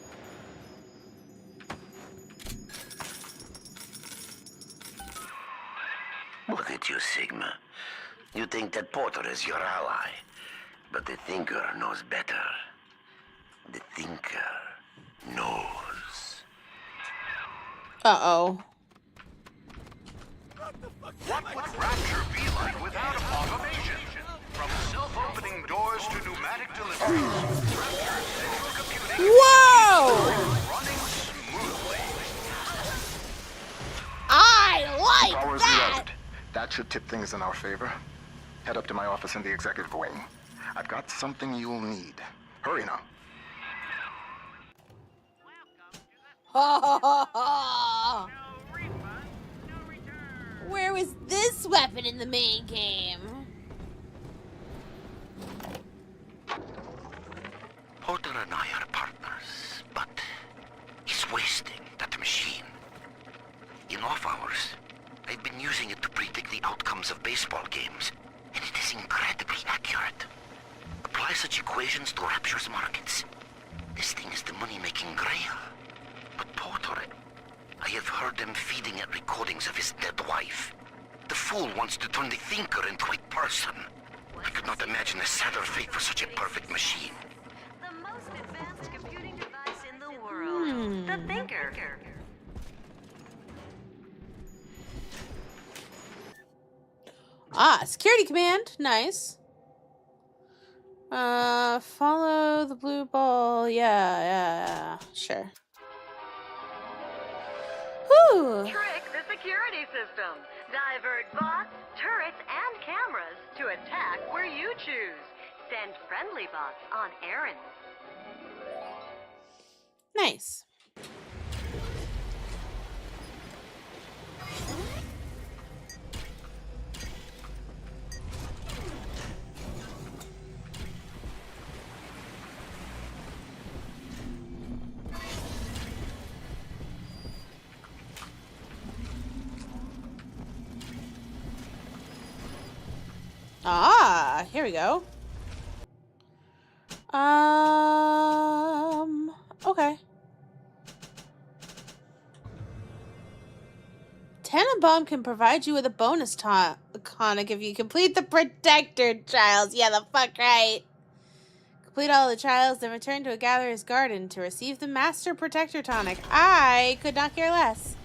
Look at you, Sigma. You think that Porter is your ally, but the Thinker knows better. The Thinker knows. Uh-oh. What would Rapture be like without automation? From self-opening doors to pneumatic deliveries, Rapture's central computing Whoa! running smoothly. I like Powers that! reloaded. That should tip things in our favor. Head up to my office in the executive wing. I've got something you'll need. Hurry now. Where was this weapon in the main game? Porter and I are partners, but he's wasting that machine. In off hours, I've been using it to predict the outcomes of baseball games, and it is incredibly accurate. Apply such equations to Rapture's markets. This thing is the money-making grail. But Porter, I have heard them feeding it recordings of his dead wife. The fool wants to turn the Thinker into a person. I could not imagine a sadder fate for such a perfect machine. The most advanced computing device in the world. The Thinker. Ah, security command. Nice. Follow the blue ball. Yeah, sure. Ooh. Trick the security system. Divert bots, turrets, and cameras to attack where you choose. Send friendly bots on errands. Nice. Ah, here we go. Okay. Tannenbaum can provide you with a bonus tonic if you complete the Protector trials. Yeah, the fuck right. Complete all the trials, then return to a Gatherer's Garden to receive the Master Protector tonic. I could not care less.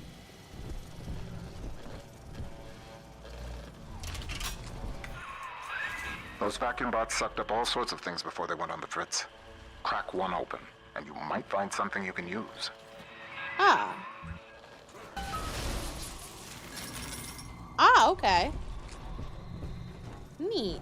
Those vacuum bots sucked up all sorts of things before they went on the fritz. Crack one open, and you might find something you can use. Ah. Ah, okay. Neat.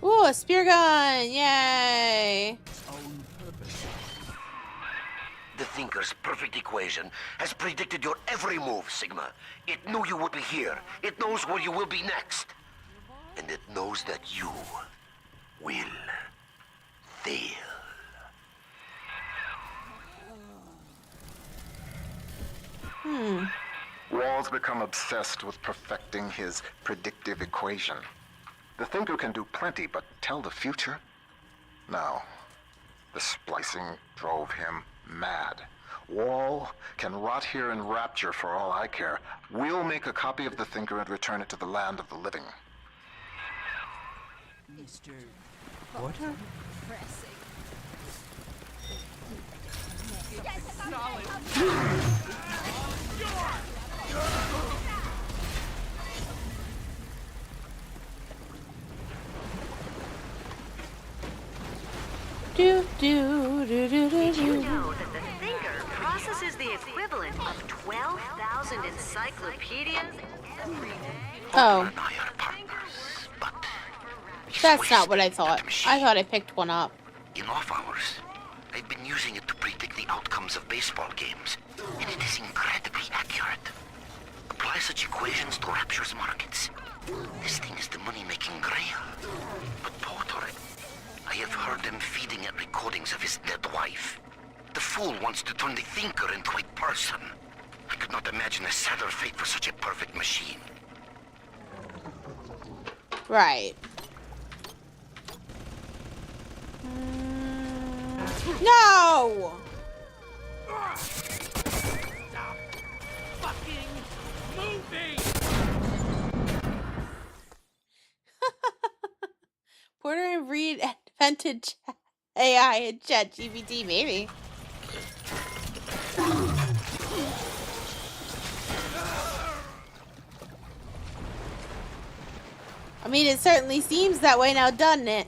Ooh, a spear gun! Yay! The Thinker's perfect equation has predicted your every move, Sigma. It knew you would be here. It knows where you will be next. And it knows that you will fail. Wall's become obsessed with perfecting his predictive equation. The Thinker can do plenty, but tell the future? No. The splicing drove him mad. Wall can rot here in rapture for all I care. We'll make a copy of the Thinker and return it to the land of the living. Mr. Porter? Did you know that the Thinker processes the equivalent of 12,000 encyclopedias every day? Oh. That's not what I thought. I thought I picked one up. In off hours, I've been using it to predict the outcomes of baseball games, and it is incredibly accurate. Apply such equations to Rapture's markets. This thing is the money-making grail. But Porter, I have heard them feeding it recordings of his dead wife. The fool wants to turn the Thinker into a person. I could not imagine a sadder fate for such a perfect machine. Right. No! Stop fucking moving! Porter and Reed invented AI and ChatGPT, maybe. I mean, it certainly seems that way now, doesn't it?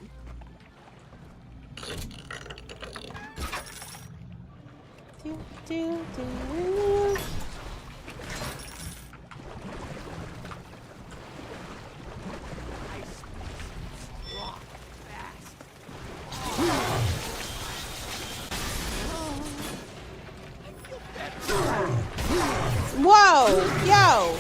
Whoa! Yo!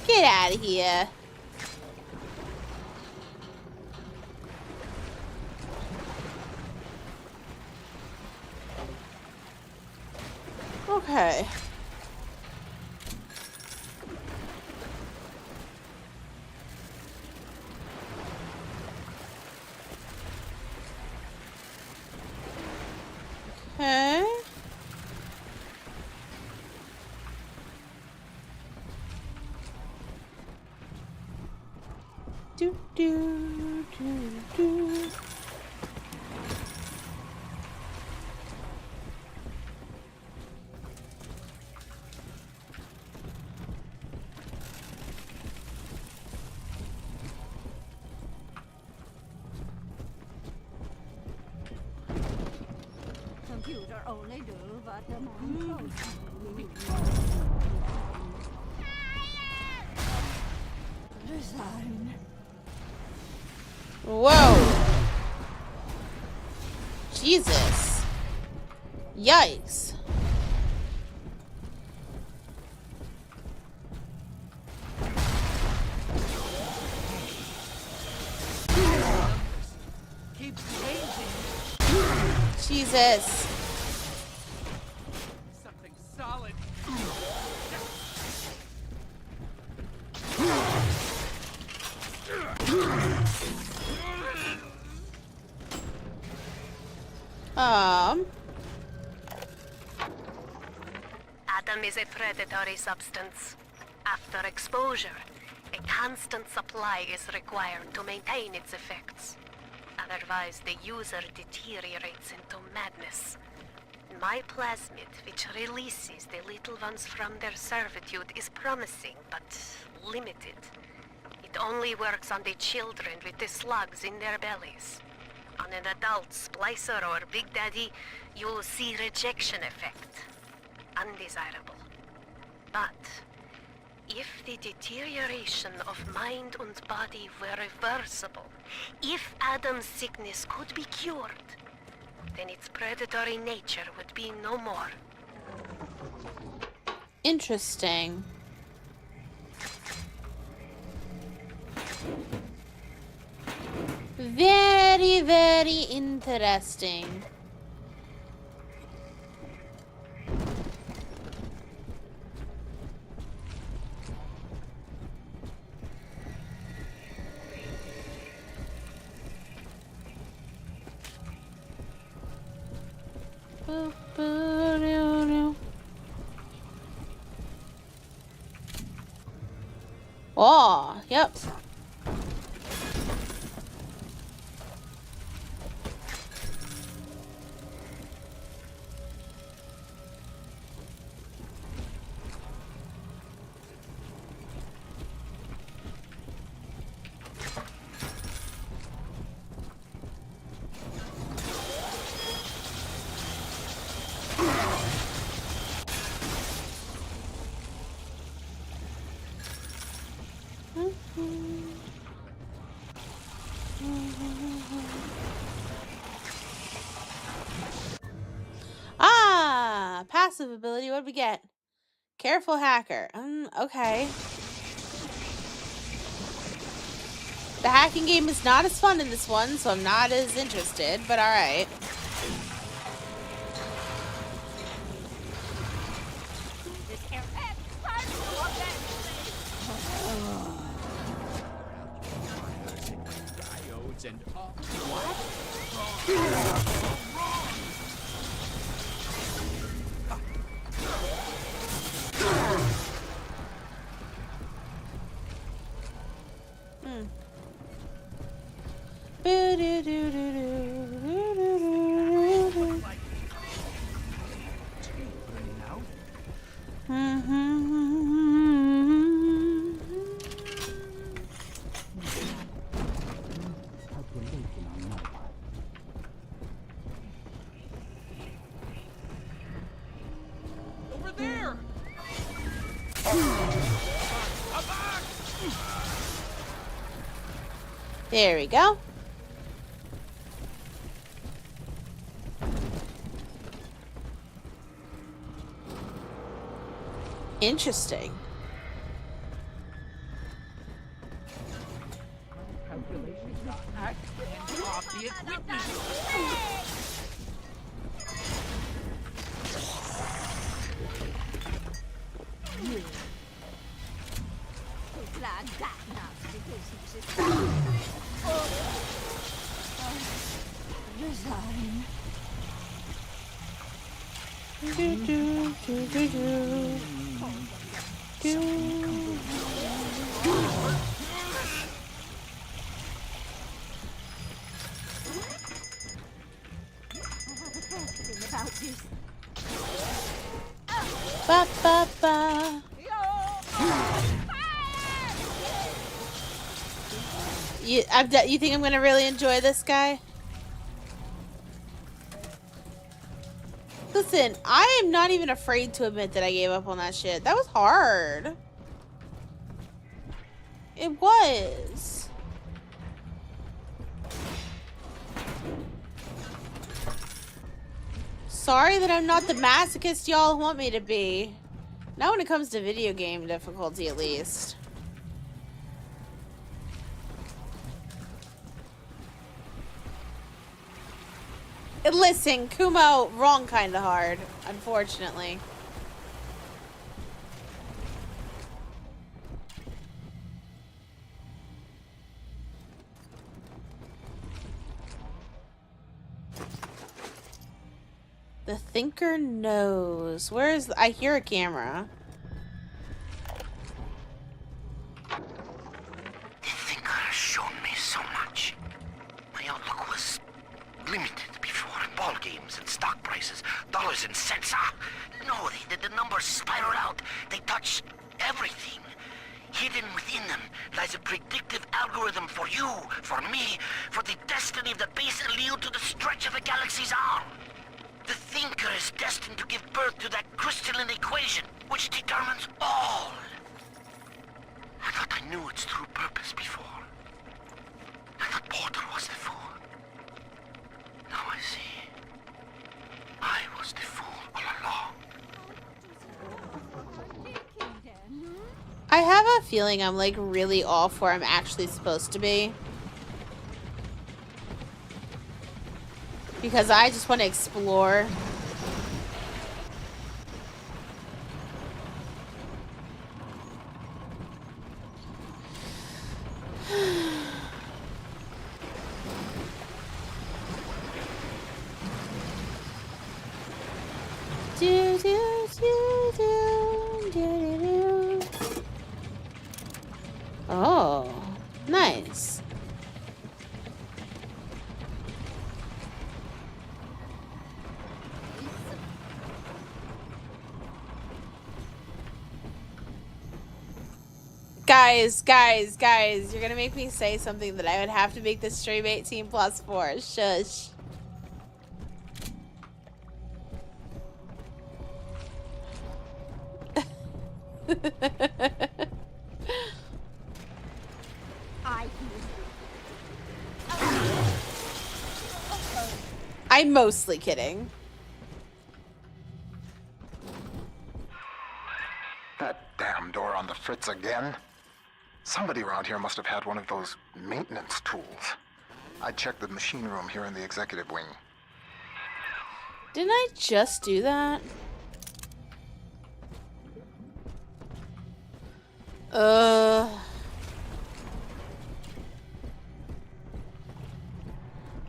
Get out of here. Okay. Okay. Do, do, do, do. Computer only do what the man Resign. Whoa. Jesus. Yikes. Keeps changing. Jesus. Something solid. Adam is a predatory substance. After exposure, a constant supply is required to maintain its effects. Otherwise, the user deteriorates into madness. My plasmid, which releases the little ones from their servitude, is promising, but limited. It only works on the children with the slugs in their bellies. On an adult splicer or Big Daddy, you'll see rejection effect. Undesirable. But if the deterioration of mind and body were reversible, if Adam's sickness could be cured, then its predatory nature would be no more. Interesting. Very, very interesting. Oh, yep. Ah, passive ability. What do we get? Careful hacker. Okay. The hacking game is not as fun in this one, so I'm not as interested, but alright. And what? Over there. There we go. Interesting. Off the equipment. Like that now, because he's a resign. Ba ba ba. You think I'm gonna really enjoy this guy? Listen, I am not even afraid to admit that I gave up on that shit. That was hard. It was. Sorry that I'm not the masochist y'all want me to be. Not when it comes to video game difficulty, at least. Listen, Kumo, wrong kind of hard, unfortunately. The thinker knows. Where is I hear a camera. The thinker has shown me so much. My outlook was limited before. Ball games and stock prices, dollars and cents. No, the numbers spiral out. They touch everything. Hidden within them lies a predictive algorithm for you, for me, for the destiny of the base allele to the stretch of a galaxy's arm. The thinker is destined to give birth to that crystalline equation, which determines all. I thought I knew its true purpose before. I thought Porter was the fool. Now I see. I was the fool all along. I have a feeling I'm like really off where I'm actually supposed to be. Because I just want to explore. Oh, nice. Guys, you're gonna make me say something that I would have to make this stream 18+ for. Shush. I'm mostly kidding. That damn door on the fritz again. Somebody around here must have had one of those maintenance tools. I checked the machine room here in the executive wing. Didn't I just do that?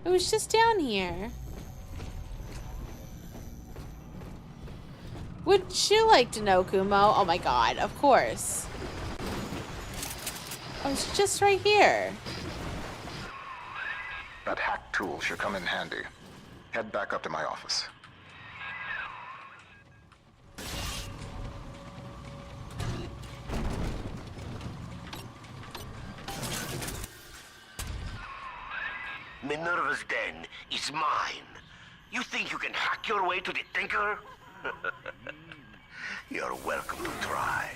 It was just down here. Would you like to know, Kumo? Oh my god, of course. I was just right here. That hack tool should come in handy. Head back up to my office. Minerva's den is mine. You think you can hack your way to the thinker? You're welcome to try.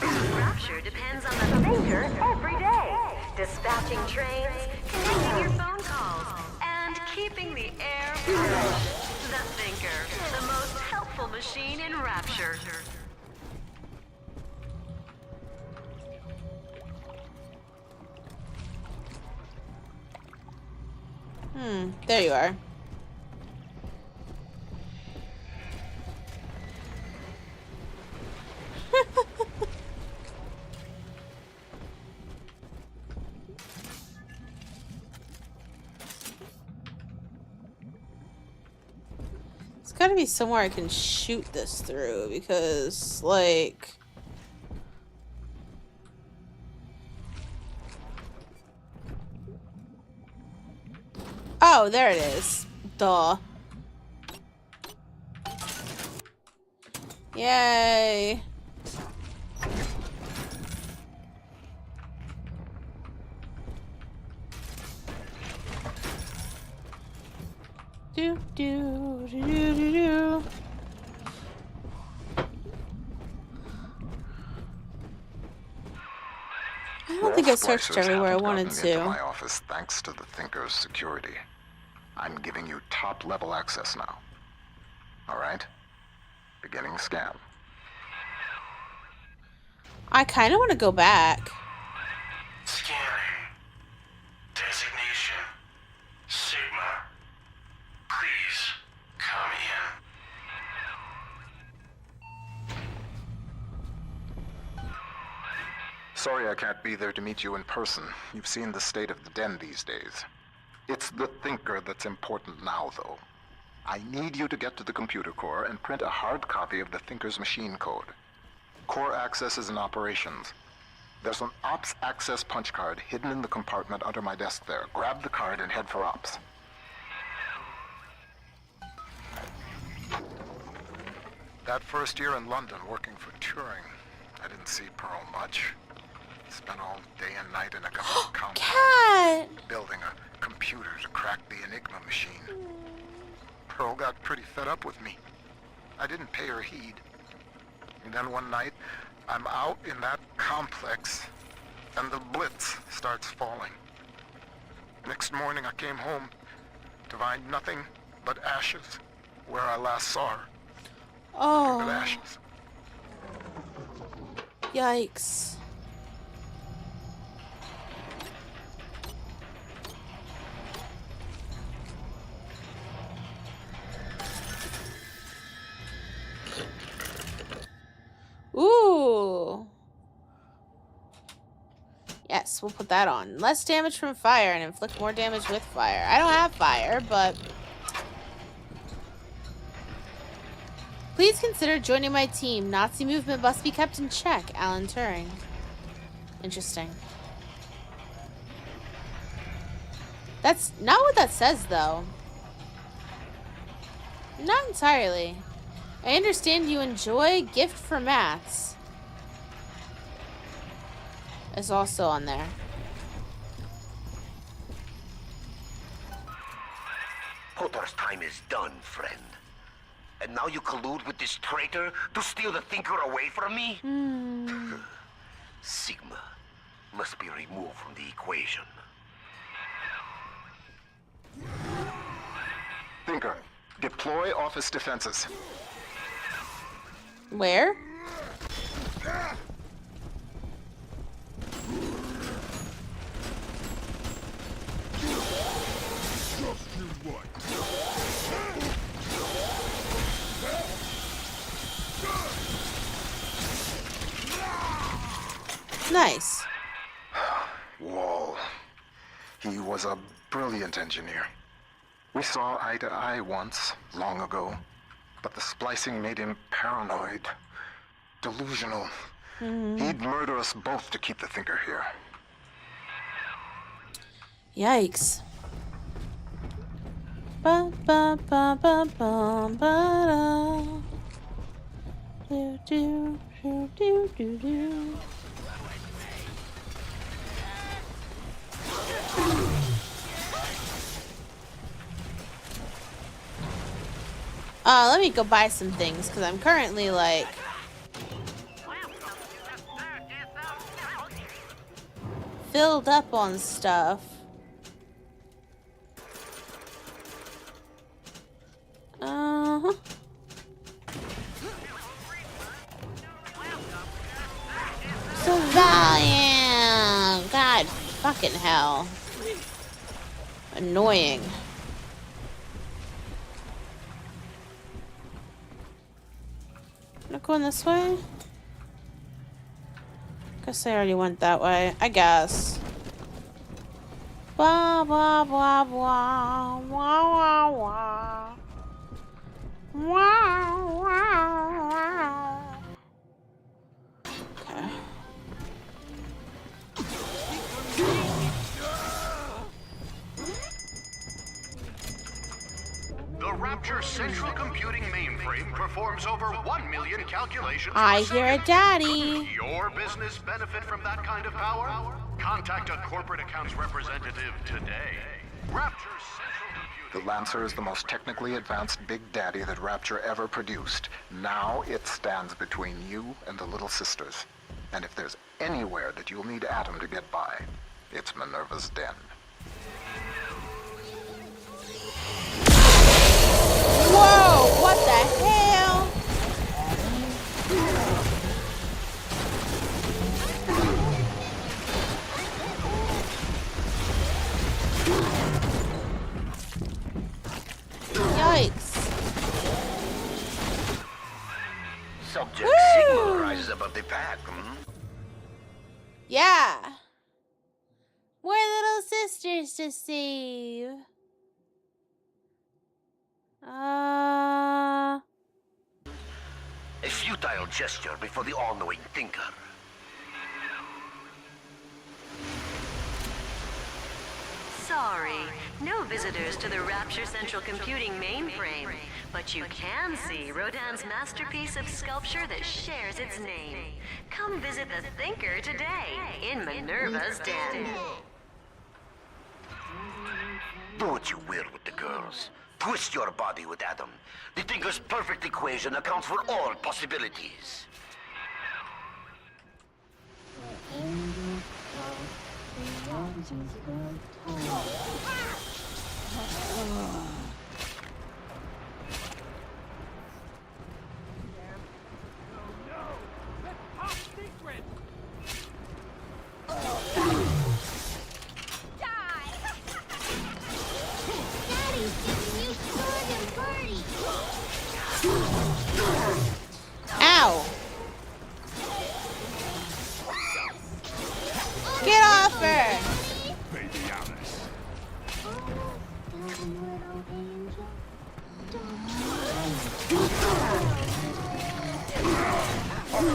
Rapture depends on the thinker every day. Dispatching trains, connecting your phone calls, and keeping the air fresh. The thinker, the most helpful machine in Rapture. There you are. There's gotta be somewhere I can shoot this through because, like... Oh, there it is. Duh. Yay. Do do do do do do. I don't think I searched everywhere I wanted Into to. my office thanks to the Thinker's security. I'm giving you top-level access now. All right? Beginning scan. I kind of want to go back. Scanning. Designation. Sigma. Please come in. Sorry I can't be there to meet you in person. You've seen the state of the den these days. It's the Thinker that's important now, though. I need you to get to the computer core and print a hard copy of the Thinker's machine code. Core access is in operations. There's an Ops access punch card hidden in the compartment under my desk there. Grab the card and head for Ops. That first year in London working for Turing, I didn't see Pearl much. Spent all day and night in a government compound, building a computer to crack the Enigma machine. Pearl got pretty fed up with me. I didn't pay her heed. And then one night, I'm out in that complex, and the blitz starts falling. Next morning, I came home to find nothing but ashes where I last saw her. Oh. Nothing but ashes. Yikes. Ooh. Yes, we'll put that on. Less damage from fire and inflict more damage with fire. I don't have fire, but... Please consider joining my team. Nazi movement must be kept in check. Alan Turing. Interesting. That's not what that says, though. Not entirely. I understand you enjoy gift for maths. It's also on there. Potter's time is done, friend. And now you collude with this traitor to steal the Thinker away from me? Sigma must be removed from the equation. Thinker, deploy office defenses. Where? Nice. Wall. He was a brilliant engineer. We saw eye to eye once, long ago. But the splicing made him paranoid, delusional. He'd murder us both to keep the Thinker here. Yikes. Ba ba ba ba ba ba da. Do do do do do. Let me go buy some things, because I'm currently, like... filled up on stuff. Uh-huh. So valiant! God fucking hell. Annoying. Not going this way? Guess I already went that way. I guess. Blah blah blah blah. Wah wah wah. Wah wah wah. Okay. Rapture's central computing mainframe performs over 1 million calculations I per hear a second. daddy. Your business benefit from that kind of power? Contact a corporate accounts representative today. Rapture's central computing... The Lancer is the most technically advanced Big Daddy that Rapture ever produced. Now it stands between you and the Little Sisters. And if there's anywhere that you'll need Atom to get by, it's Minerva's Den. Whoa, what the hell? Yikes. Subject Sigma rises above the pack, Yeah. More little sisters to save. A futile gesture before the all-knowing thinker. Sorry, no visitors to the Rapture Central Computing mainframe. But you can see Rodin's masterpiece of sculpture that shares its name. Come visit the Thinker today in Minerva's Den. Do what you will with the girls. Twist your body with Atom. The Thinker's perfect equation accounts for all possibilities. Ow. Get off her. Baby Alice.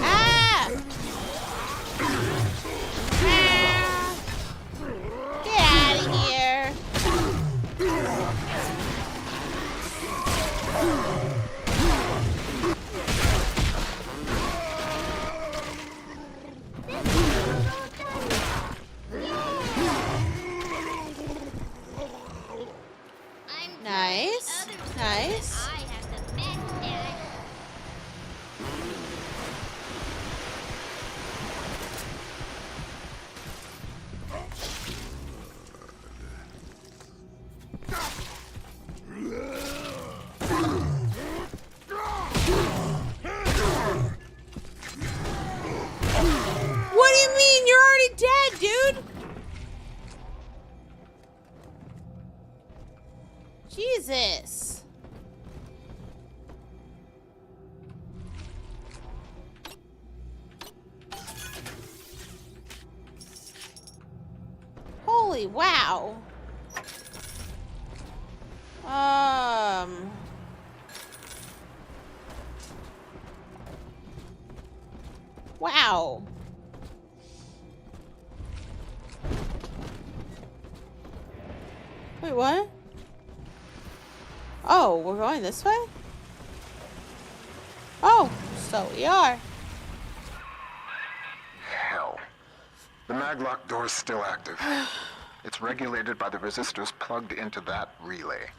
Ah! Ah! Get out of here. Nice. Nice. What do you mean? You're already dead, dude. Jesus. Holy wow. Wow. Wait, what? Oh, we're going this way? Oh, so we are. Hell. The maglock door's still active. It's regulated by the resistors plugged into that relay.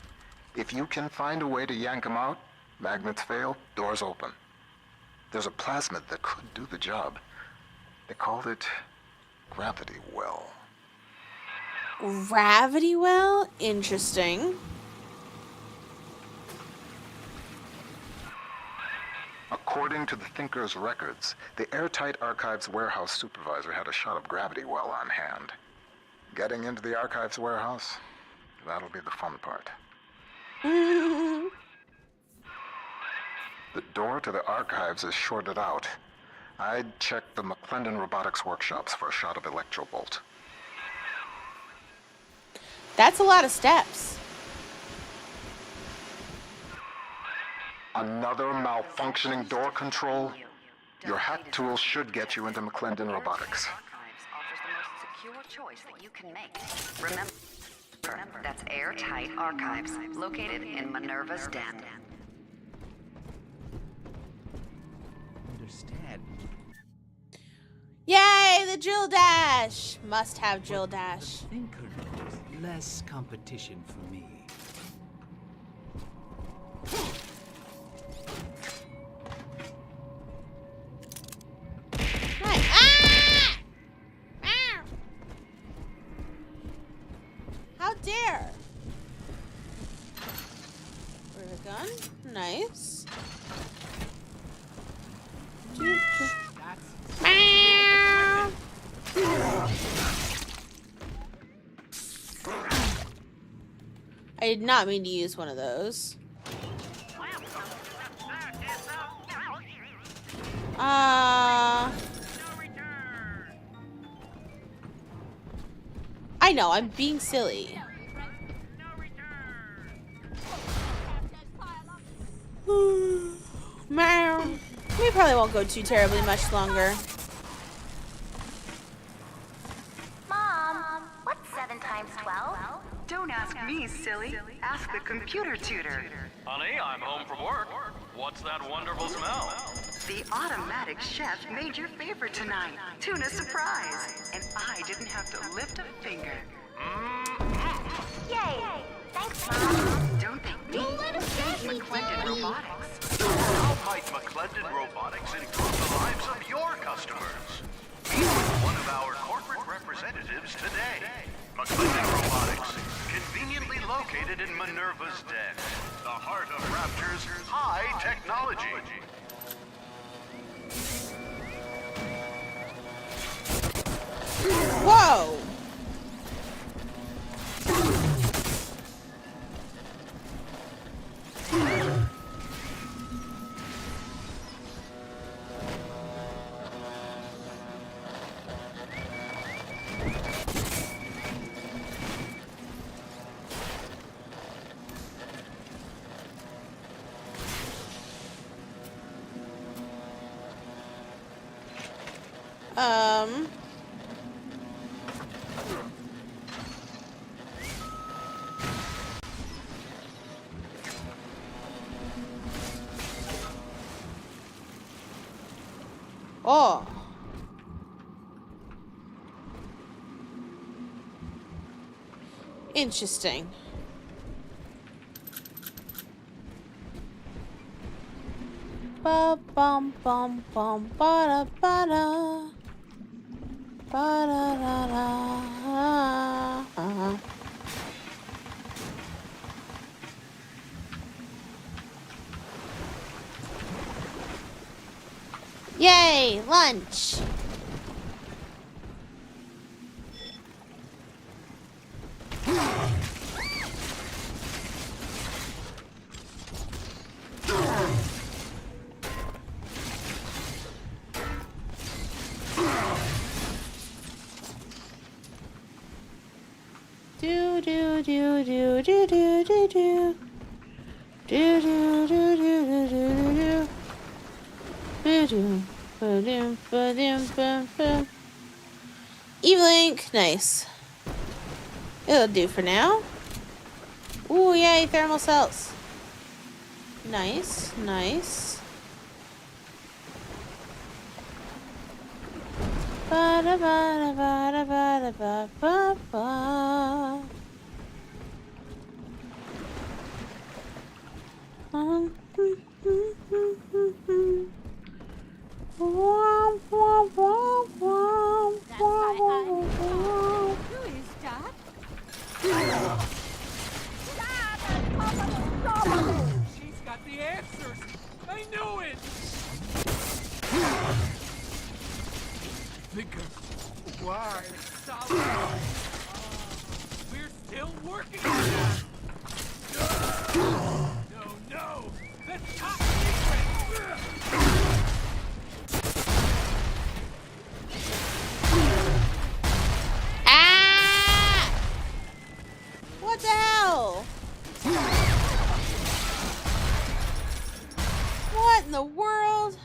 If you can find a way to yank them out, magnets fail, doors open. There's a plasmid that could do the job. They called it Gravity Well. Gravity well? Interesting. According to the Thinker's records, the Airtight Archives warehouse supervisor had a shot of Gravity Well on hand. Getting into the archives warehouse, that'll be the fun part. The door to the archives is shorted out. I'd check the McClendon Robotics workshops for a shot of Electrobolt. That's a lot of steps. Another malfunctioning door control? Your hack tool should get you into McClendon Robotics. Offers the most secure choice that you can make. Remember, Remember, that's airtight archives located in Minerva's den. Understand. Yay, the drill dash! Must have drill dash. Thinker knows less competition for me. Right. Ah! Ah! How dare! Where's the gun? Nice. I did not mean to use one of those. I know, I'm being silly. We probably won't go too terribly much longer. Mom, what's 7 times 12? Don't ask me, silly. Ask the computer tutor. Honey, I'm home from work. What's that wonderful smell? The automatic chef made your favorite tonight. Tuna surprise. And I didn't have to lift a finger. Yay! Thanks, Mom. Don't thank me. Thank McClendon Robotics. How might McClendon Robotics improve the lives of your customers? Meet with one of our corporate representatives today. McClendon Robotics, conveniently located in Minerva's den, the heart of Rapture's high technology. Whoa! Oh. Interesting. Ba bum bum bum ba da ba da ba da da da. Yay, lunch. Do do do do do do do do do do do do do do do. Eve-Link, nice. It'll do for now. Ooh, yay, thermal cells. Nice, nice. Ba da ba da ba da ba da ba ba ba. Who is that? She's got the answers. I knew it. Thinker, why? Solid. We're still working on that. No. That's top secret. Ah! What the hell? What in the world?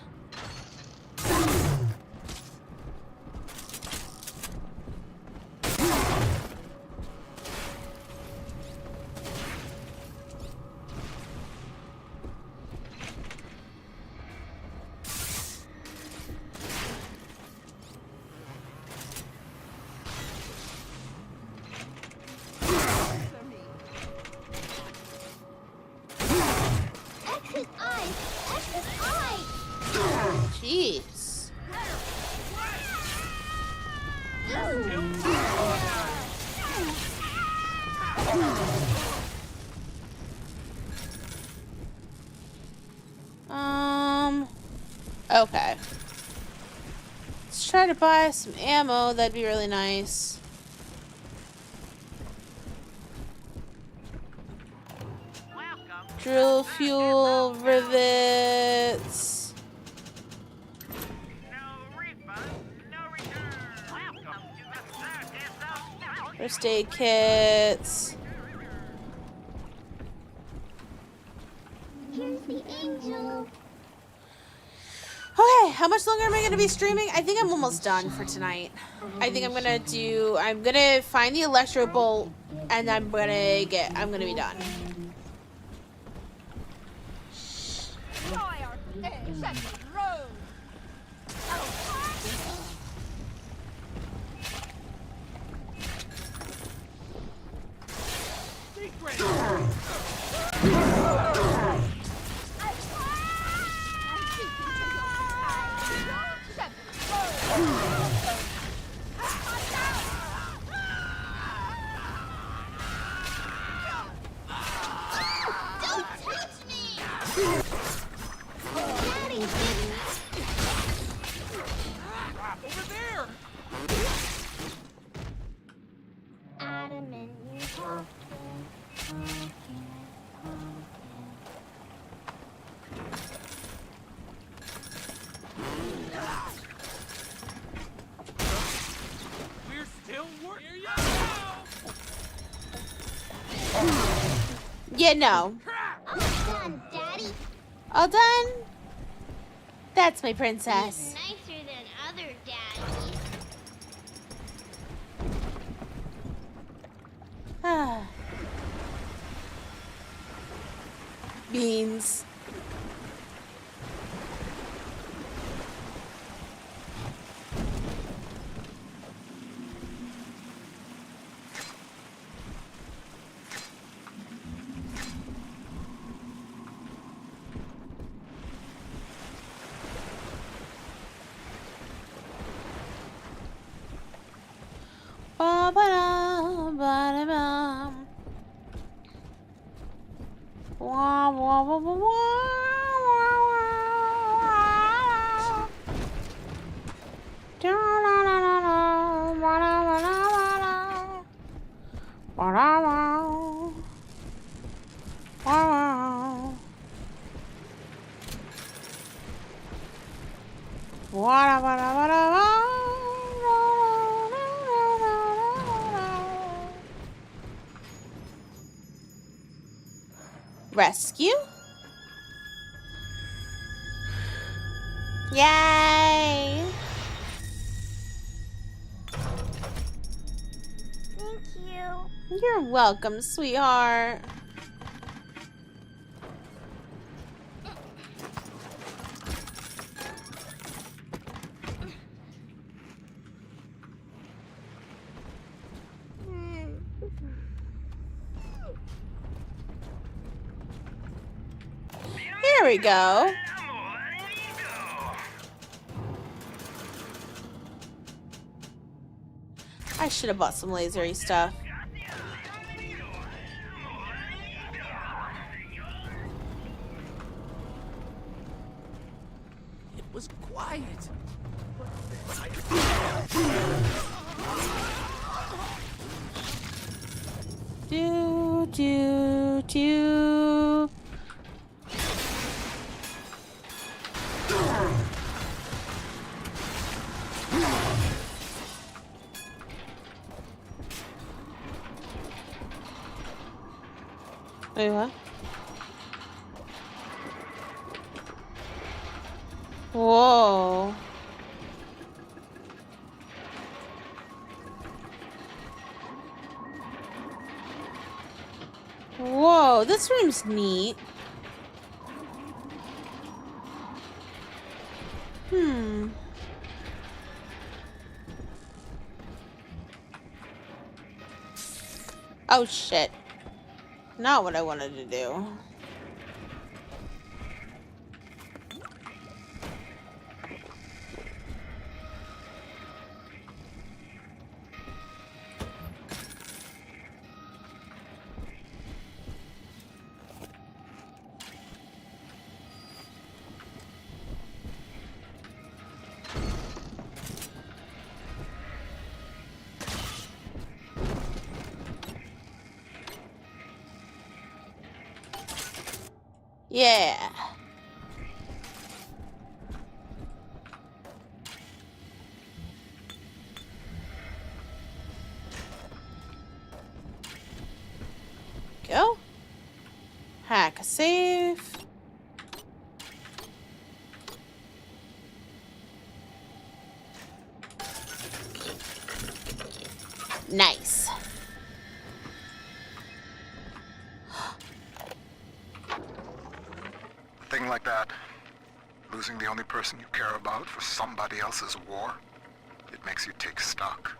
Okay. Let's try to buy some ammo. That'd be really nice. Drill fuel, rivets. First aid kits. Here's the angel. Okay, how much longer am I gonna be streaming? I think I'm almost done for tonight. I think I'm gonna find the electro bolt and I'm gonna be done. We're still working. Yeah, no. All done, Daddy. All done? That's my princess. Nicer than other daddies. Beans. Ba-ba-dum, wah, wah, wah, wah, wah, wah. Da-da-da-da-da, wa-da-wa-da-wa-da. Wa-da-wa. Wa-wa. Wa-da-wa-da-wa-da-wa. Rescue? Yay! Thank you. You're welcome, sweetheart. Here we go. I should have bought some lasery stuff. It was quiet. Do, do, do. Wait, what? Whoa. Whoa, this room's neat. Oh shit. Not what I wanted to do. Yeah. Go. Hack a save. Nice. A thing like that, losing the only person you care about for somebody else's war, it makes you take stock.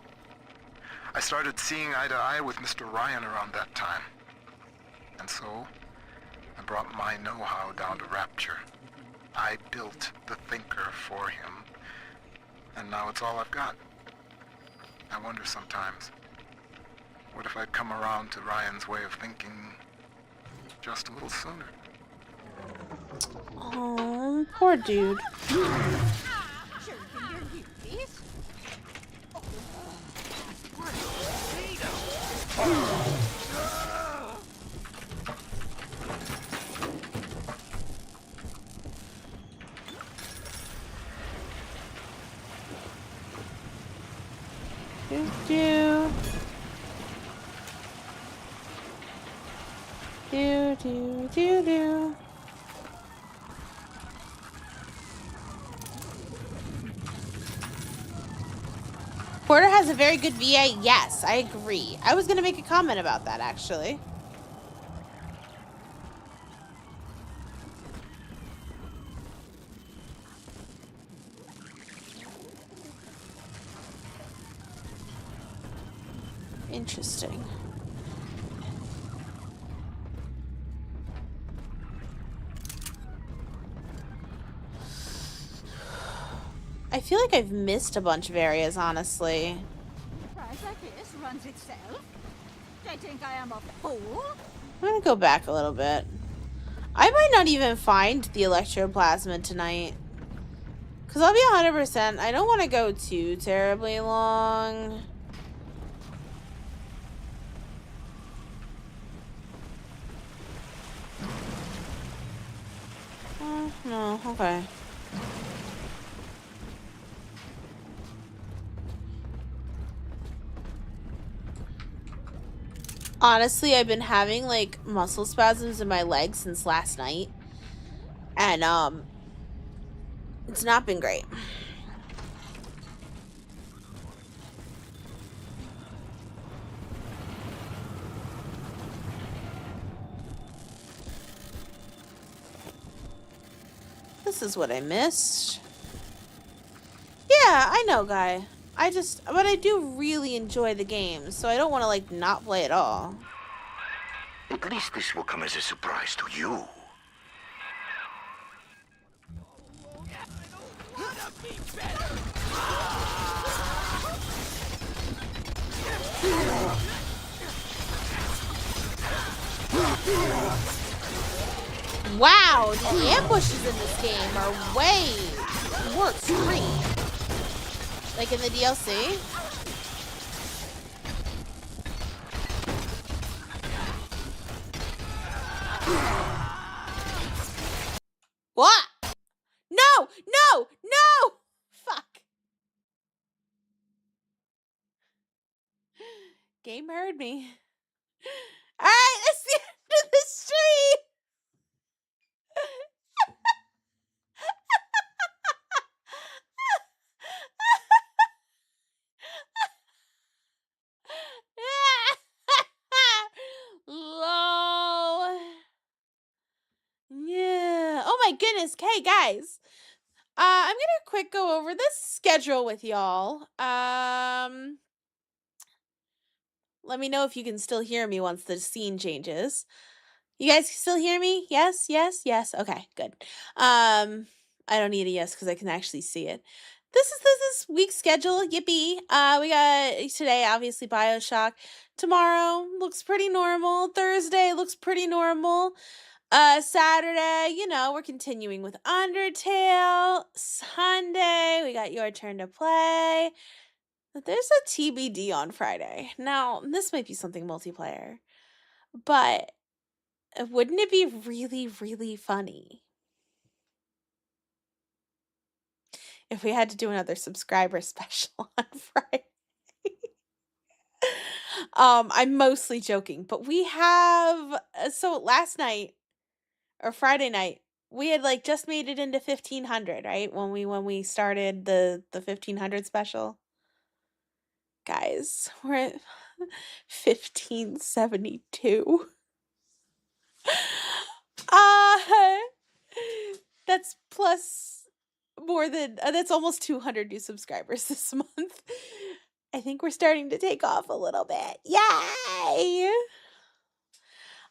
I started seeing eye to eye with Mr. Ryan around that time. And so, I brought my know-how down to Rapture. I built the Thinker for him, and now it's all I've got. I wonder sometimes, what if I'd come around to Ryan's way of thinking just a little sooner? Oh, poor dude. Do. Porter has a very good VA. Yes, I agree. I was going to make a comment about that, actually. Interesting. I feel like I've missed a bunch of areas, honestly. Prize like this runs itself. They think I am a fool. I'm gonna go back a little bit. I might not even find the electroplasma tonight. Because I'll be 100%. I don't want to go too terribly long. No, okay. Honestly, I've been having like muscle spasms in my legs since last night. And it's not been great. This is what I missed. Yeah, I know, guy. But I do really enjoy the game, so I don't want to like not play at all. At least this will come as a surprise to you. Wow, the ambushes in this game are way more extreme. Like in the DLC. What? No! No! No! Fuck. Game heard me. Alright, that's the end of the stream! Lol. Yeah. Oh my goodness. Hey guys. I'm gonna quick go over this schedule with y'all. Let me know if you can still hear me once the scene changes. You guys can still hear me? Yes, yes, yes. Okay, good. I don't need a yes because I can actually see it. This is this week's schedule. Yippee. We got today, obviously, Bioshock. Tomorrow looks pretty normal. Thursday looks pretty normal. Saturday, you know, we're continuing with Undertale. Sunday, we got Your Turn to Play. There's a TBD on Friday. Now, this might be something multiplayer, but wouldn't it be really, really funny if we had to do another subscriber special on Friday? I'm mostly joking, but we have so last night or Friday night, we had like just made it into 1500, right? When we started the 1500 special. Guys, we're at 1572. That's plus more than that's almost 200 new subscribers this month. I think we're starting to take off a little bit. Yay!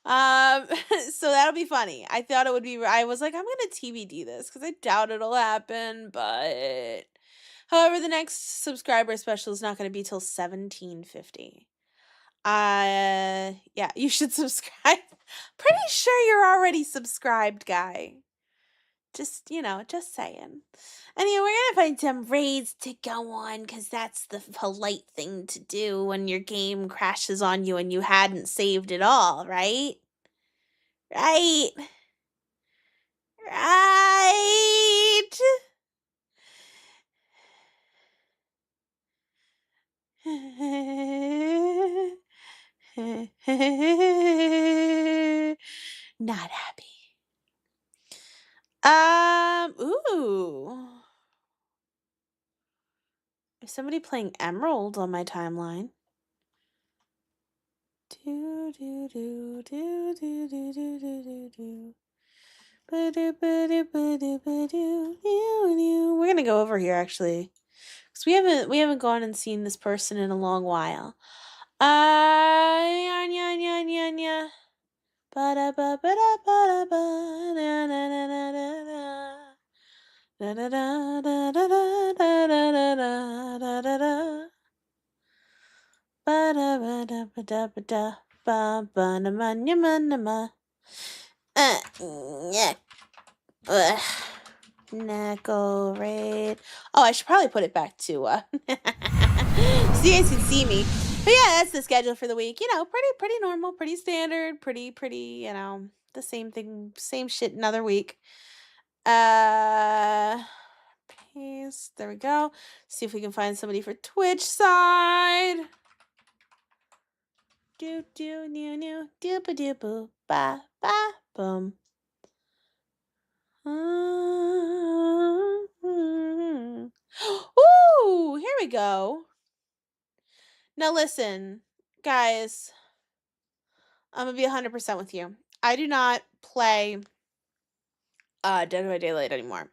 So that'll be funny. I thought it would be. I was like, I'm gonna TBD this because I doubt it'll happen. But however, the next subscriber special is not going to be till 1750. Yeah, you should subscribe. Pretty sure you're already subscribed, guy. Just, just saying. Anyway, we're gonna find some raids to go on, because that's the polite thing to do when your game crashes on you and you hadn't saved it all, right? Right? Right? Not happy. Ooh. Is somebody playing Emerald on my timeline? Do do do do do do do do do. We're gonna go over here actually, because we haven't gone and seen this person in a long while. Knuckle raid. Oh, I should probably put it back to so you guys can see me. But yeah, that's the schedule for the week. Pretty normal, pretty standard, pretty, the same thing, same shit another week. Paste. There we go. See if we can find somebody for Twitch side. Do do new new do ba do boo ba ba boom. Ooh, here we go. Now listen, guys. I'm gonna be 100% with you. I do not play Dead by Daylight anymore.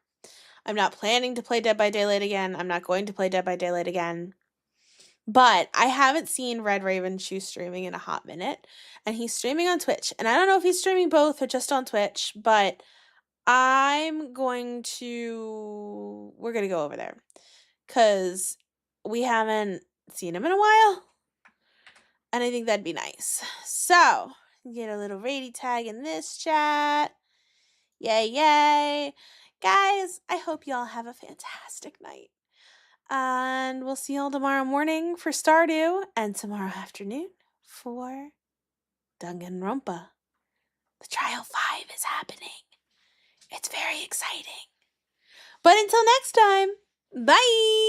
I'm not planning to play Dead by Daylight again. I'm not going to play Dead by Daylight again. But I haven't seen Red Raven Shoe streaming in a hot minute. And he's streaming on Twitch. And I don't know if he's streaming both or just on Twitch. But we're going to go over there. Because we haven't seen him in a while. And I think that'd be nice. So, get a little rating tag in this chat. Yay, yay. Guys, I hope y'all have a fantastic night. And we'll see y'all tomorrow morning for Stardew. And tomorrow afternoon for Danganronpa. The Trial 5 is happening. It's very exciting. But until next time, bye!